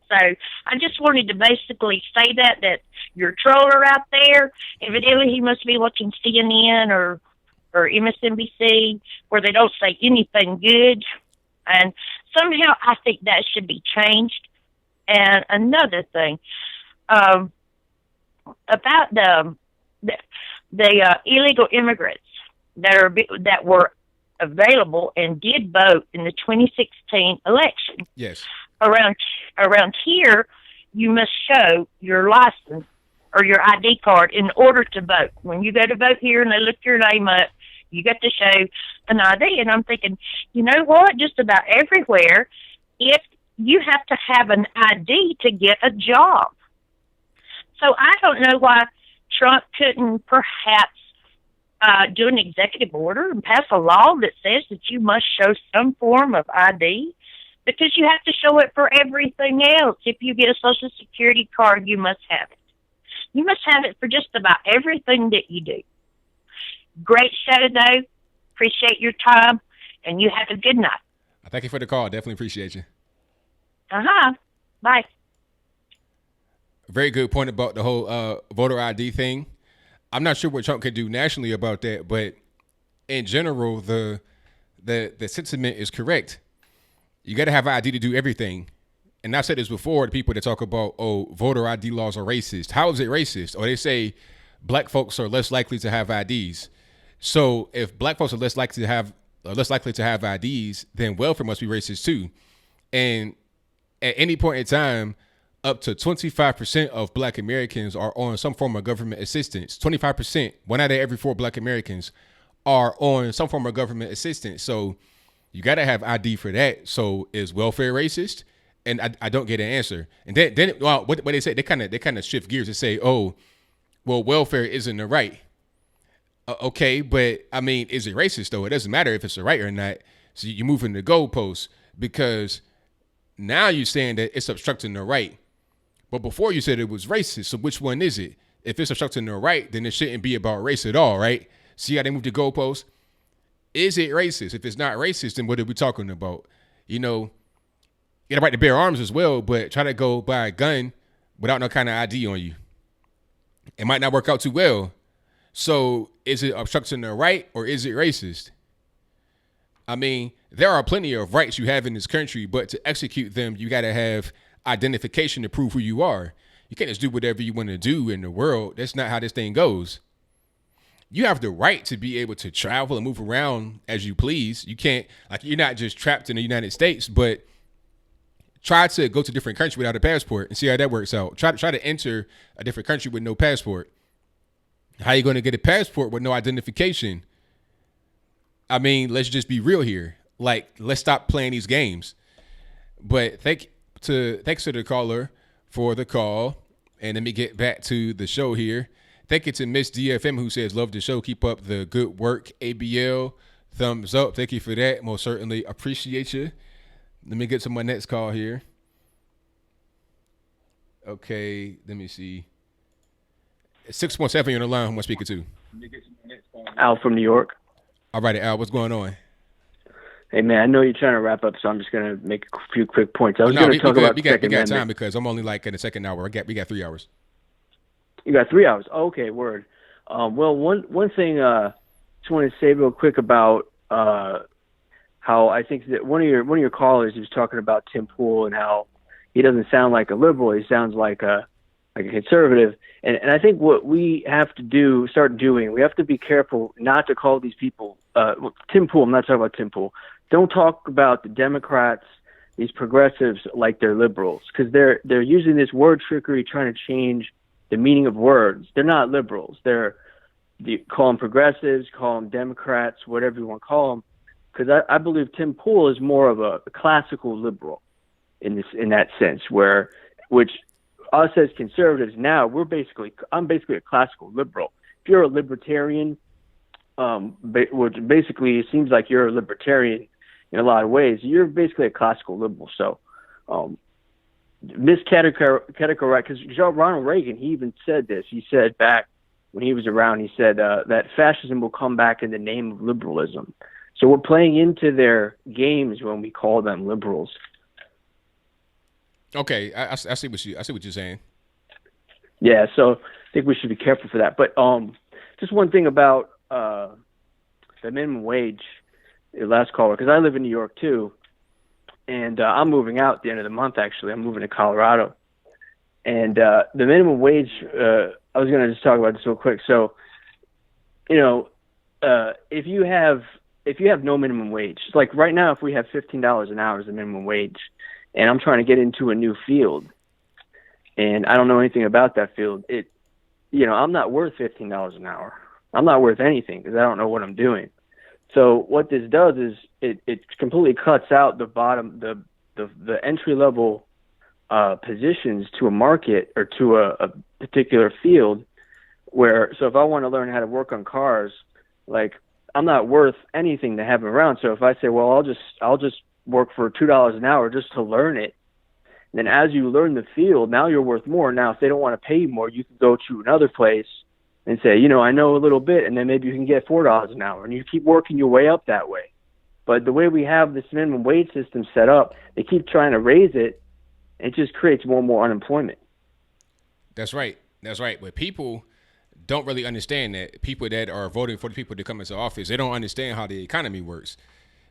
So I just wanted to basically say that your troller out there, evidently he must be watching CNN or MSNBC, where they don't say anything good. And somehow I think that should be changed. And another thing, about the illegal immigrants that were available and did vote in the 2016 election. Yes. Around here, you must show your license or your ID card in order to vote. When you go to vote here and they look your name up, you got to show an ID. And I'm thinking, you know what? Just about everywhere, if you have to have an ID to get a job. So I don't know why Trump couldn't perhaps do an executive order and pass a law that says that you must show some form of ID, because you have to show it for everything else. If you get a Social Security card, you must have it. You must have it for just about everything that you do. Great show, though. Appreciate your time, and you have a good night. Thank you for the call. Definitely appreciate you. Bye. Very good point about the whole voter ID thing. I'm not sure what Trump could do nationally about that, but in general, the sentiment is correct. You got to have ID to do everything. And I've said this before to people that talk about, voter ID laws are racist. How is it racist? Or they say black folks are less likely to have IDs. So if black folks are less likely to have IDs, then welfare must be racist too. And at any point in time, up to 25% of black Americans are on some form of government assistance. 25%, 1 out of every 4 black Americans are on some form of government assistance. So you got to have ID for that. So is welfare racist? And I don't get an answer. And then what they say, they kind of shift gears and say, welfare isn't the right. Okay, but I mean, is it racist though? It doesn't matter if it's the right or not. So you're moving the goalposts, because now you're saying that it's obstructing the right. But before you said it was racist. So which one is it? If it's obstructing the right, then it shouldn't be about race at all, right? See how they moved the goalposts? Is it racist? If it's not racist, then what are we talking about? You know, you got a right to bear arms as well, but try to go buy a gun without no kind of ID on you. It might not work out too well. So is it obstructing the right, or is it racist? I mean, there are plenty of rights you have in this country, but to execute them, you got to have identification to prove who you are. You can't just do whatever you want to do in the world. That's not how this thing goes. You have the right to be able to travel and move around as you please. You can't, you're not just trapped in the United States, but try to go to a different country without a passport and see how that works out. Try to enter a different country with no passport. How are you going to get a passport with no identification? I mean, let's just be real here. Let's stop playing these games. But thanks to the caller for the call. And let me get back to the show here. Thank you to Miss DFM, who says, love the show. Keep up the good work. ABL, thumbs up. Thank you for that. Most certainly appreciate you. Let me get to my next call here. Okay, let me see. 617 on the line. Who am I speaking to? Al from New York. All right, Al, what's going on? Hey, man, I know you're trying to wrap up, so I'm just going to make a few quick points. I was going to talk about we got time, because I'm only in the second hour. We got 3 hours. You got 3 hours. Oh, okay, word. Well, one thing just want to say real quick about how I think that one of your callers was talking about Tim Pool and how he doesn't sound like a liberal. He sounds like a conservative. And I think what we have to start doing, we have to be careful not to call these people Tim Pool. I'm not talking about Tim Pool. Don't talk about the Democrats these progressives like they're liberals because they're using this word trickery trying to change the meaning of words. They're not liberals. You call them progressives, call them Democrats, whatever you want to call them. Because I believe Tim Pool is more of a classical liberal in that sense, which us as conservatives now I'm basically a classical liberal. If you're a libertarian, which basically it seems like you're a libertarian in a lot of ways, you're basically a classical liberal. So miscategorize, because Ronald Reagan, he even said this. He said back when he was around, he said that fascism will come back in the name of liberalism. So we're playing into their games when we call them liberals. Okay, I see what you're saying. Yeah, so I think we should be careful for that. But just one thing about the minimum wage, the last caller, because I live in New York too, and I'm moving out at the end of the month. Actually, I'm moving to Colorado, and the minimum wage. I was going to just talk about this real quick. So, if you have no minimum wage, like right now, if we have $15 an hour as the minimum wage, and I'm trying to get into a new field, and I don't know anything about that field, I'm not worth $15 an hour. I'm not worth anything because I don't know what I'm doing. So what this does is it completely cuts out the bottom, the entry level positions to a market or to a particular field. So if I want to learn how to work on cars, like I'm not worth anything to have around. So if I say, well, I'll just work for $2 an hour just to learn it. Then as you learn the field, now you're worth more. Now, if they don't want to pay you more, you can go to another place and say, I know a little bit, and then maybe you can get $4 an hour, and you keep working your way up that way. But the way we have this minimum wage system set up, they keep trying to raise it. It just creates more and more unemployment. That's right. But people don't really understand that. People that are voting for the people to come into office, they don't understand how the economy works.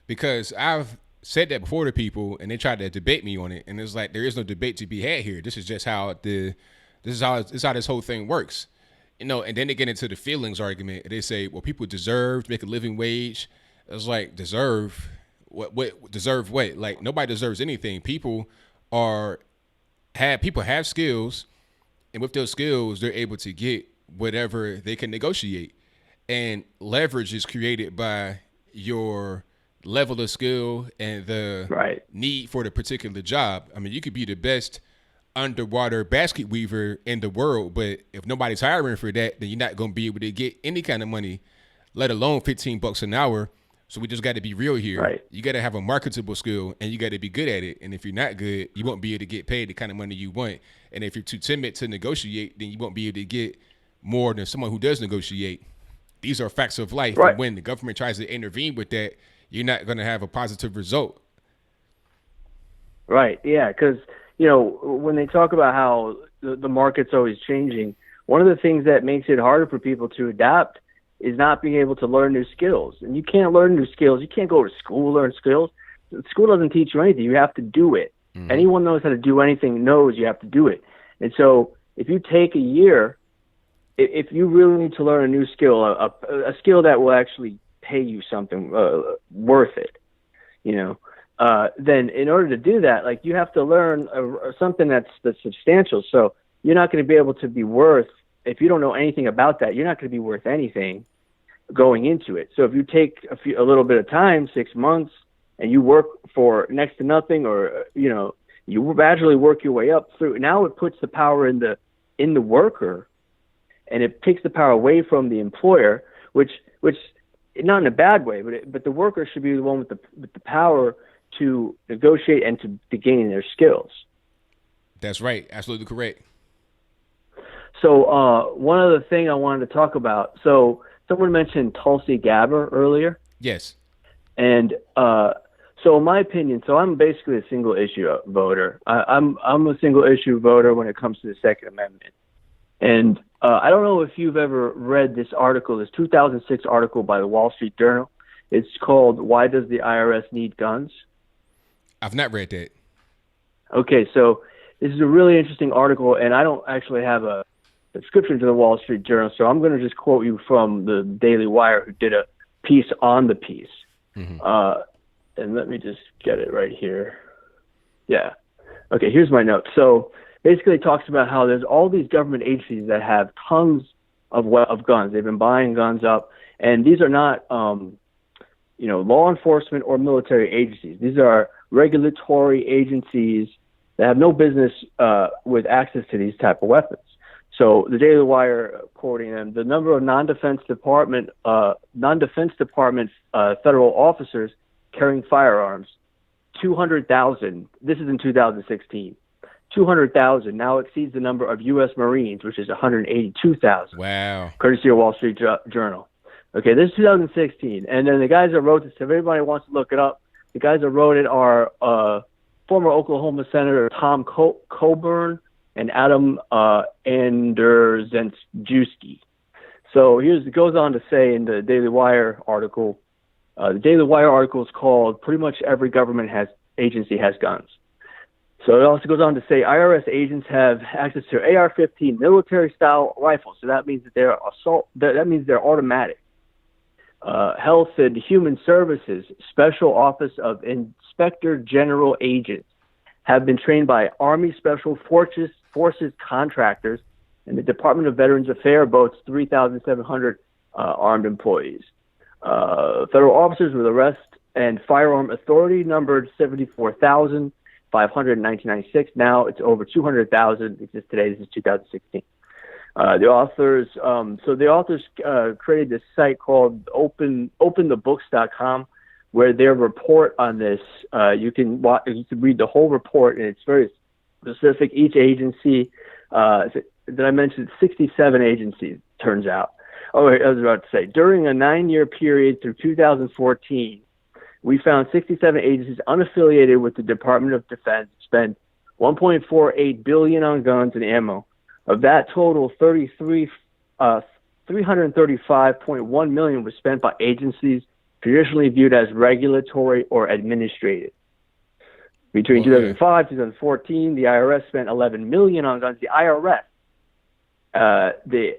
Because I've said that before to people, and they tried to debate me on it, and it's like there is no debate to be had here. This is just how this whole thing works. And then they get into the feelings argument. They say, well, people deserve to make a living wage. It's like, deserve what? Deserve what? Like, nobody deserves anything. People have skills, and with those skills, they're able to get whatever they can negotiate. And leverage is created by your level of skill and the need for the particular job. I mean, you could be the best underwater basket weaver in the world, but if nobody's hiring for that, then you're not going to be able to get any kind of money, let alone $15 an hour. So we just got to be real here. Right. You got to have a marketable skill, and you got to be good at it. And if you're not good, you won't be able to get paid the kind of money you want. And if you're too timid to negotiate, then you won't be able to get more than someone who does negotiate. These are facts of life. Right. And when the government tries to intervene with that, you're not going to have a positive result. Right. Yeah. Because, when they talk about how the market's always changing, one of the things that makes it harder for people to adapt is not being able to learn new skills. And you can't learn new skills. You can't go to school, learn skills. School doesn't teach you anything. You have to do it. Mm-hmm. Anyone knows how to do anything knows you have to do it. And so if you take a year, if you really need to learn a new skill, a skill that will actually pay you something worth it, then in order to do that, like you have to learn something that's substantial. So you're not going to be able to be worth, if you don't know anything about that, you're not going to be worth anything going into it. So if you take a little bit of time, 6 months, and you work for next to nothing, or you gradually work your way up through. Now it puts the power in the worker, and it takes the power away from the employer, which not in a bad way, but the worker should be the one with the power to negotiate and to gain their skills. That's right. Absolutely correct. So one other thing I wanted to talk about. So someone mentioned Tulsi Gabbard earlier. Yes. And so in my opinion, so I'm basically a single issue voter. I'm a single issue voter when it comes to the Second Amendment. And I don't know if you've ever read this article, this 2006 article by the Wall Street Journal. It's called "Why Does the IRS Need Guns?" I've not read that. Okay, so this is a really interesting article, and I don't actually have a subscription to the Wall Street Journal, so I'm going to just quote you from the Daily Wire, who did a piece on the piece. Mm-hmm. And let me just get it right here. Yeah. Okay, here's my note. So basically it talks about how there's all these government agencies that have tons of guns. They've been buying guns up, and these are not law enforcement or military agencies. These are regulatory agencies that have no business with access to these type of weapons. So the Daily Wire, quoting them, the number of non-defense department federal officers carrying firearms, 200,000. This is in 2016. 200,000 now exceeds the number of U.S. Marines, which is 182,000. Wow. Courtesy of Wall Street Journal. Okay, this is 2016. And then the guys that wrote this, if everybody wants to look it up, the guys that wrote it are former Oklahoma Senator Tom Coburn and Adam Anderszewski. So it goes on to say in the Daily Wire article, the Daily Wire article is called "Pretty Much Every Government Agency Has Guns." So it also goes on to say IRS agents have access to AR-15 military-style rifles. So that means that they're That means they're automatic. Health and Human Services Special Office of Inspector General agents have been trained by Army Special Forces contractors, and the Department of Veterans Affairs boasts 3,700 armed employees. Federal officers with arrest and firearm authority numbered 74,500 in 1996. Now it's over 200,000. This is 2016. The authors created this site called openthebooks.com, where their report on this, you can read the whole report, and it's very specific. Each agency, did I mention 67 agencies, turns out. Oh, I was about to say, during a 9-year period through 2014, we found 67 agencies unaffiliated with the Department of Defense spend $1.48 billion on guns and ammo. Of that total, $335.1 million was spent by agencies traditionally viewed as regulatory or administrative. Between 2005 and 2014, the IRS spent $11 million on guns. The IRS, the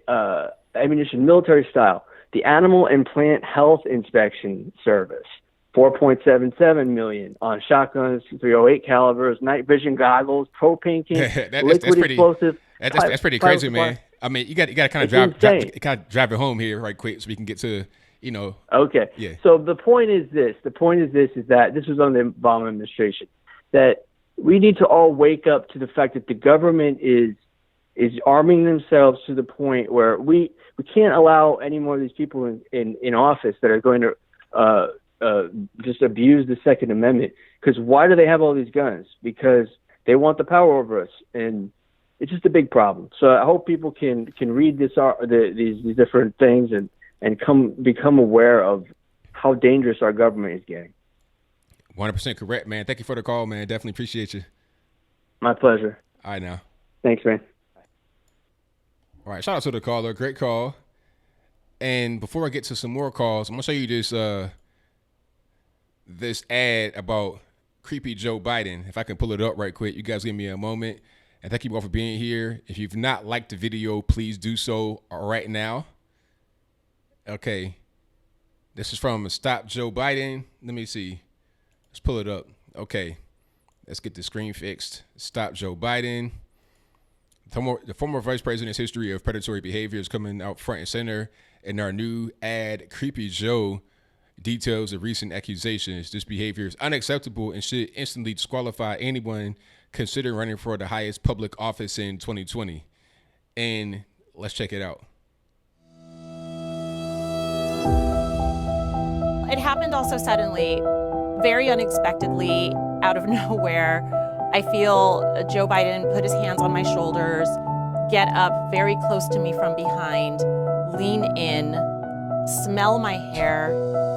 ammunition military style, the Animal and Plant Health Inspection Service, $4.77 million on shotguns, .308 calibers, night vision goggles, propane cans, liquid explosive. That's pretty crazy, man. I mean, you got to kind of drive it home here right quick so we can get to, Okay. Yeah. So the point is this. The point is that this was on the Obama administration, that we need to all wake up to the fact that the government is arming themselves to the point where we can't allow any more of these people in office that are going to just abuse the Second Amendment. Because why do they have all these guns? Because they want the power over us, and it's just a big problem. So I hope people can read these different things and become aware of how dangerous our government is getting. 100% correct, man. Thank you for the call, man. Definitely appreciate you. My pleasure. All right, now. Thanks, man. All right, shout out to the caller. Great call. And before I get to some more calls, I'm going to show you this ad about creepy Joe Biden. If I can pull it up right quick, you guys give me a moment. And thank you all for being here. If you've not liked the video, please do so right now. Okay. This is from Stop Joe Biden. Let me see. Let's pull it up. Okay. Let's get the screen fixed. Stop Joe Biden. The former vice president's history of predatory behavior is coming out front and center in our new ad, Creepy Joe details of recent accusations. This behavior is unacceptable and should instantly disqualify anyone considering running for the highest public office in 2020. And let's check it out. It happened also suddenly, very unexpectedly, out of nowhere. I feel Joe Biden put his hands on my shoulders, get up very close to me from behind, lean in, smell my hair,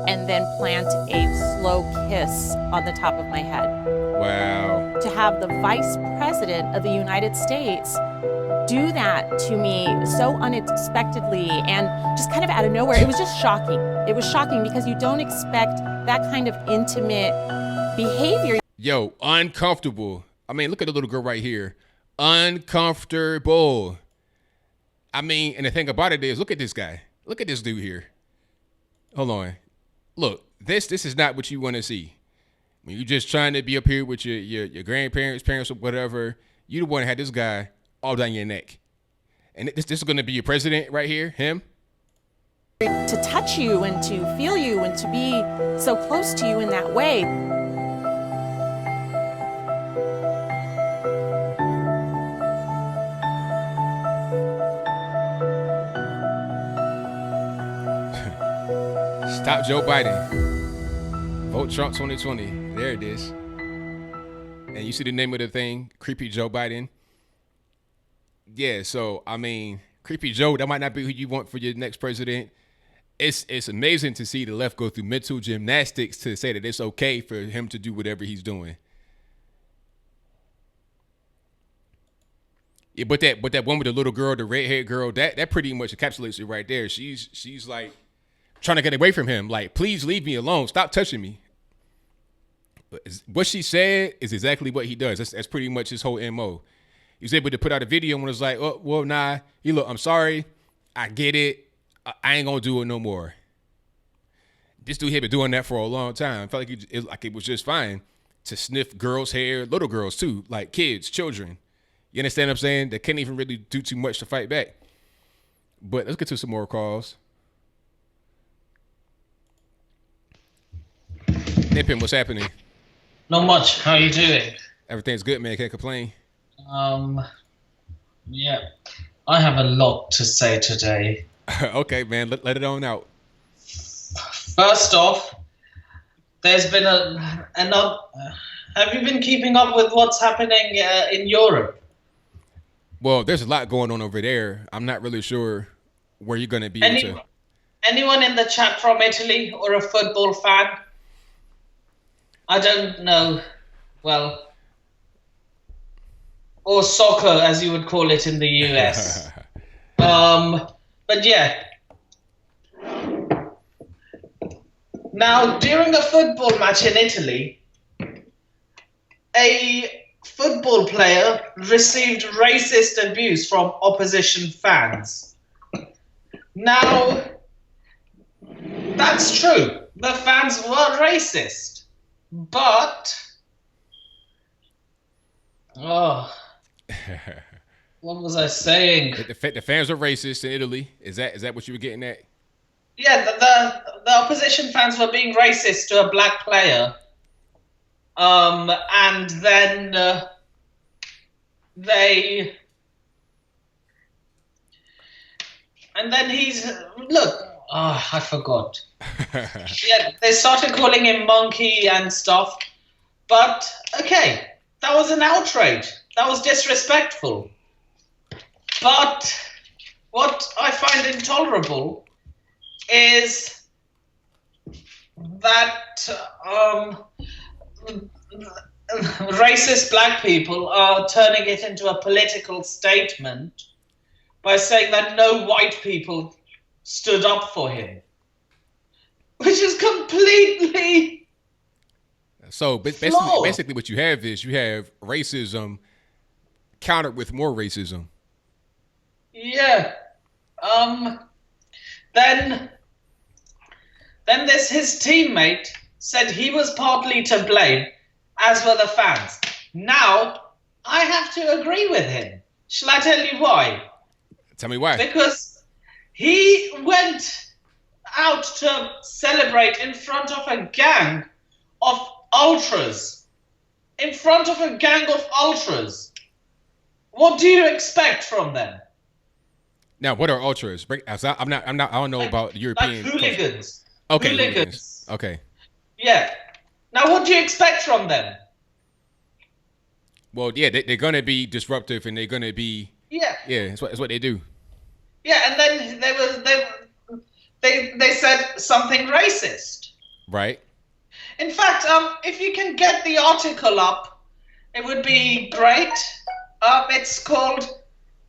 and then plant a slow kiss on the top of my head. Wow. To have the Vice President of the United States do that to me so unexpectedly and just kind of out of nowhere, it was just shocking. It was shocking because you don't expect that kind of intimate behavior. Yo, uncomfortable. I mean, look at the little girl right here. Uncomfortable. I mean, and the thing about it is, look at this guy. Look at this dude here. Hold on. Look, this is not what you want to see. When you just trying to be up here with your grandparents, parents, or whatever, you the one that had this guy all down your neck. And this is going to be your president right here, him. To touch you and to feel you and to be so close to you in that way. Stop Joe Biden. Vote Trump 2020. There it is. And you see the name of the thing, Creepy Joe Biden. Yeah, so, I mean, Creepy Joe, that might not be who you want for your next president. It's amazing to see the left go through mental gymnastics to say that it's okay for him to do whatever he's doing. Yeah, but that one with the little girl, the red-haired girl, that pretty much encapsulates it right there. She's like trying to get away from him. Like, please leave me alone. Stop touching me. But what she said is exactly what he does. That's pretty much his whole MO. He was able to put out a video and was like, oh, well, nah. Look, I'm sorry. I get it. I ain't gonna do it no more. This dude had been doing that for a long time. I felt like it was just fine to sniff girls' hair, little girls too, like kids, children. You understand what I'm saying? They can't even really do too much to fight back. But let's get to some more calls. Nippin, what's happening? Not much. How you doing? Everything's good, man. Can't complain. Yeah. I have a lot to say today. Okay, man. Let it on out. First off, there's been have you been keeping up with what's happening in Europe? Well, there's a lot going on over there. I'm not really sure where you're going to be. Anyone in the chat from Italy or a football fan? I don't know. Well, or soccer, as you would call it in the US. But yeah. Now, during a football match in Italy, a football player received racist abuse from opposition fans. Now, that's true. The fans were racist. But, what was I saying? The fans are racist in Italy. Is that what you were getting at? Yeah, the opposition fans were being racist to a black player. And then I forgot. Yeah, they started calling him monkey and stuff. But, okay, that was an outrage. That was disrespectful. But what I find intolerable is that racist black people are turning it into a political statement by saying that no white people stood up for him, which is completely so basically what you have is you have racism countered with more racism. Yeah. Then his teammate said he was partly to blame, as were the fans. Now, I have to agree with him. Shall I tell you why? Tell me why. Because he went out to celebrate in front of a gang of ultras. In front of a gang of ultras. What do you expect from them? Now, what are ultras? I don't know about the European. Like hooligans. Okay. Hooligans. Okay. Yeah. Now, what do you expect from them? Well, yeah, they're gonna be disruptive, and they're gonna be. Yeah. Yeah, that's what they do. Yeah, and then they said something racist. Right. In fact, if you can get the article up, it would be great. It's called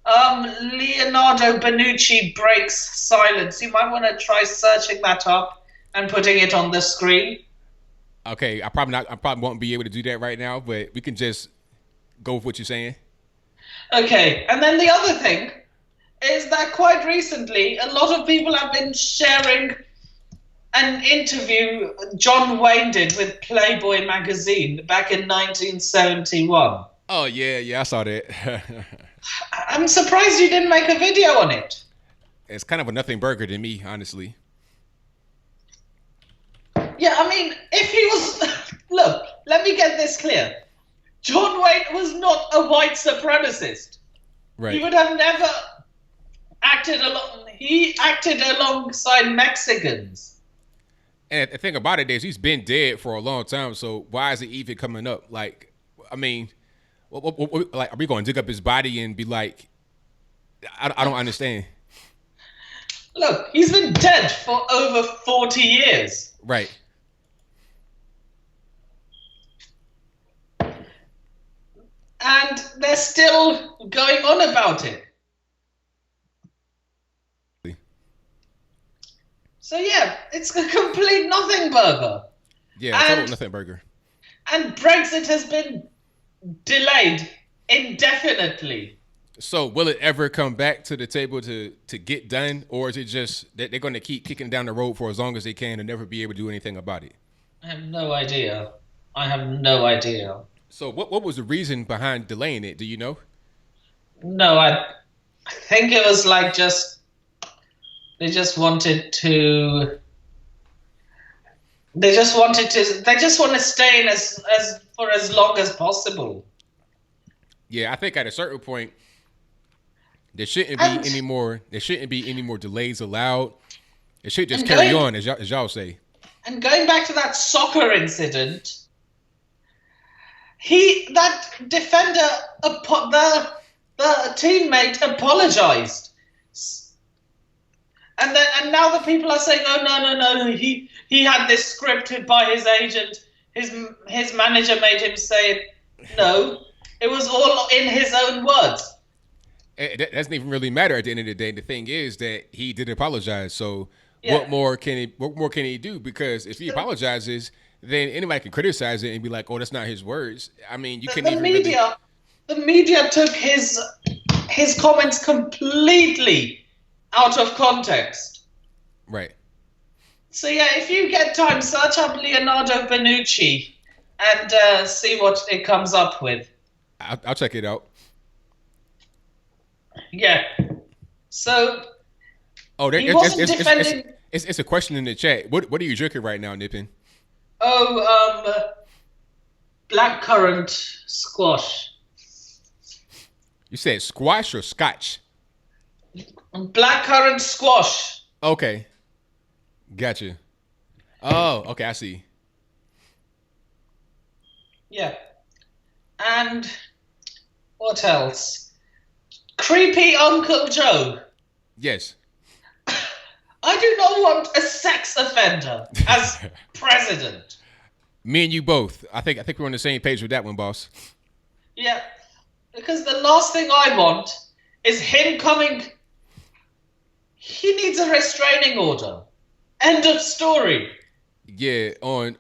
Leonardo Bonucci Breaks Silence. You might want to try searching that up and putting it on the screen. Okay, I probably won't be able to do that right now, but we can just go with what you're saying. Okay, and then the other thing is that quite recently, a lot of people have been sharing an interview John Wayne did with Playboy magazine back in 1971. Oh yeah, I saw that. I'm surprised you didn't make a video on it. It's kind of a nothing burger to me, honestly. Yeah, I mean, if he was... Look, let me get this clear. John Wayne was not a white supremacist. Right. He would have never acted along... He acted alongside Mexicans. And the thing about it is he's been dead for a long time, so why is it even coming up? Like, I mean, like, are we going to dig up his body and be like, I don't understand. Look, he's been dead for over 40 years. Right. And they're still going on about it. So yeah, it's a complete nothing burger. Yeah, total nothing burger. And Brexit has been delayed indefinitely. So will it ever come back to the table to get done, or is it just that they're going to keep kicking down the road for as long as they can and never be able to do anything about it? I have no idea. So what was the reason behind delaying it? Do you know? No, I think it was like they just want to stay in as for as long as possible. Yeah, I think at a certain point there shouldn't be any more delays allowed. It should just carry on, as y'all say. And going back to that soccer incident, that defender, the teammate apologized. And now the people are saying, oh no, he had this scripted by his agent. His manager made him say it. No, it was all in his own words. That doesn't even really matter at the end of the day. The thing is that he did apologize. So what more can he do? Because if he apologizes, then anybody can criticize it and be like, oh, that's not his words. I mean, the media took his comments completely out of context. Right. So yeah, if you get time, search up Leonardo Bonucci and see what it comes up with. I'll check it out. Yeah. So. Oh, it's a question in the chat. What are you drinking right now, Nippin? Oh, blackcurrant squash. You said squash or scotch? Blackcurrant squash. Okay. Gotcha. Oh, okay, I see. Yeah. And what else? Creepy Uncle Joe. Yes. I do not want a sex offender as president. Me and you both. I think we're on the same page with that one, boss. Yeah. Because the last thing I want is him coming. He needs a restraining order. End of story. Yeah, on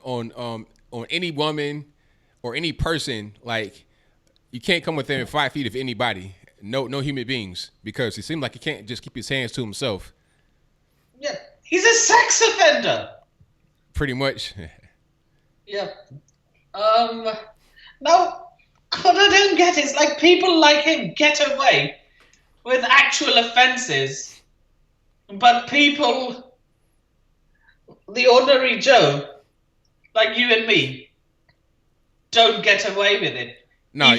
any woman or any person, like, you can't come within 5 feet of anybody. No human beings, because it seems like he can't just keep his hands to himself. Yeah, he's a sex offender. Pretty much. Yeah. Now, what I don't get is, like, people like him get away with actual offenses, but people, the ordinary Joe, like you and me, don't get away with it. No,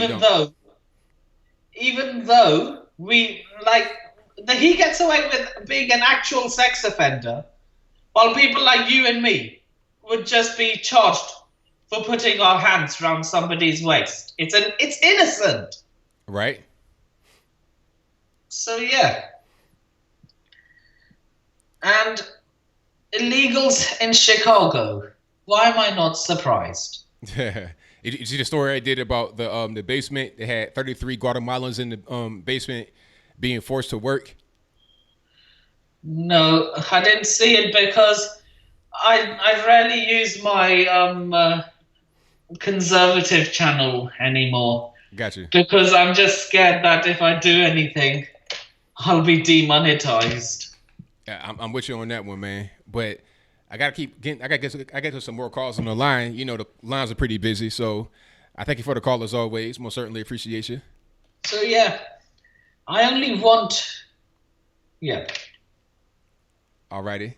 Even though we, like, he gets away with being an actual sex offender, while people like you and me would just be charged for putting our hands around somebody's waist. It's innocent. Right. So yeah. And illegals in Chicago. Why am I not surprised? You see the story I did about the basement? They had 33 Guatemalans in the basement being forced to work. No, I didn't see it because I rarely use my conservative channel anymore. Gotcha. Because I'm just scared that if I do anything, I'll be demonetized. Yeah, I'm with you on that one, man. But I gotta keep getting. I gotta get some more calls on the line. You know, the lines are pretty busy, so I thank you for the call as always. Most certainly appreciate you. So yeah, I only want. Yeah. Alrighty.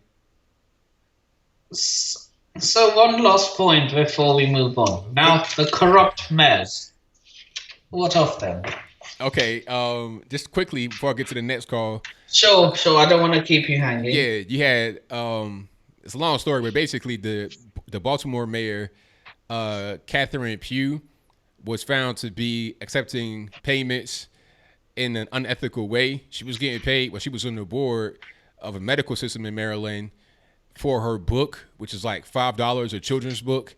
So one last point before we move on. Now the corrupt mayors. What of them? Okay. Just quickly before I get to the next call. Sure. I don't want to keep you hanging. Yeah, you had it's a long story, but basically the Baltimore mayor, Catherine Pugh, was found to be accepting payments in an unethical way. She was getting paid. Well, she was on the board of a medical system in Maryland for her book, which is like $5, a children's book.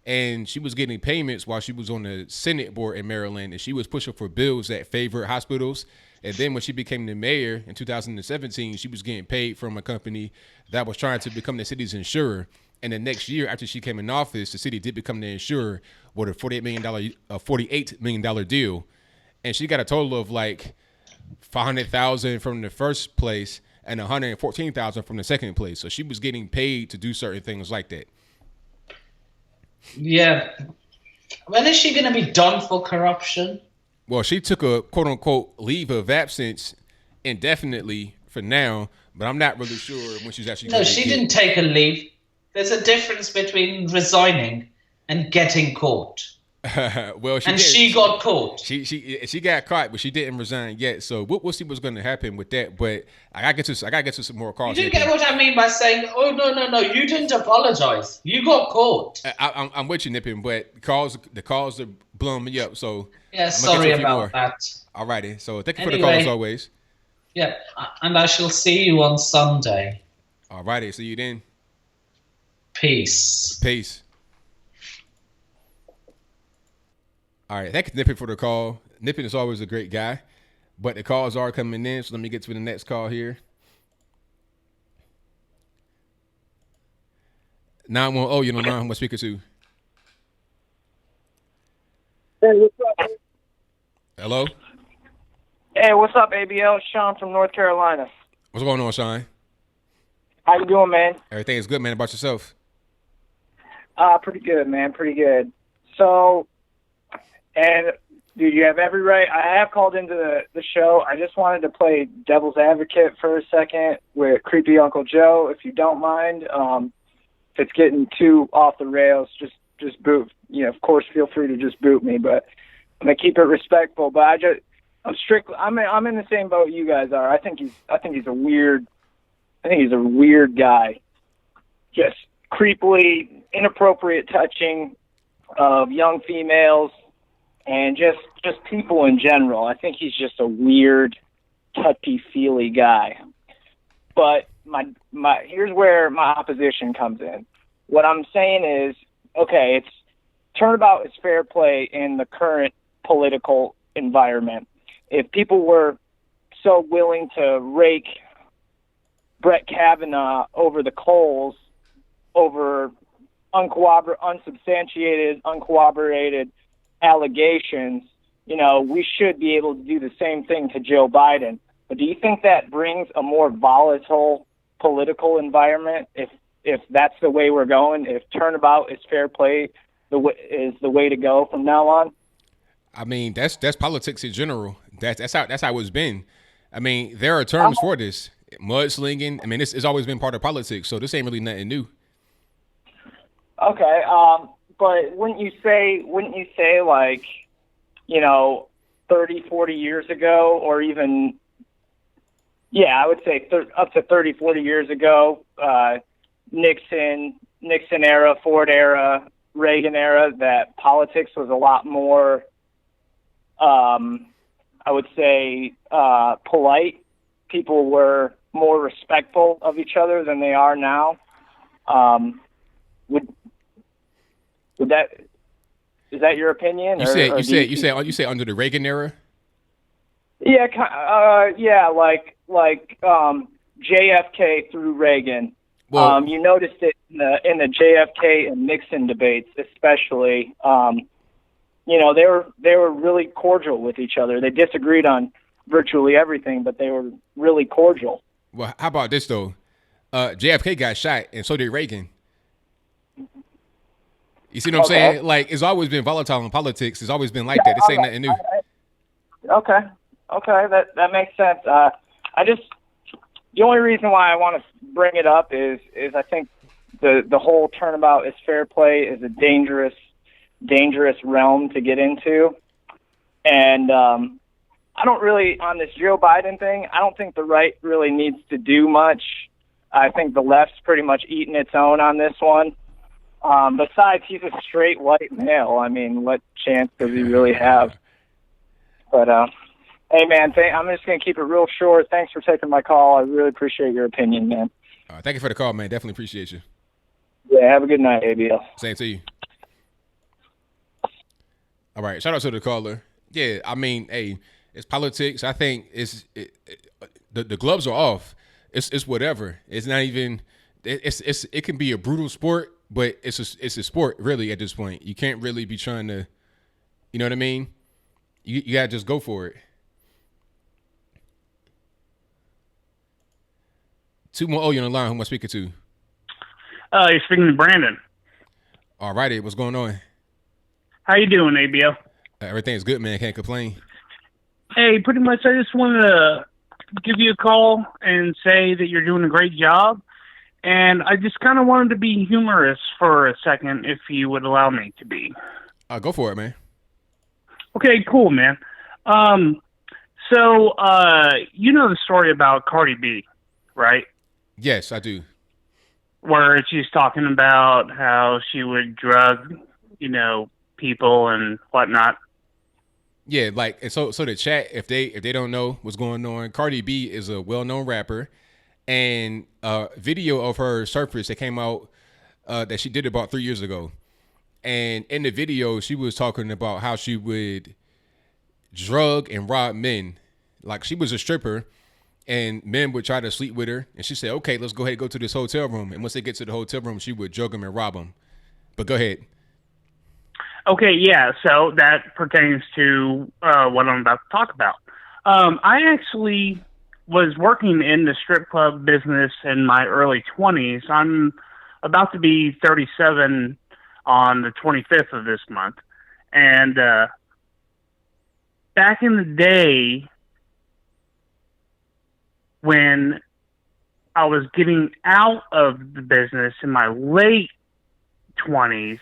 And she was getting payments while she was on the Senate board in Maryland, and she was pushing for bills at favorite hospitals. And then when she became the mayor in 2017, she was getting paid from a company that was trying to become the city's insurer. And the next year after she came in office, the city did become the insurer with a $48 million deal. And she got a total of like $500,000 from the first place and $114,000 from the second place. So she was getting paid to do certain things like that. Yeah. When is she going to be done for corruption? Well, she took a quote unquote leave of absence indefinitely for now, but I'm not really sure when she's actually. No, she didn't take a leave. There's a difference between resigning and getting caught. Well, she got caught. She got caught, but she didn't resign yet. So we'll see what's going to happen with that. But I gotta get to some more calls. You get what I mean by saying, "Oh no, you didn't apologize. You got caught." I'm with you, Nippin, but the calls are blowing me up. So yeah, sorry about that. Alrighty, so thank you for the call as always. Yeah, and I shall see you on Sunday. Alrighty, see you then. Peace. All right, thank you, Nippin, for the call. Nippin is always a great guy, but the calls are coming in, so let me get to the next call here. 910, you don't know who I'm speaking to. Hey, what's up? Hello? Hey, what's up, ABL? Sean from North Carolina. What's going on, Sean? How you doing, man? Everything is good, man. About yourself? Pretty good, man. Pretty good. So, and dude, you have every right. I have called into the show. I just wanted to play devil's advocate for a second with creepy Uncle Joe, if you don't mind. If it's getting too off the rails, just boot. You know, of course, feel free to just boot me, but I'm gonna keep it respectful. But I'm in the same boat you guys are. I think he's a weird guy. Just creepily inappropriate touching of young females and just people in general. I think he's just a weird, touchy-feely guy. But here's where my opposition comes in. What I'm saying is, okay, it's turnabout is fair play in the current political environment. If people were so willing to rake Brett Kavanaugh over the coals over unsubstantiated, uncorroborated allegations, you know, we should be able to do the same thing to Joe Biden. But do you think that brings a more volatile political environment if that's the way we're going, if turnabout is fair play is the way to go from now on? I mean, that's politics in general. That's how it's been. I mean, there are terms for this. Mudslinging. I mean, it's always been part of politics, so this ain't really nothing new. Okay, but wouldn't you say like, you know, 30, 40 years ago, or even, yeah, I would say up to 30, 40 years ago, Nixon era, Ford era, Reagan era, that politics was a lot more, I would say, polite. People were more respectful of each other than they are now. Is that your opinion? You say under the Reagan era? Yeah, like JFK through Reagan. Well, you noticed it in the JFK and Nixon debates, especially. You know, they were really cordial with each other. They disagreed on virtually everything, but they were really cordial. Well, how about this though? JFK got shot, and so did Reagan. You see what I'm saying? Like, it's always been volatile in politics. It's always been like that. This ain't nothing new. Okay, that makes sense. The only reason why I want to bring it up is I think the whole turnabout is fair play is a dangerous realm to get into, and I don't really, on this Joe Biden thing, I don't think the right really needs to do much. I think the left's pretty much eaten its own on this one. Besides, he's a straight white male. I mean, what chance does he really have? But, hey, man, I'm just going to keep it real short. Thanks for taking my call. I really appreciate your opinion, man. Thank you for the call, man. Definitely appreciate you. Yeah, have a good night, ABL. Same to you. All right, shout out to the caller. Yeah, I mean, hey, it's politics. I think the gloves are off. It's whatever. It's not even. It can be a brutal sport, but it's a sport really at this point. You can't really be trying to, you know what I mean? You gotta just go for it. 2 more you on the line. Who am I speaking to? You're speaking to Brandon. All righty, what's going on? How you doing, ABL? Everything's good, man. Can't complain. Hey, pretty much I just wanted to give you a call and say that you're doing a great job. And I just kind of wanted to be humorous for a second, if you would allow me to be. Go for it, man. Okay, cool, man. So you know the story about Cardi B, right? Yes, I do. Where she's talking about how she would drug, people and whatnot. Yeah, like, and so the chat, if they don't know what's going on, Cardi B is a well-known rapper, and a video of her surfaced that came out that she did about 3 years ago. And in the video, she was talking about how she would drug and rob men. Like, she was a stripper, and men would try to sleep with her. And she said, okay, let's go ahead and go to this hotel room. And once they get to the hotel room, she would drug them and rob them. But go ahead. Okay, yeah, so that pertains to what I'm about to talk about. I actually was working in the strip club business in my early 20s. I'm about to be 37 on the 25th of this month. And back in the day, when I was getting out of the business in my late 20s,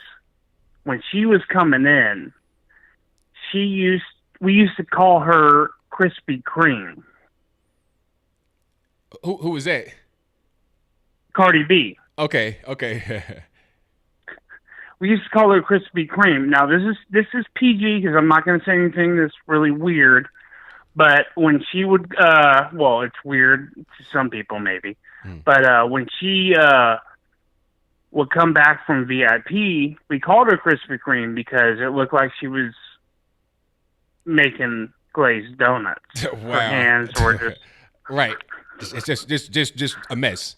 when she was coming in, we used to call her Krispy Kreme. Who was that? Cardi B. Okay. We used to call her Krispy Kreme. Now this is PG because I'm not going to say anything that's really weird. But when she would, well, it's weird to some people maybe. But when she would come back from VIP, we called her Krispy Kreme because it looked like she was making glazed donuts. Wow. Her hands were just right. It's just a mess.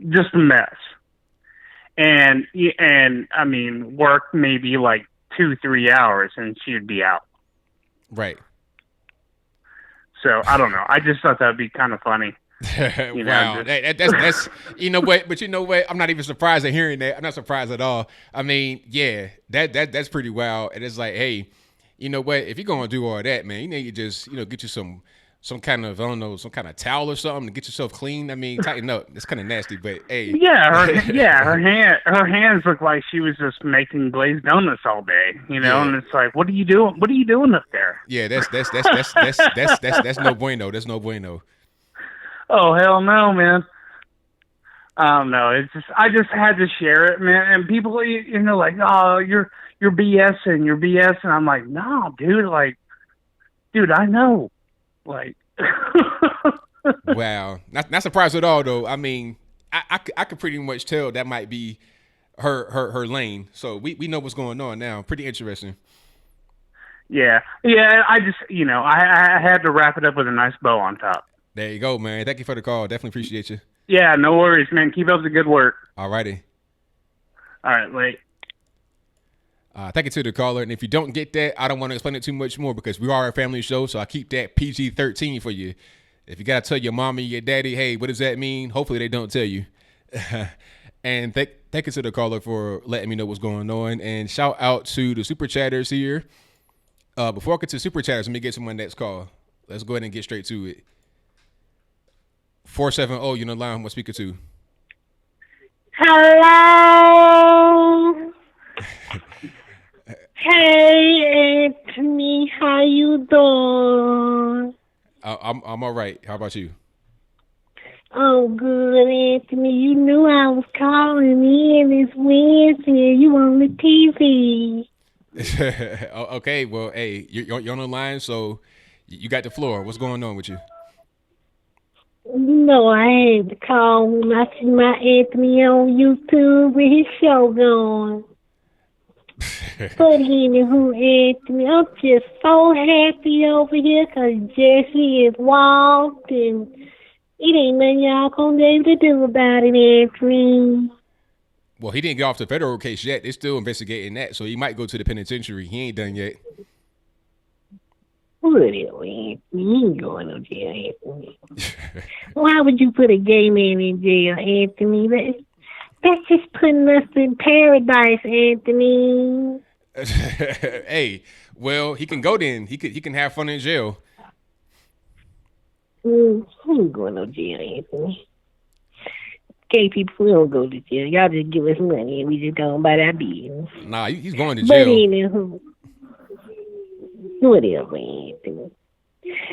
Just a mess. And I mean, work maybe like 2-3 hours and she'd be out. Right. So I don't know. I just thought that'd be kind of funny. Wow, that's you know what? But you know what? I'm not even surprised at hearing that. I'm not surprised at all. I mean, yeah, that's pretty wild. And it's like, hey, you know what? If you're gonna do all that, man, you need to just get you some kind of, I don't know, some kind of towel or something to get yourself clean. I mean, tighten up. It's kind of nasty, but hey. Her hands look like she was just making glazed donuts all day, and it's like, what are you doing? What are you doing up there? Yeah, that's no bueno. That's no bueno. Oh, hell no, man. I don't know. It's just, I just had to share it, man. And people, like, oh, you're BSing. And I'm like, no, dude. Like, dude, I know. Like, wow. Not surprised at all, though. I mean, I could pretty much tell that might be her lane. So we know what's going on now. Pretty interesting. Yeah. I just, I had to wrap it up with a nice bow on top. There you go, man. Thank you for the call. Definitely appreciate you. Yeah, no worries, man. Keep up the good work. All righty. All right, late. Thank you to the caller. And if you don't get that, I don't want to explain it too much more because we are a family show, so I keep that PG-13 for you. If you gotta tell your mommy, your daddy, hey, what does that mean? Hopefully they don't tell you. And thank you to the caller for letting me know what's going on. And shout out to the super chatters here. Before I get to super chatters, let me get to my next call. Let's go ahead and get straight to it. 470, you know, line, who am I speaking to? Hello. Hey, Anthony, how you doing? I'm all right. How about you? Oh, good, Anthony. You knew I was calling in this Wednesday. You on the TV. Okay, well, hey, you're on the line, so you got the floor. What's going on with you? You know I had to call when I see my Anthony on YouTube with his show going. But anywho, Anthony, I'm just so happy over here because Jesse is walked and it ain't nothing y'all gonna be able to do about it, Anthony. Well, he didn't get off the federal case yet. They're still investigating that, so he might go to the penitentiary. He ain't done yet. What is Anthony? You ain't going to jail, Anthony. Why would you put a gay man in jail, Anthony? That's just putting us in paradise, Anthony. Hey, well, he can go then. He can have fun in jail. He ain't going to jail, Anthony. Gay people, we don't go to jail. Y'all just give us money and we just go about our business. Nah, he's going to But jail. anywho, what else, Anthony?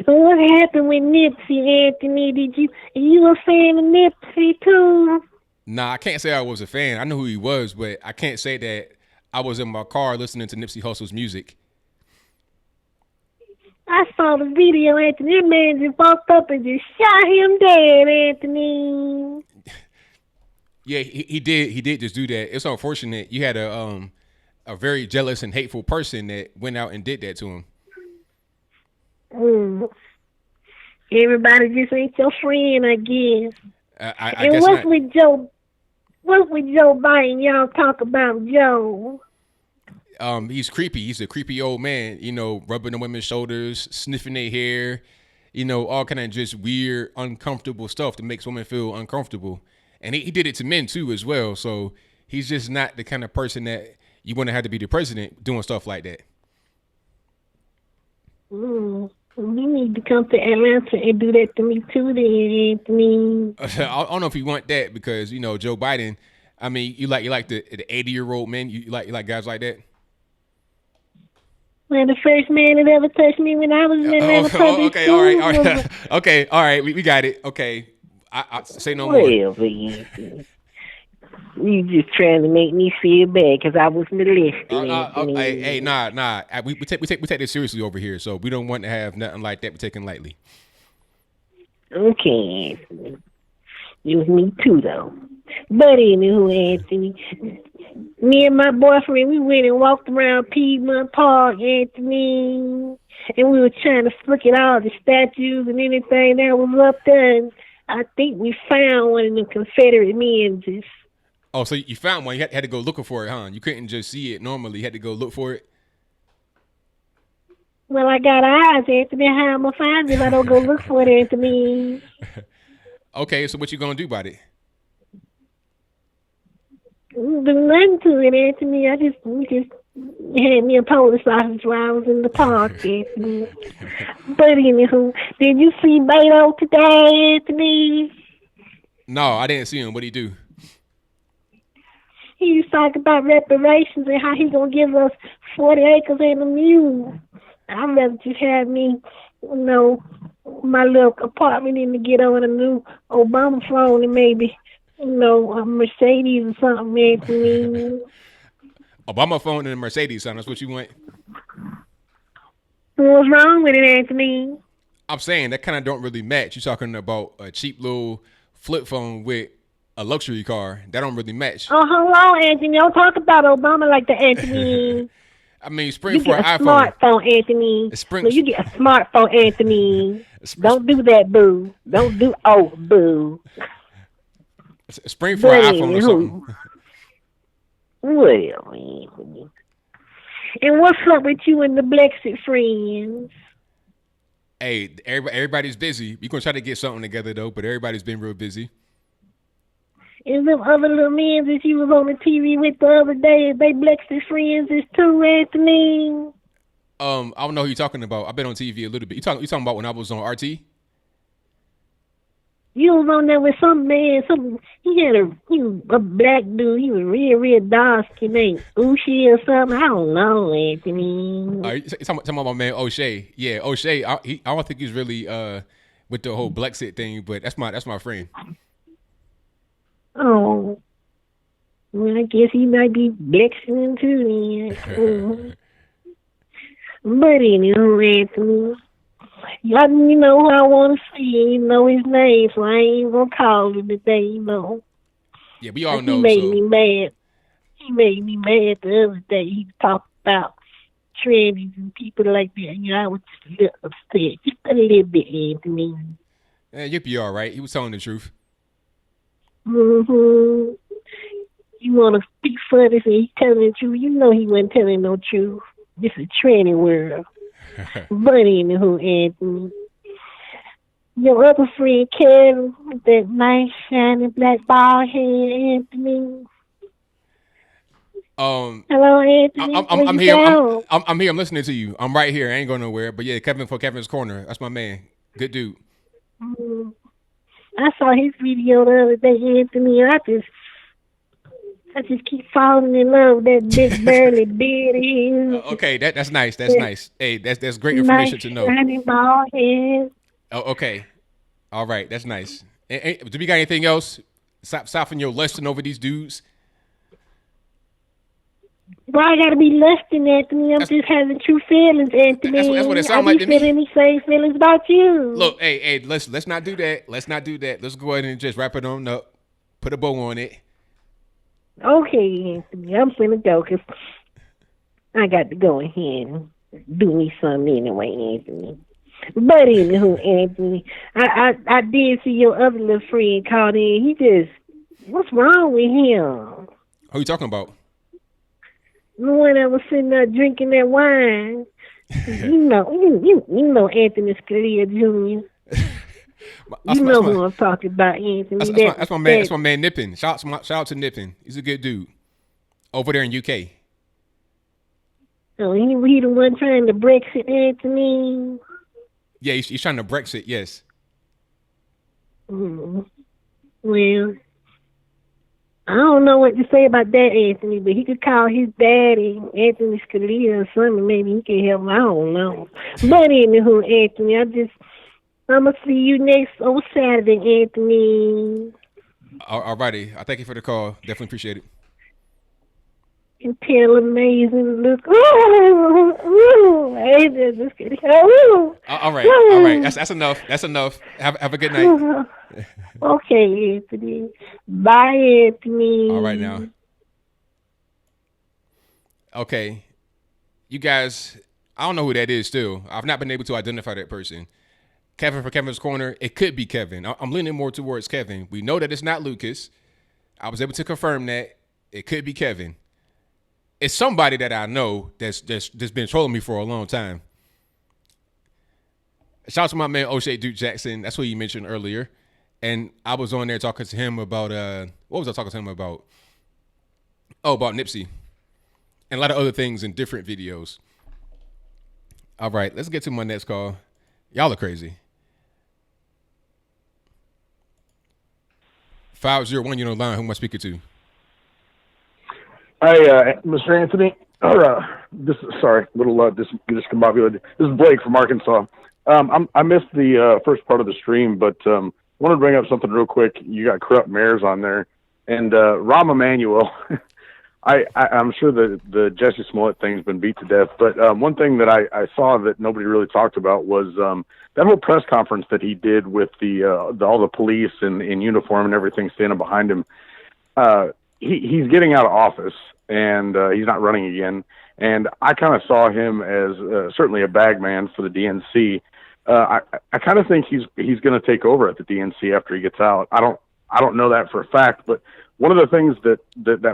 What happened with Nipsey, Anthony? You a fan of Nipsey too? Nah, I can't say I was a fan. I knew who he was, but I can't say that I was in my car listening to Nipsey Hussle's music. I saw the video, Anthony. That man just walked up and just shot him dead, Anthony. Yeah, he did. He did just do that. It's unfortunate. You had a very jealous and hateful person that went out and did that to him. Everybody just ain't your friend, I guess. I and guess what's not. with Joe? What's with Joe Biden? Y'all talk about Joe. He's creepy. He's a creepy old man, you know, rubbing on women's shoulders, sniffing their hair, you know, all kind of just weird, uncomfortable stuff that makes women feel uncomfortable. And he did it to men too as well. So he's just not the kind of person that you want to have to be the president doing stuff like that. You need to come to Atlanta and do that to me too, then, Anthony. I don't know if you want that because, you know, Joe Biden, I mean, you like the 80-year-old men, you like guys like that. Well, the first man that ever touched me when I was in Atlanta public okay, school. all right. Okay, all right, we got it. Okay, I say no more. Well, Anthony, you just trying to make me feel bad because I was molested. Hey, nah. We take this seriously over here, so we don't want to have nothing like that taken lightly. Okay, Anthony. It was me too, though. But anywho, Anthony, me and my boyfriend, we went and walked around Piedmont Park, Anthony, and we were trying to look at all the statues and anything that was up there, and I think we found one of the Confederate men just. Oh, so you found one. You had to go looking for it, huh? You couldn't just see it normally. You had to go look for it? Well, I got eyes, Anthony. How am I find it if I don't go look for it, Anthony? Okay, so what you going to do about it? Do nothing to it, Anthony. We just had me a police officer while I was in the park, Anthony. But anywho, did you see Beto today, Anthony? No, I didn't see him. What'd he do? He was talking about reparations and how he's gonna give us 40 acres and a mule. I'd rather just have me, you know, my little apartment in to get on a new Obama phone and maybe, you know, a Mercedes or something, Anthony. Obama phone and a Mercedes, son. That's what you want? What's wrong with it, Anthony? I'm saying that kind of don't really match. You're talking about a cheap little flip phone with a luxury car. That don't really match. Oh, hello, Anthony. Don't talk about Obama like that, Anthony. I mean, spring you for get an a iPhone. Smartphone, Anthony. Look, you get a smartphone, Anthony. Don't do that, boo. Don't do boo. Spring for an iPhone or something. Well, Anthony. And what's up with you and the Blexit friends? Hey, everybody's busy. We're gonna try to get something together though, but everybody's been real busy. And them other little men that you was on the TV with the other day, they Blex's friends is too, Anthony. I don't know who you're talking about. I've been on TV a little bit. You talking about when I was on RT? You was on there with some man, he was a black dude. He was real dark skin, named Ushi or something. I don't know, Anthony. You talking about my man O'Shea? Yeah, O'Shea. I don't think he's really with the whole Blexit thing, but that's my friend. Oh, well, I guess he might be Blexing too then. But anyway, Anthony, you know who I want to see. You know his name, so I ain't gonna call him today. You know. Yeah, we all know. He made me mad. He made me mad the other day. He talked about trannies and people like that. You know, I was just a little upset, just a little bit, Anthony. Yeah, you'll be all right. He was telling the truth. You want to speak funny, so he's telling the truth. You know he wasn't telling no truth. This is a tranny world. But anywho, Anthony, your other friend Kevin, with that nice shiny black bald head, Anthony. Hello, Anthony. I'm here. I'm here. I'm listening to you. I'm right here. I ain't going nowhere. But yeah, Kevin for Kevin's Corner. That's my man. Good dude. I saw his video the other day, Anthony. I just keep falling in love with that big burly beard of his. Okay, that's nice. That's nice. Hey, that's great information to know. Shiny bald head. Oh, okay. All right, that's nice. Do we got anything else? Stop from your lusting over these dudes. Why I gotta be lusting, Anthony? I'm just having true feelings, Anthony. That's what it sounds like to me. I be feeling the same feelings about you. Look, hey, let's not do that. Let's not do that. Let's go ahead and just wrap it on up. Put a bow on it. Okay, Anthony, I'm finna go because I got to go ahead and do me something anyway, Anthony. But anywho, Anthony, I did see your other little friend called in. What's wrong with him? Who you talking about? The one that was sitting there drinking that wine. you know Anthony Scalia Jr. You know who I'm talking about, Anthony. That's my man. That's my man Nippin. Shout out to Nippin. He's a good dude over there in UK. Oh, he the one trying to Brexit, Anthony. Yeah, he's trying to Brexit. Yes. Well, I don't know what to say about that, Anthony, but he could call his daddy Anthony Scalia or something. Maybe he can help him. I don't know. But anywho, Anthony, I'm going to see you next on Saturday, Anthony. All righty. I thank you for the call. Definitely appreciate it. And tell amazing look. Ooh, just kidding. Ooh. All right. That's enough. That's enough. Have a good night. Okay, Anthony. Bye, Anthony. All right now. Okay. You guys, I don't know who that is still. I've not been able to identify that person. Kevin for Kevin's Corner. It could be Kevin. I'm leaning more towards Kevin. We know that it's not Lucas. I was able to confirm that. It could be Kevin. It's somebody that I know that's been trolling me for a long time. Shout out to my man O'Shea Duke Jackson. That's what you mentioned earlier. And I was on there talking to him about what was I talking to him about? Oh, about Nipsey. And a lot of other things in different videos. All right, let's get to my next call. Y'all are crazy. 501, you're on the line. Who am I speaking to? Hi, Mr. Anthony. Discombobulated. This is Blake from Arkansas. I missed the first part of the stream, but wanted to bring up something real quick. You got corrupt mayors on there, and Rahm Emanuel. I'm sure the Jesse Smollett thing's been beat to death, but one thing that I saw that nobody really talked about was that whole press conference that he did with all the police in uniform and everything standing behind him. He's getting out of office, and he's not running again. And I kind of saw him as certainly a bag man for the DNC. I kind of think he's going to take over at the DNC after he gets out. I don't know that for a fact, but one of the things that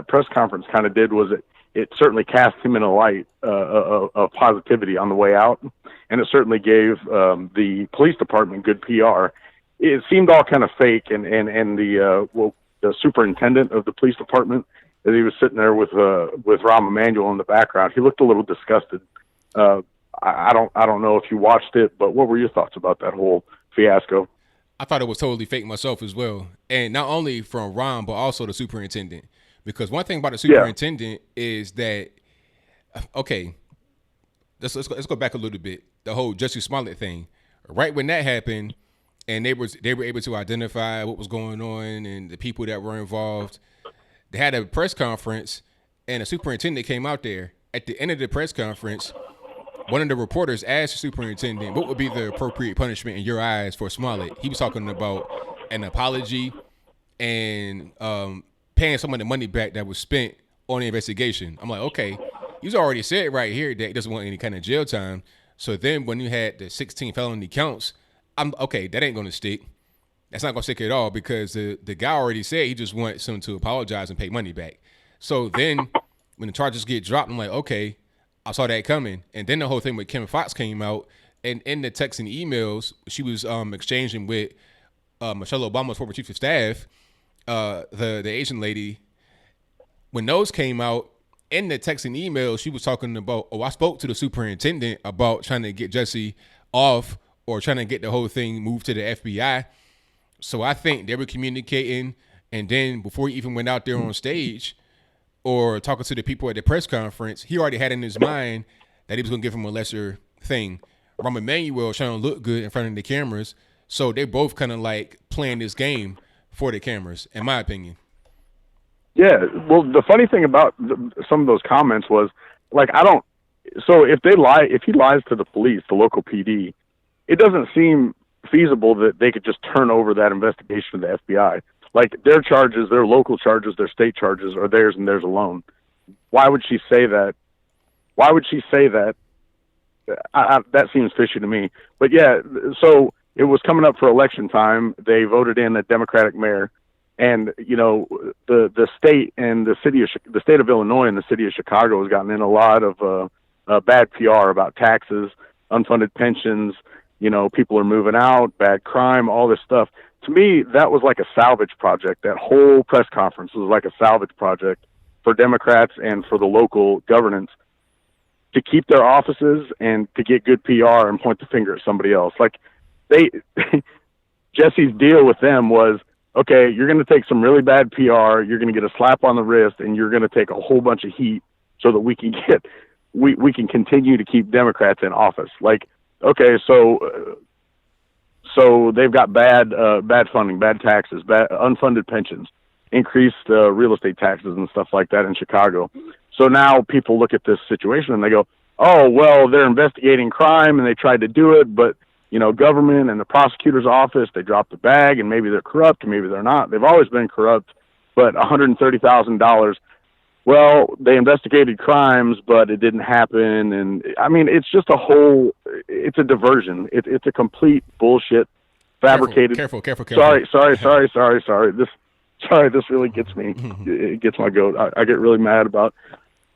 press conference kind of did was it certainly cast him in a light of positivity on the way out, and it certainly gave the police department good PR. It seemed all kind of fake, and the superintendent of the police department, as he was sitting there with Rahm Emanuel in the background, he looked a little disgusted. I don't know if you watched it, but what were your thoughts about that whole fiasco? I thought it was totally fake myself as well, and not only from Ron, but also the superintendent. Because one thing about the superintendent is that, okay, let's go back a little bit. The whole Jussie Smollett thing, right when that happened, and they were able to identify what was going on and the people that were involved. They had a press conference, and the superintendent came out there. At the end of the press conference, one of the reporters asked the superintendent, what would be the appropriate punishment in your eyes for Smollett? He was talking about an apology and paying some of the money back that was spent on the investigation. I'm like, okay, he's already said right here that he doesn't want any kind of jail time. So then when you had the 16 felony counts, I'm okay, that ain't going to stick. That's not going to stick at all because the guy already said he just wants him to apologize and pay money back. So then when the charges get dropped, I'm like, okay, I saw that coming. And then the whole thing with Kim Fox came out, and in the texts and emails she was exchanging with Michelle Obama's former chief of staff, the Asian lady. When those came out, in the text and emails, she was talking about, I spoke to the superintendent about trying to get Jussie off or trying to get the whole thing moved to the FBI. So I think they were communicating, and then before he even went out there on stage or talking to the people at the press conference, he already had in his mind that he was going to give him a lesser thing. Rahm Emanuel trying to look good in front of the cameras, so they both kind of like playing this game for the cameras, in my opinion. Yeah, well, the funny thing about some of those comments was, like, so if he lies to the police, the local PD, it doesn't seem feasible that they could just turn over that investigation to the FBI. Like, their charges, their local charges, their state charges are theirs and theirs alone. Why would she say that? Why would she say that? That seems fishy to me. But yeah, so it was coming up for election time. They voted in a Democratic mayor, and the state and the state of Illinois and the city of Chicago has gotten in a lot of bad PR about taxes, unfunded pensions. People are moving out, bad crime, all this stuff. To me, that was like a salvage project. That whole press conference was like a salvage project for Democrats and for the local governance to keep their offices and to get good PR and point the finger at somebody else. Like, Jesse's deal with them was, okay, you're going to take some really bad PR, you're going to get a slap on the wrist, and you're going to take a whole bunch of heat so that we can continue to keep Democrats in office. Like, okay, so they've got bad funding, bad taxes, bad unfunded pensions, increased real estate taxes and stuff like that in Chicago. So now people look at this situation and they go, oh, well, they're investigating crime and they tried to do it, but government and the prosecutor's office, they dropped the bag, and maybe they're corrupt and maybe they're not. They've always been corrupt, but $130,000. Well, they investigated crimes, but it didn't happen. And I mean, it's just it's a diversion. It's a complete bullshit, fabricated. Careful. Sorry. This really gets me. It gets my goat. I get really mad about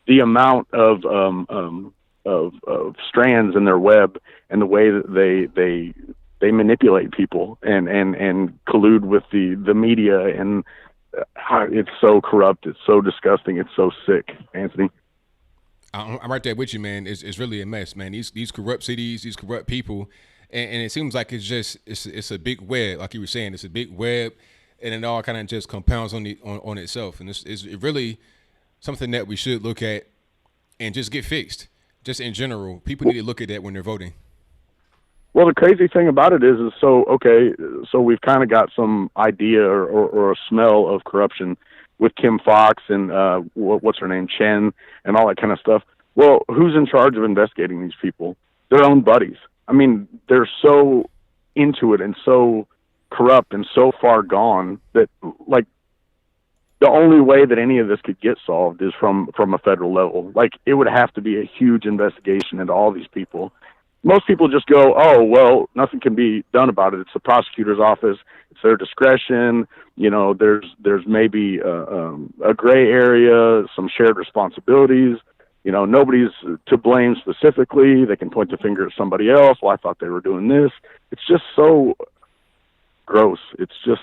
the amount of strands in their web and the way that they manipulate people and collude with the media, and it's so corrupt, it's so disgusting, it's so sick. Anthony, I'm right there with you, man. It's really a mess, man. These corrupt cities, these corrupt people, and it seems like it's a big web, like you were saying. It's a big web, and it all kind of just compounds on itself, and it's really something that we should look at and just get fixed. Just in general, people need to look at that when they're voting. Well, the crazy thing about it is so we've kind of got some idea or a smell of corruption with Kim Fox and what's her name, Chen, and all that kind of stuff. Well, who's in charge of investigating these people? Their own buddies. I mean, they're so into it and so corrupt and so far gone that, like, the only way that any of this could get solved is from a federal level. Like, it would have to be a huge investigation into all these people. most people just go, oh, well, nothing can be done about it. It's the prosecutor's office. It's their discretion. There's maybe a gray area, some shared responsibilities. Nobody's to blame specifically. They can point the finger at somebody else. Well, I thought they were doing this. It's just so gross. It's just,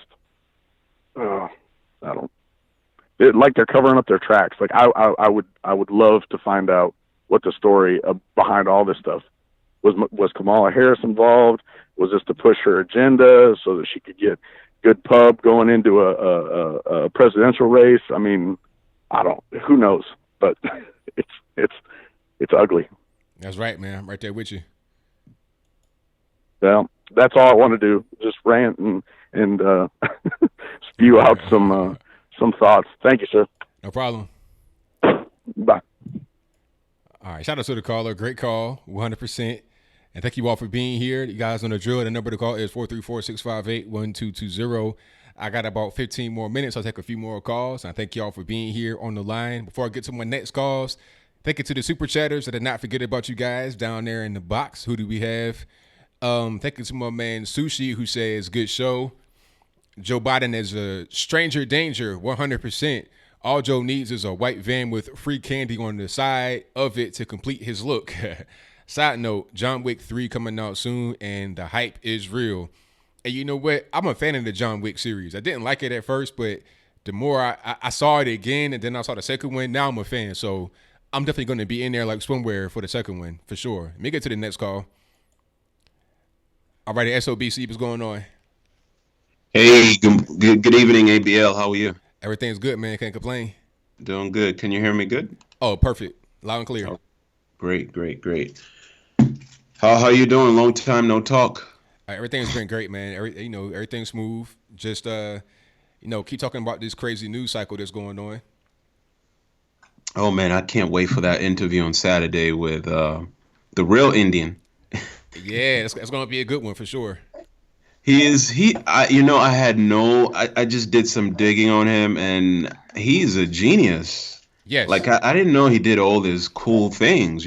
like they're covering up their tracks. Like I would love to find out what the story behind all this stuff was. Kamala Harris involved? Was this to push her agenda so that she could get good pub going into a presidential race? I mean, who knows? But it's ugly. That's right, man. I'm right there with you. Well, that's all I want to do. Just rant and spew out some thoughts. Thank you, sir. No problem. Bye. All right. Shout out to the caller. Great call. 100%. And thank you all for being here. You guys on the drill. The number to call is 434-658-1220. I got about 15 more minutes. I'll take a few more calls. And I thank you all for being here on the line. Before I get to my next calls, thank you to the super chatters. I did not forget about you guys down there in the box. Who do we have? Thank you to my man Sushi, who says, good show. Joe Biden is a stranger danger, 100%. All Joe needs is a white van with free candy on the side of it to complete his look. Side note, John Wick 3 coming out soon, and the hype is real. And you know what? I'm a fan of the John Wick series. I didn't like it at first, but the more I saw it again, and then I saw the second one, now I'm a fan. So I'm definitely going to be in there like swimwear for the second one, for sure. Let me get to the next call. All righty, SOBC, what's going on? Hey, good evening, ABL. How are you? Everything's good, man. Can't complain. Doing good. Can you hear me good? Oh, perfect. Loud and clear. Oh, great. How you doing? Long time no talk. Everything's been great, man. Everything's smooth. Just keep talking about this crazy news cycle that's going on. Oh man, I can't wait for that interview on Saturday with the real Indian. Yeah, it's going to be a good one for sure. I just did some digging on him, and he's a genius. Yes. Like I didn't know he did all these cool things,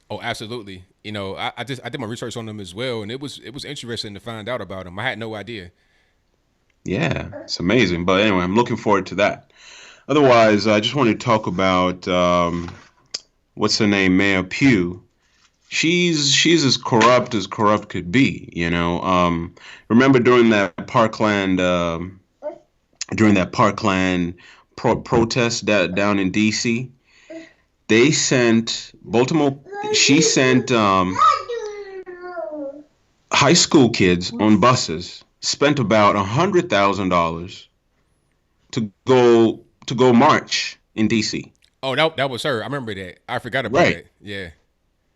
Oh, absolutely. I did my research on him as well, and it was interesting to find out about him. I had no idea. Yeah, it's amazing. But anyway, I'm looking forward to that. Otherwise, I just wanted to talk about what's her name, Mayor Pugh. She's as corrupt could be, Remember during that Parkland protest down in DC, they sent Baltimore. She sent high school kids on buses. Spent about $100,000 to go march in DC. Oh, that was her. I remember that. I forgot about it. Yeah.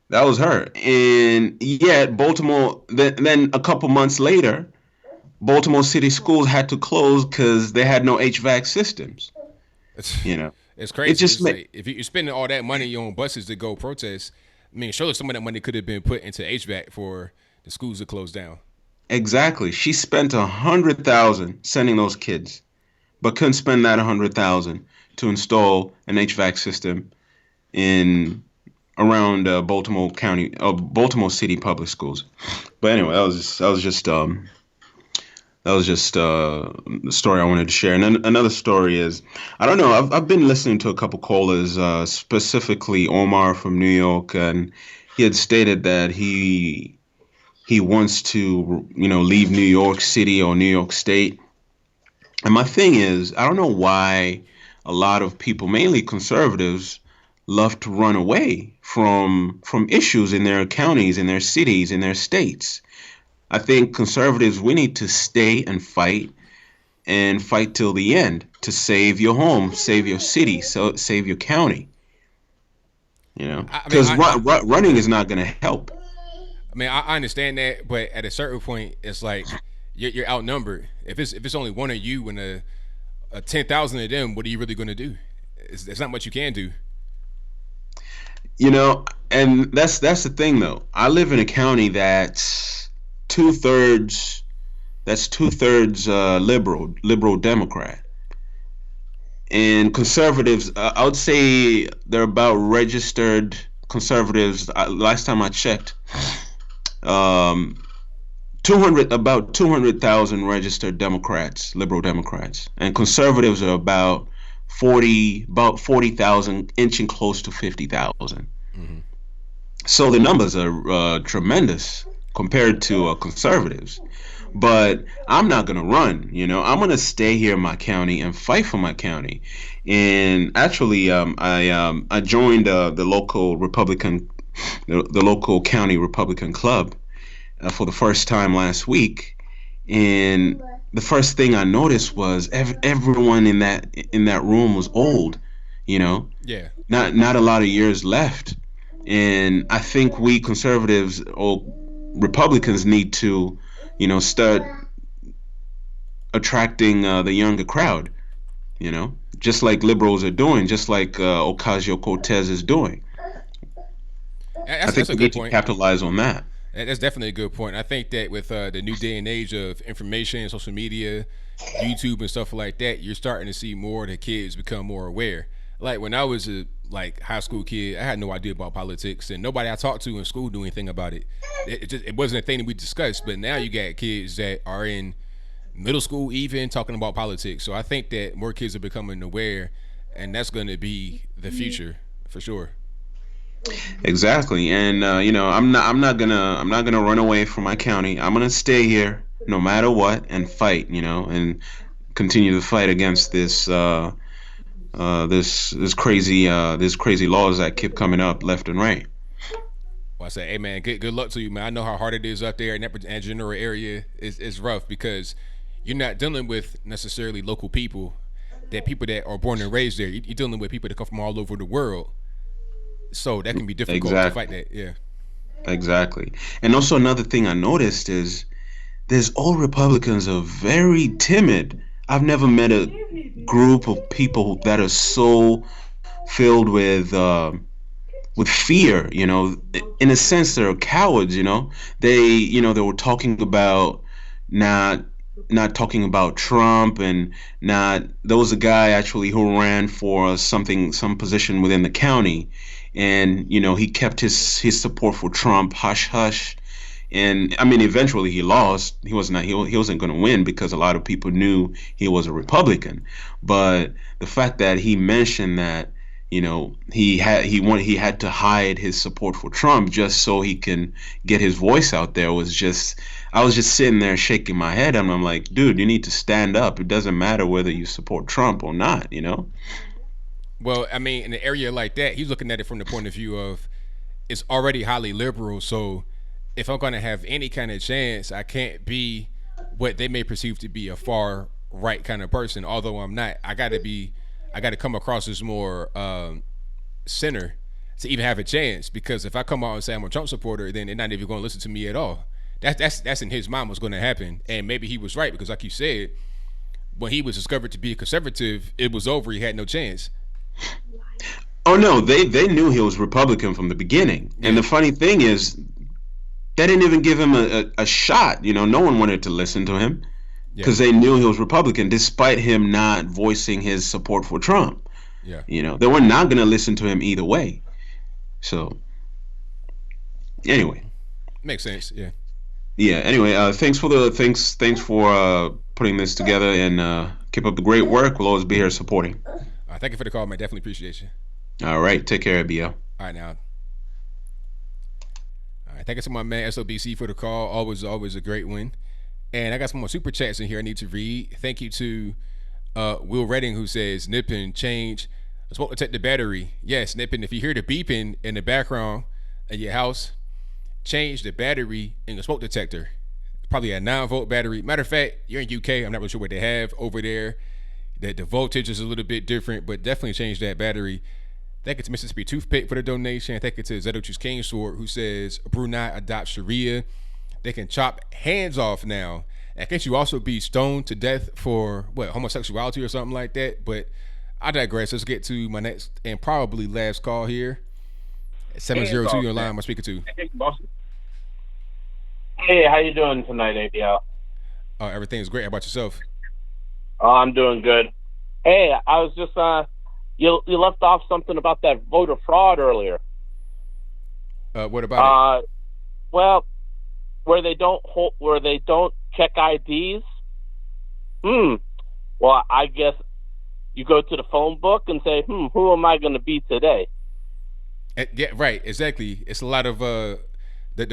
That was her. And yet Baltimore, then a couple months later, Baltimore City schools had to close because they had no HVAC systems. It's crazy. It just if you're spending all that money on buses to go protest, I mean, surely some of that money could have been put into HVAC for the schools to close down. Exactly. She spent $100,000 sending those kids, but couldn't spend that $100,000 to install an HVAC system around Baltimore City public schools. But anyway, that was just the story I wanted to share. And then another story is, I don't know, I've been listening to a couple callers, specifically Omar from New York, and he had stated that he wants to, leave New York City or New York State. And my thing is, I don't know why a lot of people, mainly conservatives, love to run away from issues in their counties, in their cities, in their states. I think conservatives, we need to stay and fight till the end to save your home, save your city, save your county. Because running is not going to help. I mean, I understand that, but at a certain point, it's like you're outnumbered. If it's only one of you and a 10,000 of them, what are you really going to do? It's not much you can do. And that's the thing, though. I live in a county that's two-thirds liberal Democrat. And conservatives, I would say they're about registered conservatives. Last time I checked, about 200,000 registered Democrats, liberal Democrats, and conservatives are about 40,000, inching close to 50,000. So the numbers are tremendous compared to conservatives. But I'm not gonna run. I'm gonna stay here in my county and fight for my county. And actually, I joined the local Republican, the local county Republican club for the first time last week. And the first thing I noticed was everyone in that room was old. Yeah. Not a lot of years left. And I think we conservatives or Republicans need to, start attracting the younger crowd, just like liberals are doing, just like Ocasio-Cortez is doing. I think we need to capitalize on that. That's definitely a good point. I think that with the new day and age of information, social media, YouTube and stuff like that, you're starting to see more of the kids become more aware. Like when I was a high school kid, I had no idea about politics, and nobody I talked to in school knew anything about it. It wasn't a thing that we discussed. But now you got kids that are in middle school even talking about politics. So I think that more kids are becoming aware, and that's going to be the future for sure. Exactly, and I'm not gonna run away from my county. I'm gonna stay here no matter what and fight, and continue to fight against this crazy laws that keep coming up left and right. Well, I say, hey man, good luck to you, man. I know how hard it is out there in that general area. It's rough because you're not dealing with necessarily local people, people that are born and raised there. You're dealing with people that come from all over the world. So that can be difficult to fight that, yeah. Exactly. And also another thing I noticed is there's all Republicans are very timid. I've never met a group of people that are so filled with fear, In a sense, they're cowards, They were talking about not talking about Trump and not. There was a guy actually who ran for some position within the county. And he kept his support for Trump hush hush, and I mean eventually he lost. He wasn't going to win because a lot of people knew he was a Republican. But the fact that he mentioned that he had to hide his support for Trump just so he can get his voice out there was just. I was just sitting there shaking my head, and I'm like, dude, you need to stand up. It doesn't matter whether you support Trump or not, Well, I mean, in an area like that, he's looking at it from the point of view of it's already highly liberal. So if I'm going to have any kind of chance, I can't be what they may perceive to be a far right kind of person. Although I'm not, I got to come across as more center to even have a chance. Because if I come out and say I'm a Trump supporter, then they're not even going to listen to me at all. That's in his mind what's going to happen. And maybe he was right because, like you said, when he was discovered to be a conservative, it was over. He had no chance. Oh no, they knew he was Republican from the beginning. And the funny thing is, they didn't even give him a shot. No one wanted to listen to him because they knew he was Republican, despite him not voicing his support for Trump. Yeah, they were not going to listen to him either way. So, anyway, makes sense. Yeah. Yeah. Anyway, thanks for putting this together, and keep up the great work. We'll always be here supporting. Thank you for the call, man. Definitely appreciate you. All right. Take care, ABL. All right, now. All right. Thank you to my man SOBC for the call. Always a great one. And I got some more super chats in here I need to read. Thank you to Will Redding, who says, Nippin, change smoke detector battery. Yes, Nippin, if you hear the beeping in the background of your house, change the battery in the smoke detector. It's probably a 9-volt battery. Matter of fact, you're in UK. I'm not really sure what they have over there. The voltage is a little bit different, but definitely change that battery. Thank you to Mississippi Toothpick for the donation. Thank you to Zedochus King Sword, who says Brunei adopt Sharia. They can chop hands off now. And can't you also be stoned to death for homosexuality or something like that? But I digress. Let's get to my next and probably last call here. 702, you're line. I'm speaking to. Hey, how you doing tonight, ABL? Everything's great. How about yourself? I'm doing good. Hey, I was just you left off something about that voter fraud earlier. What about it? Well, where they don't check IDs? Well, I guess you go to the phone book and say, who am I going to be today? Yeah, right. Exactly. It's a lot of the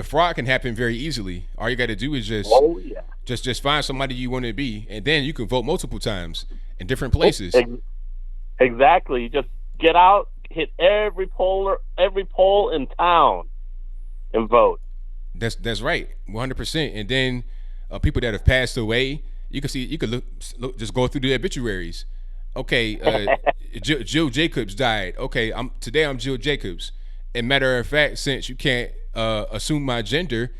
fraud can happen very easily. All you got to do is just find somebody you want to be, and then you can vote multiple times in different places. Exactly. You just get out, hit every poll in town, and vote. That's right, 100%. And then people that have passed away, you can look, just go through the obituaries. Okay, Jill Jacobs died. Okay, today I'm Jill Jacobs. And matter of fact, since you can't assume my gender,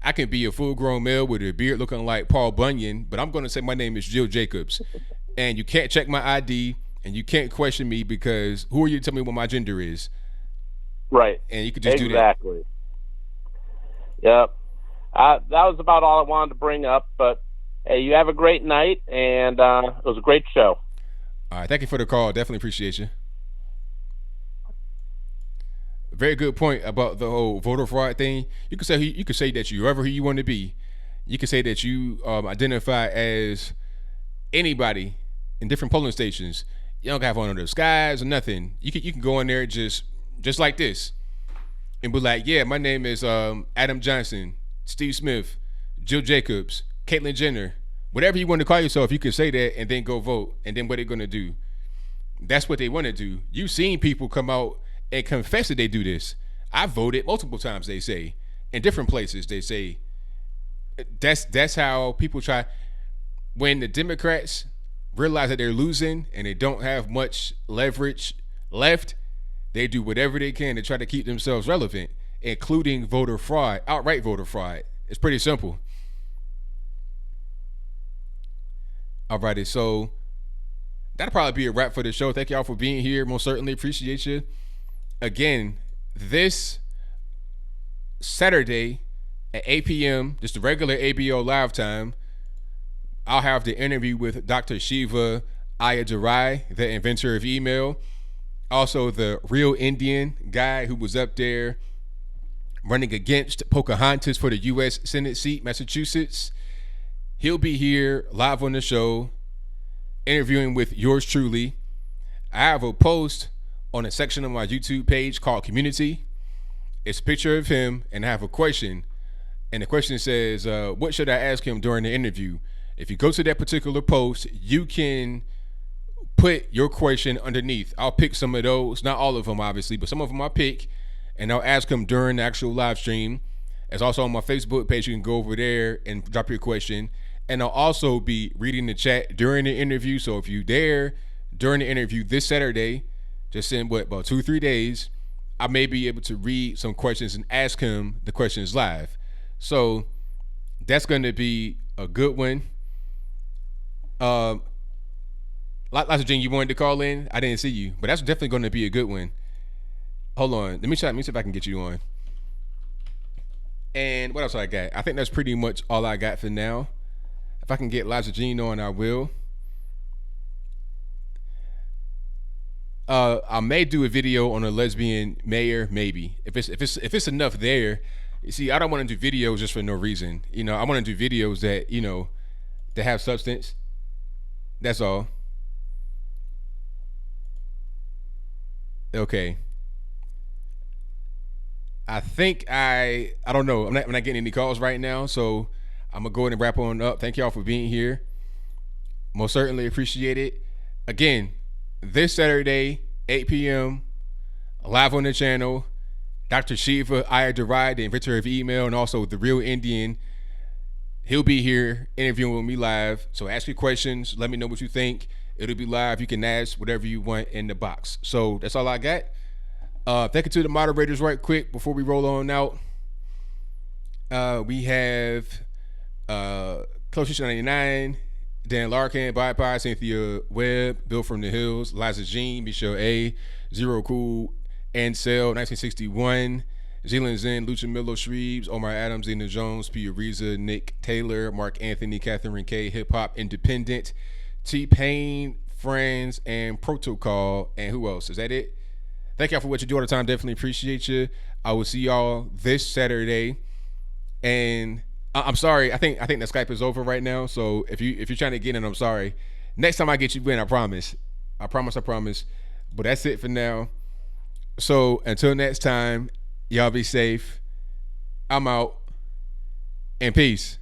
I can be a full-grown male with a beard looking like Paul Bunyan, but I'm going to say my name is Jill Jacobs. And you can't check my ID, and you can't question me because who are you to tell me what my gender is? Right. And you could just do that. Exactly. Yep. That was about all I wanted to bring up, but hey, you have a great night, and it was a great show. All right, thank you for the call. Definitely appreciate you. Very good point about the whole voter fraud thing. You could say that you're whoever you want to be. You could say that you identify as anybody in different polling stations. You don't have one of those skies or nothing. You can go in there just like this and be like, yeah, my name is Adam Johnson, Steve Smith, Jill Jacobs, Caitlyn Jenner. Whatever you want to call yourself, you can say that and then go vote. And then what they're going to do? That's what they want to do. You've seen people come out and confess that they do this. I voted multiple times, they say. In different places, they say. That's how people try. When the Democrats realize that they're losing and they don't have much leverage left, they do whatever they can to try to keep themselves relevant, including voter fraud, outright voter fraud. It's pretty simple. Alrighty, so that'll probably be a wrap for the show. Thank y'all for being here. Most certainly appreciate you. Again, this Saturday at 8 p.m., just the regular ABL live time, I'll have the interview with Dr. Shiva Ayyadurai, the inventor of email. Also, the real Indian guy who was up there running against Pocahontas for the U.S. Senate seat, Massachusetts. He'll be here live on the show, interviewing with yours truly. I have a post on a section of my YouTube page called Community. It's a picture of him, and I have a question. And the question says, what should I ask him during the interview? If you go to that particular post, you can put your question underneath. I'll pick some of those, not all of them, obviously, but some of them I'll pick, and I'll ask him during the actual live stream. It's also on my Facebook page. You can go over there and drop your question. And I'll also be reading the chat during the interview. So if you're there during the interview this Saturday, just in about 2-3 days, I may be able to read some questions and ask him the questions live. So that's going to be a good one. Lots of Jane, you wanted to call in. I didn't see you, but that's definitely going to be a good one. Hold on. Let me see if I can get you on. And what else I got? I think that's pretty much all I got for now. If I can get Liza Jean on, I will. I may do a video on a lesbian mayor, maybe. If it's enough there. You see, I don't want to do videos just for no reason. You know, I want to do videos that, that have substance. That's all. Okay. I think I don't know. I'm not getting any calls right now, so I'm gonna go ahead and wrap on up. Thank y'all for being here. Most certainly appreciate it. Again, this Saturday, 8 p.m., live on the channel, Dr. Shiva Ayyadurai, the inventor of email, and also the real Indian. He'll be here interviewing with me live. So ask your questions. Let me know what you think. It'll be live. You can ask whatever you want in the box. So that's all I got. Thank you to the moderators right quick before we roll on out. We have Close 99, Dan Larkin, Bye Bye, Cynthia Webb, Bill from the Hills, Liza Jean, Michelle A, Zero Cool, Ansel, 1961, Zealand Zen, Lucha Milo Shreves, Omar Adams, Zena Jones, Pia Reza, Nick Taylor, Mark Anthony, Catherine K, Hip Hop Independent, T-Pain, Friends, and Protocol. And who else? Is that it? Thank y'all for what you do all the time. Definitely appreciate you. I will see y'all this Saturday. And I'm sorry. I think the Skype is over right now. So if you're trying to get in, I'm sorry. Next time I get you in, I promise. I promise. But that's it for now. So until next time, y'all be safe. I'm out. And peace.